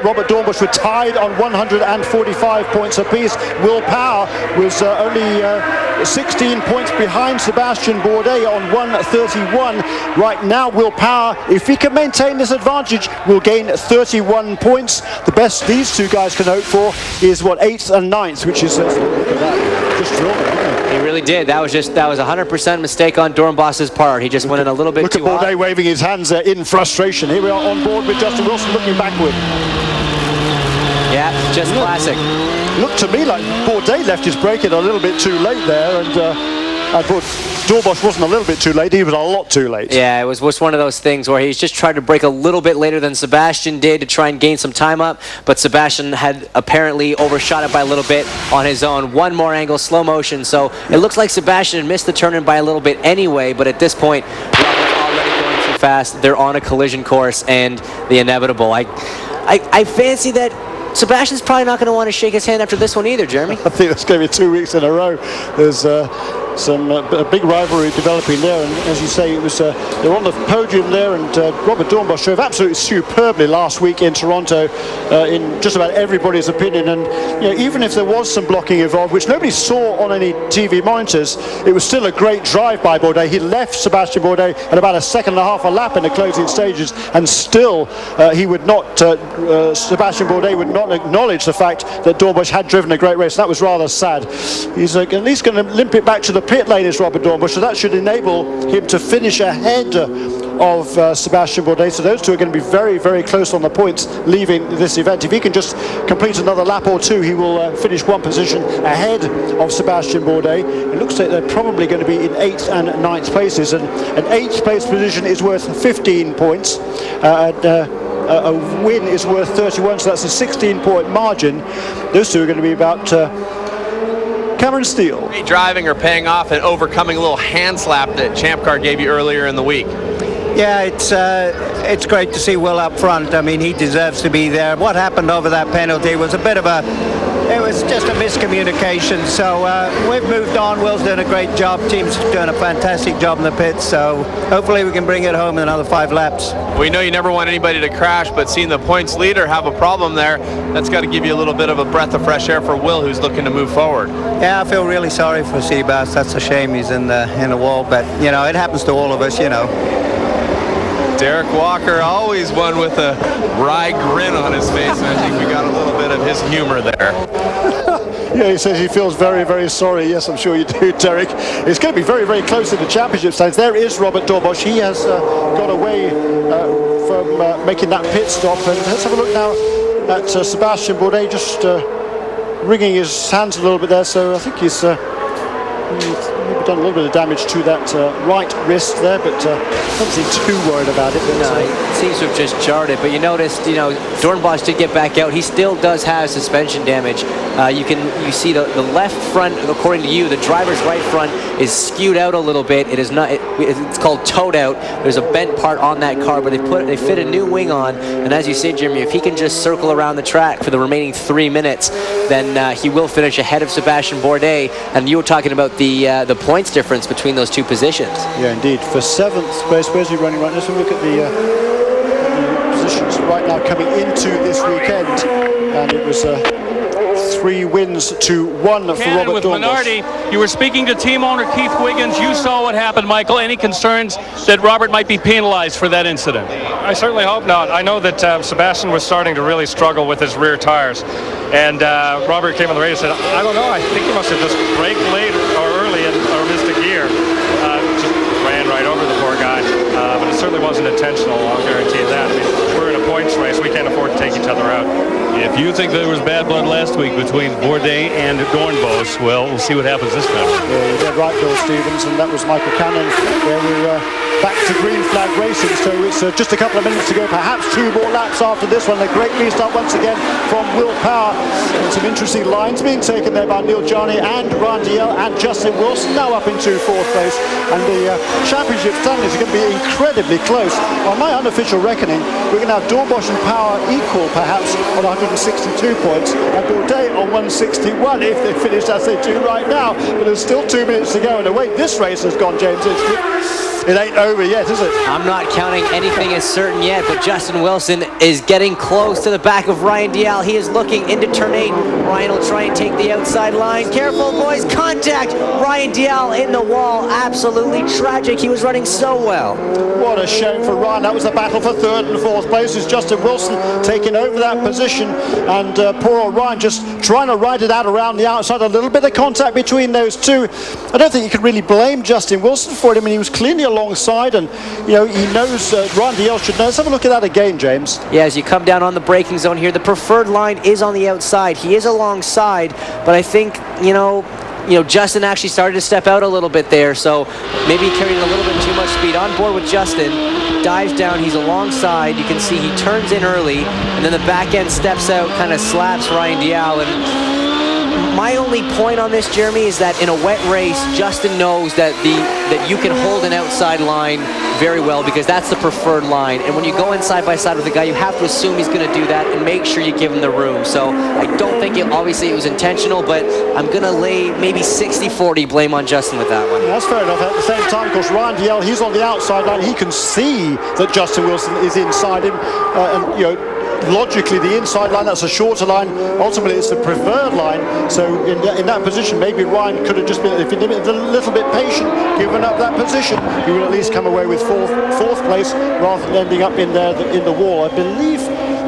Robert Dornbos were tied on 145 points apiece. Will Power was only 16 points behind Sebastian Bourdais on 131. Right now, Will Power, if he can maintain this advantage, will gain 31 points. The best these two guys can hope for is, 8th and 9th, which is, look at that, just drilled it. He really did. That was a 100% mistake on Dornbos's part. He just went in a little bit too high. Look at Bourdais waving his hands in frustration. Here we are on board with Justin Wilson looking backward. Yeah, just classic. Looked to me like Bourdais left his brake in a little bit too late there, and But Dorbosch wasn't a little bit too late, he was a lot too late. Yeah, it was one of those things where he's just tried to break a little bit later than Sebastian did to try and gain some time up, but Sebastian had apparently overshot it by a little bit on his own. One more angle, slow motion, so it looks like Sebastian missed the turn-in by a little bit anyway, but at this point, Robert's already going too fast. They're on a collision course, and the inevitable. I fancy that Sebastian's probably not going to want to shake his hand after this one either, Jeremy. I think that's going to be 2 weeks in a row. There's a big rivalry developing there, and as you say, it was they're on the podium there, and Robert Dornbusch drove absolutely superbly last week in Toronto, in just about everybody's opinion. And even if there was some blocking involved, which nobody saw on any TV monitors, it was still a great drive by Bourdais. He left Sebastian Bourdais at about a second and a half a lap in the closing stages, and still he would not, Sebastian Bourdais would not acknowledge the fact that Dornbusch had driven a great race. That was rather sad. He's at least going to limp it back to the pit lane, is Robert Dornbusch, so that should enable him to finish ahead of Sebastian Bourdais. So those two are going to be very, very close on the points leaving this event. If he can just complete another lap or two, he will finish one position ahead of Sebastian Bourdais. It looks like they're probably going to be in 8th and 9th places, and an 8th place position is worth 15 points. A win is worth 31, so that's a 16-point margin. Those two are going to be about Cameron Steele. Great driving or paying off and overcoming a little hand slap that Champ Car gave you earlier in the week. Yeah, it's great to see Will up front. I mean, he deserves to be there. What happened over that penalty was it was just a miscommunication. So we've moved on. Will's doing a great job. Team's doing a fantastic job in the pits. So hopefully we can bring it home in another 5 laps. We know you never want anybody to crash, but seeing the points leader have a problem there, that's got to give you a little bit of a breath of fresh air for Will, who's looking to move forward. Yeah, I feel really sorry for Seabass. That's a shame he's in the wall, but it happens to all of us. Derek Walker, always one with a wry grin on his face, and I think we got a little bit of his humor there. Yeah, he says he feels very, very sorry. Yes, I'm sure you do, Derek. It's going to be very, very close in the championship stands. There is Robert Dornbusch. He has got away from making that pit stop. And let's have a look now at Sebastian Bourdais, just wringing his hands a little bit there. So I think he's maybe done a little bit of damage to that right wrist there, but doesn't seem too worried about it. No, he seems to have just jarred it, but you noticed, Dornbusch did get back out. He still does have suspension damage. You see the left front, according to you, the driver's right front is skewed out a little bit. It is not. It's called towed out. There's a bent part on that car, but they fit a new wing on. And as you say, Jimmy, if he can just circle around the track for the remaining 3 minutes, then he will finish ahead of Sebastian Bourdais. And you were talking about the points difference between those two positions. Yeah, indeed. For 7th place, where's he running right now? Let's have a look at the positions right now coming into this weekend, and it was 3 wins to 1 for Cannon Robert with Dornbusch. Minardi. You were speaking to team owner Keith Wiggins. You saw what happened, Michael. Any concerns that Robert might be penalized for that incident? I certainly hope not. I know that Sebastian was starting to really struggle with his rear tires, and Robert came on the radio and said, I don't know, I think he must have just braked late or early or missed a gear. Just ran right over the poor guy, but it certainly wasn't intentional, I'll guarantee you that. I mean, we're in a points race. We can't afford to take each other out. If you think there was bad blood last week between Bourdais and Dornbusch, well, we'll see what happens this time. Yeah, you did right, Bill Stevens, and that was Michael Cannon. Where we're back to green flag racing, so it's just a couple of minutes to go, perhaps 2 more laps after this one. A great restart once again from Will Power, and some interesting lines being taken there by Neil Jarney and Ryan Diel and Justin Wilson, now up into 4th place, and the championship standings are going to be incredibly close. On my unofficial reckoning, we're going to have Dornbusch and Power equal, perhaps, on 162 points, and Bourdais on 161 if they finish as they do right now. But there's still 2 minutes to go, and the way this race has gone, James, it ain't over yet, is it? I'm not counting anything as certain yet, but Justin Wilson is getting close to the back of Ryan Dial. He is looking into turn 8. Ryan will try and take the outside line. Careful, boys, contact! Ryan Dial in the wall. Absolutely tragic. He was running so well. What a shame for Ryan. That was the battle for 3rd and 4th places. Justin Wilson taking over that position, and poor old Ryan just trying to ride it out around the outside. A little bit of contact between those two. I don't think you could really blame Justin Wilson for it. I mean, he was clearly alongside, and he knows Ryan Diel should know. Let's have a look at that again, James. Yeah, as you come down on the braking zone here, the preferred line is on the outside. He is alongside, but I think Justin actually started to step out a little bit there, so maybe he carried a little bit too much speed. On board with Justin, dives down, he's alongside. You can see he turns in early, and then the back end steps out, kind of slaps Ryan Dial. And my only point on this, Jeremy, is that in a wet race, Justin knows that you can hold an outside line very well, because that's the preferred line. And when you go in side by side with a guy, you have to assume he's going to do that and make sure you give him the room. So I don't think obviously it was intentional, but I'm going to lay maybe 60-40 blame on Justin with that one. Yeah, that's fair enough. At the same time, of course, Ryan Dial, he's on the outside line. He can see that Justin Wilson is inside him, logically the inside line, that's a shorter line, ultimately it's the preferred line. So in that position, maybe Ryan could have just been, if he'd been a little bit patient, given up that position, he would at least come away with fourth place rather than ending up in the wall. I believe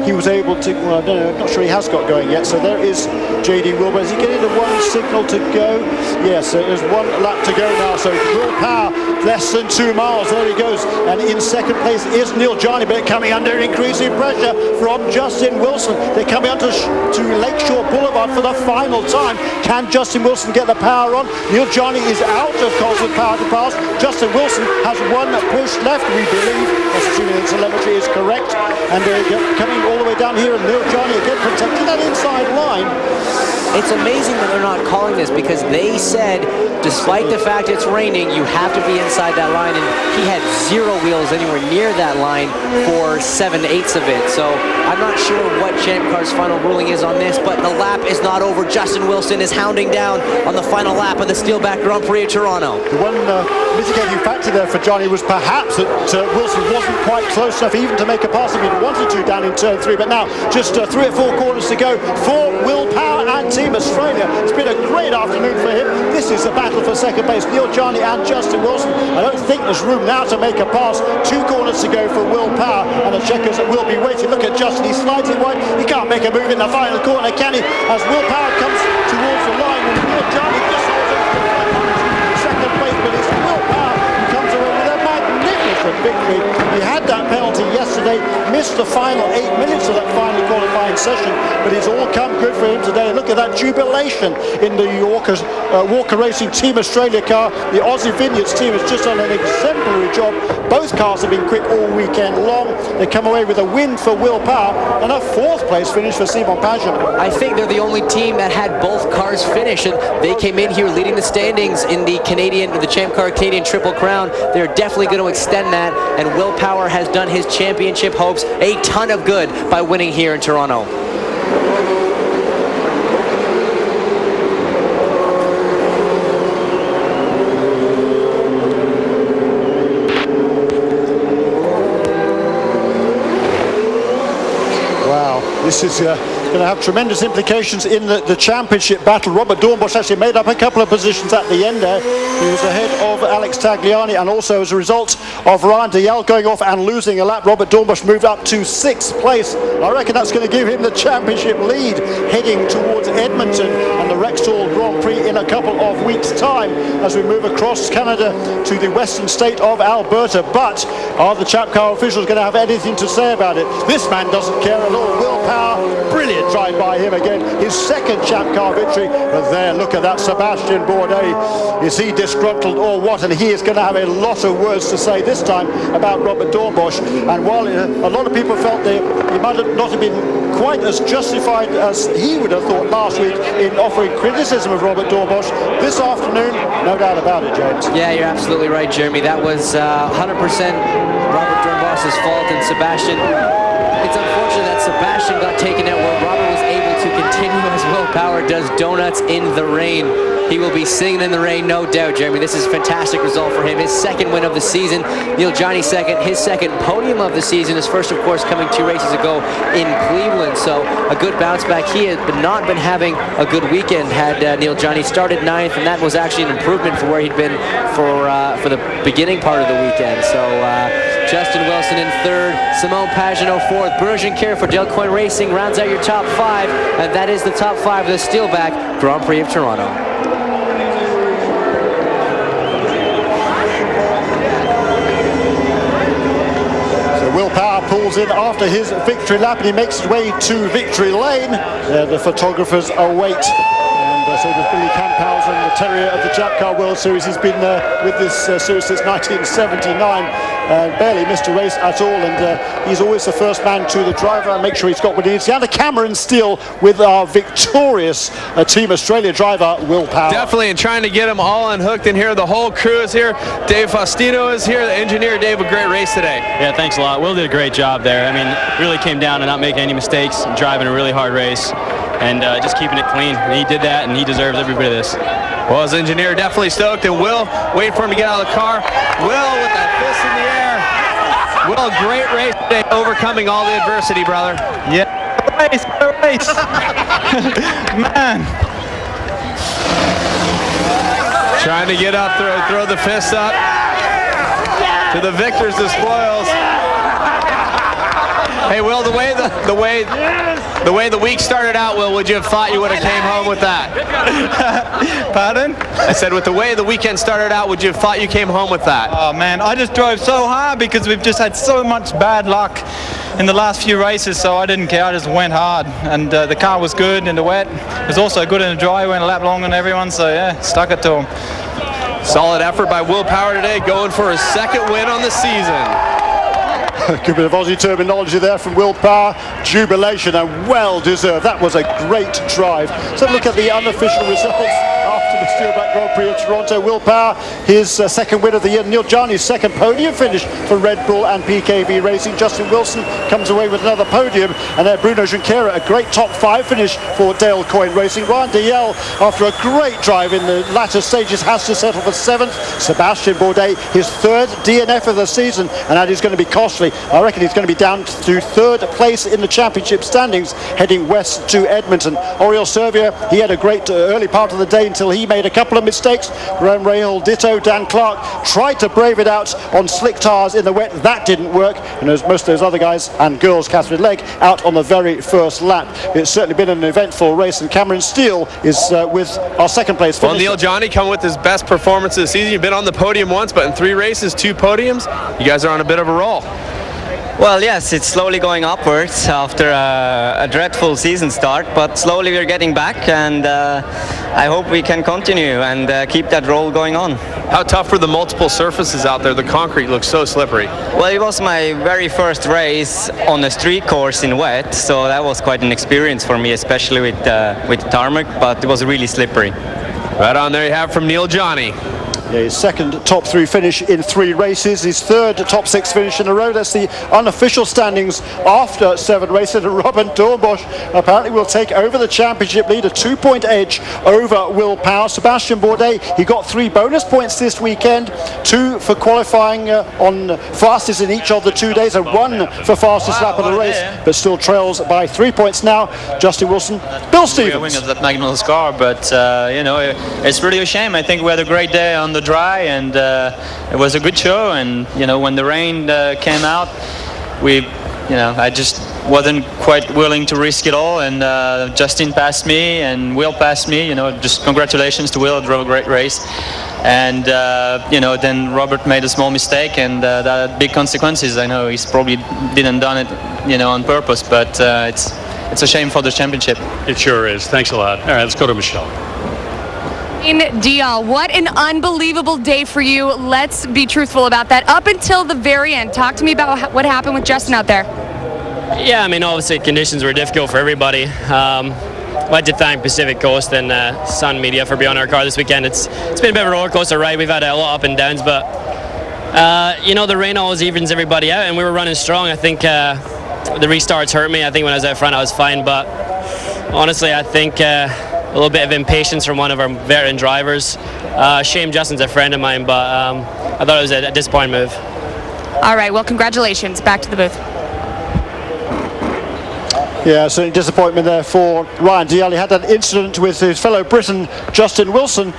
he was able to, well, I don't know, I'm not sure he has got going yet. So there is JD Wilbur. Is he getting the one signal to go? Yes, there's one lap to go now. So Will Power, less than 2 miles. There he goes. And in second place is Neil Jarney, but coming under increasing pressure from Justin Wilson. They're coming onto Lakeshore Boulevard for the final time. Can Justin Wilson get the power on? Neil Jarney is out of course with power to pass. Justin Wilson has one push left, we believe, assuming the telemetry is correct. And they're coming all the way down here, and Neil Jarney again protecting that inside line. It's amazing that they're not calling this, because they said, despite the fact it's raining, you have to be inside that line, and he had 0 wheels anywhere near that line for 7/8 of it. So I'm not sure what Champ Car's final ruling is on this, but the lap is not over. Justin Wilson is hounding down on the final lap of the Steelback Grand Prix of Toronto. The one mitigating factor there for Johnny was perhaps that Wilson wasn't quite close enough even to make a pass if he'd wanted to down in turn 3, but now just 3 or 4 corners to go for Will Power and Team Australia. It's been a great afternoon for him. This is a battle for second place. Neil Jarney and Justin Wilson. I don't think there's room now to make a pass. 2 corners to go for Will Power, and the checkers will be waiting. Look at Justin, he slides it wide. He can't make a move in the final corner, can he? As Will Power comes towards the line, and Neil Jarney just holds on to second place, but it's Will Power who comes away with a magnificent victory. He had that penalty yesterday, missed the final 8 minutes of that final qualifying session, but it's all come good for him today. And look at that jubilation in the Walker Racing Team Australia car. The Aussie Vineyards team has just done an exemplary job. Both cars have been quick all weekend long. They come away with a win for Will Power and a 4th place finish for Simon Pageant. I think they're the only team that had both cars finish, and they came in here leading the standings in the Champ Car Canadian Triple Crown. They're definitely going to extend that, and Will Power has done his championship hopes a ton of good by winning here in Toronto. This is going to have tremendous implications in the championship battle. Robert Dornbusch actually made up a couple of positions at the end there. He was ahead of Alex Tagliani, and also as a result of Ryan Dial going off and losing a lap, Robert Dornbusch moved up to 6th place. I reckon that's going to give him the championship lead heading towards Edmonton and the Rexall Grand Prix in a couple of weeks' time as we move across Canada to the western state of Alberta. But are the Champ Car officials going to have anything to say about it? This man doesn't care at all. Will Power, brilliant drive by him again. His 2nd Champ Car victory. But there, look at that Sebastian Bourdais. Is he disgruntled or what? And he is going to have a lot of words to say this time about Robert Dornbusch. And while a lot of people felt he might not have been quite as justified as he would have thought last week in offering criticism of Robert Dornbusch, this afternoon, no doubt about it, James. Yeah, you're absolutely right, Jeremy. That was 100% Robert Dornbusch's fault, and Sebastian, it's unfortunate that Sebastian got taken out where Robert was able to continue as Will Power does donuts in the rain. He will be singing in the rain, no doubt, Jeremy. This is a fantastic result for him. His 2nd win of the season. Neil Jarney 2nd. His 2nd podium of the season. His first, of course, coming 2 races ago in Cleveland. So a good bounce back. He had not been having a good weekend had Neil Jarney started 9th, and that was actually an improvement for where he'd been for the beginning part of the weekend. So Justin Wilson in 3rd, Simon Pagenaud 4th. Bruno Juncker for Delcoin Racing rounds out your top 5, and that is the top 5 of the Steelback Grand Prix of Toronto. Will Power pulls in after his victory lap, and he makes his way to victory lane. The photographers await. And So does Billy Camphausen, the terrier of the Jap Car World Series. He's been with this series since 1979 and barely missed a race at all, and he's always the first man to the driver and make sure he's got what he needs. Down to Cameron Steele with our victorious Team Australia driver, Will Power. Definitely, and trying to get them all unhooked in here. The whole crew is here. Dave Faustino is here, the engineer. Dave, a great race today. Yeah, thanks a lot. Will did a great job there. I mean, really came down to not making any mistakes, driving a really hard race, and just keeping it clean. And he did that, and he deserves every bit of this. Well, as engineer, definitely stoked, and Will, wait for him to get out of the car. Will with that fist in the air. Will, great race today, overcoming all the adversity, brother. Yeah, race. Man. Trying to get up, throw the fists up. To the victors, the spoils. Hey, Will, the way the week started out, Will, would you have thought you would have came home with that? Pardon? I said, with the way the weekend started out, would you have thought you came home with that? Oh man, I just drove so hard because we've just had so much bad luck in the last few races, so I didn't care. I just went hard, and the car was good in the wet. It was also good in the dry. Went a lap longer than everyone, so yeah, stuck it to him. Solid effort by Will Power today, going for his second win on the season. Good bit of Aussie terminology there from Will Power. Jubilation, and well deserved. That was a great drive. So look at the unofficial results after the Steelback Grand Prix of Toronto. Will Power, his second win of the year. Neil Jani's second podium finish for Red Bull and PKV Racing. Justin Wilson comes away with another podium, and Bruno Junqueira, a great top 5 finish for Dale Coyne Racing. Ryan Dalziel, after a great drive in the latter stages, has to settle for 7th. Sebastian Bourdais, his 3rd DNF of the season, and that is going to be costly. I reckon he's going to be down to 3rd place in the championship standings, heading west to Edmonton. Oriol Servia, he had a great early part of the day until he made a couple of mistakes. Graham Rahal, ditto. Dan Clark tried to brave it out on slick tires in the wet. That didn't work. And as most of those other guys and girls, Catherine Legg, out on the very first lap. It's certainly been an eventful race, and Cameron Steele is with our second place finisher. Well, Neil Johnny coming with his best performance of the season. You've been on the podium once, but in 3 races, 2 podiums. You guys are on a bit of a roll. Well, yes, it's slowly going upwards after a dreadful season start, but slowly we're getting back, and I hope we can continue and keep that roll going on. How tough were the multiple surfaces out there? The concrete looks so slippery. Well, it was my very first race on a street course in wet, so that was quite an experience for me, especially with tarmac, but it was really slippery. Right on, there you have from Neil Johnny. Yeah, his second top 3 finish in 3 races, his 3rd top 6 finish in a row. That's the unofficial standings after 7 races. And Robin Dornbosch apparently will take over the championship lead, a 2-point edge over Will Power. Sebastian Bourdais, he got 3 bonus points this weekend, 2 for qualifying on fastest in each of the 2 days, and 1 for fastest lap of the race, but still trails by 3 points now. Justin Wilson, Bill Stevens. We're winning that Magnus car, but you know, it's really a shame. I think we had a great day on the dry, and it was a good show, and you know, when the rain came out, I just wasn't quite willing to risk it all, and Justin passed me and Will passed me. You know, just congratulations to Will, drove a great race, and then Robert made a small mistake, and that had big consequences. I know he's probably didn't done it on purpose, but it's a shame for the championship. It sure is. Thanks a lot. All right, let's go to Michelle. Dial, what an unbelievable day for you. Let's be truthful about that. Up until the very end, talk to me about what happened with Justin out there. Yeah, I mean, obviously conditions were difficult for everybody. I'd like to thank Pacific Coast and Sun Media for being on our car this weekend. It's been a bit of a roller coaster ride. We've had a lot of up and downs, but the rain always evens everybody out, and we were running strong. I think the restarts hurt me. I think when I was out front I was fine, but honestly I think a little bit of impatience from one of our veteran drivers. Shame Justin's a friend of mine, but I thought it was a disappointing move. All right, well, congratulations. Back to the booth. Yeah, certainly disappointment there for Ryan Dalziel. He had that incident with his fellow Briton, Justin Wilson.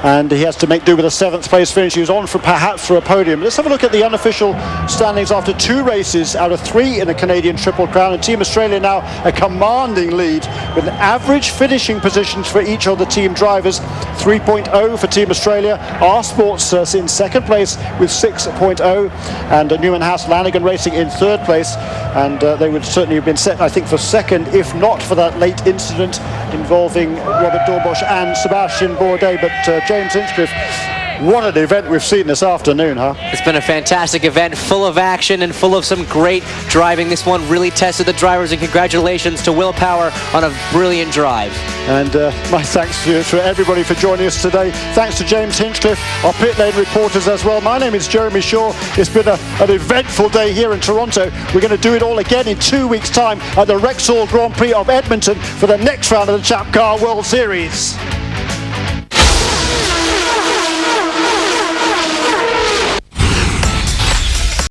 and he has to make do with a 7th place finish. He was on perhaps for a podium. Let's have a look at the unofficial standings after 2 races out of 3 in the Canadian Triple Crown, and Team Australia now a commanding lead with an average finishing positions for each of the team drivers. 3.0 for Team Australia. R Sports in 2nd place with 6.0, and Newman House Lanigan Racing in 3rd place, and they would certainly have been set, I think, for 2nd if not for that late incident involving Robert Dornbusch and Sebastian Bourdais. But James Hinchcliffe, what an event we've seen this afternoon, huh? It's been a fantastic event, full of action and full of some great driving. This one really tested the drivers, and congratulations to Will Power on a brilliant drive. And my thanks to everybody for joining us today. Thanks to James Hinchcliffe, our pit lane reporters as well. My name is Jeremy Shaw. It's been an eventful day here in Toronto. We're going to do it all again in 2 weeks' time at the Rexall Grand Prix of Edmonton for the next round of the Chap Car World Series.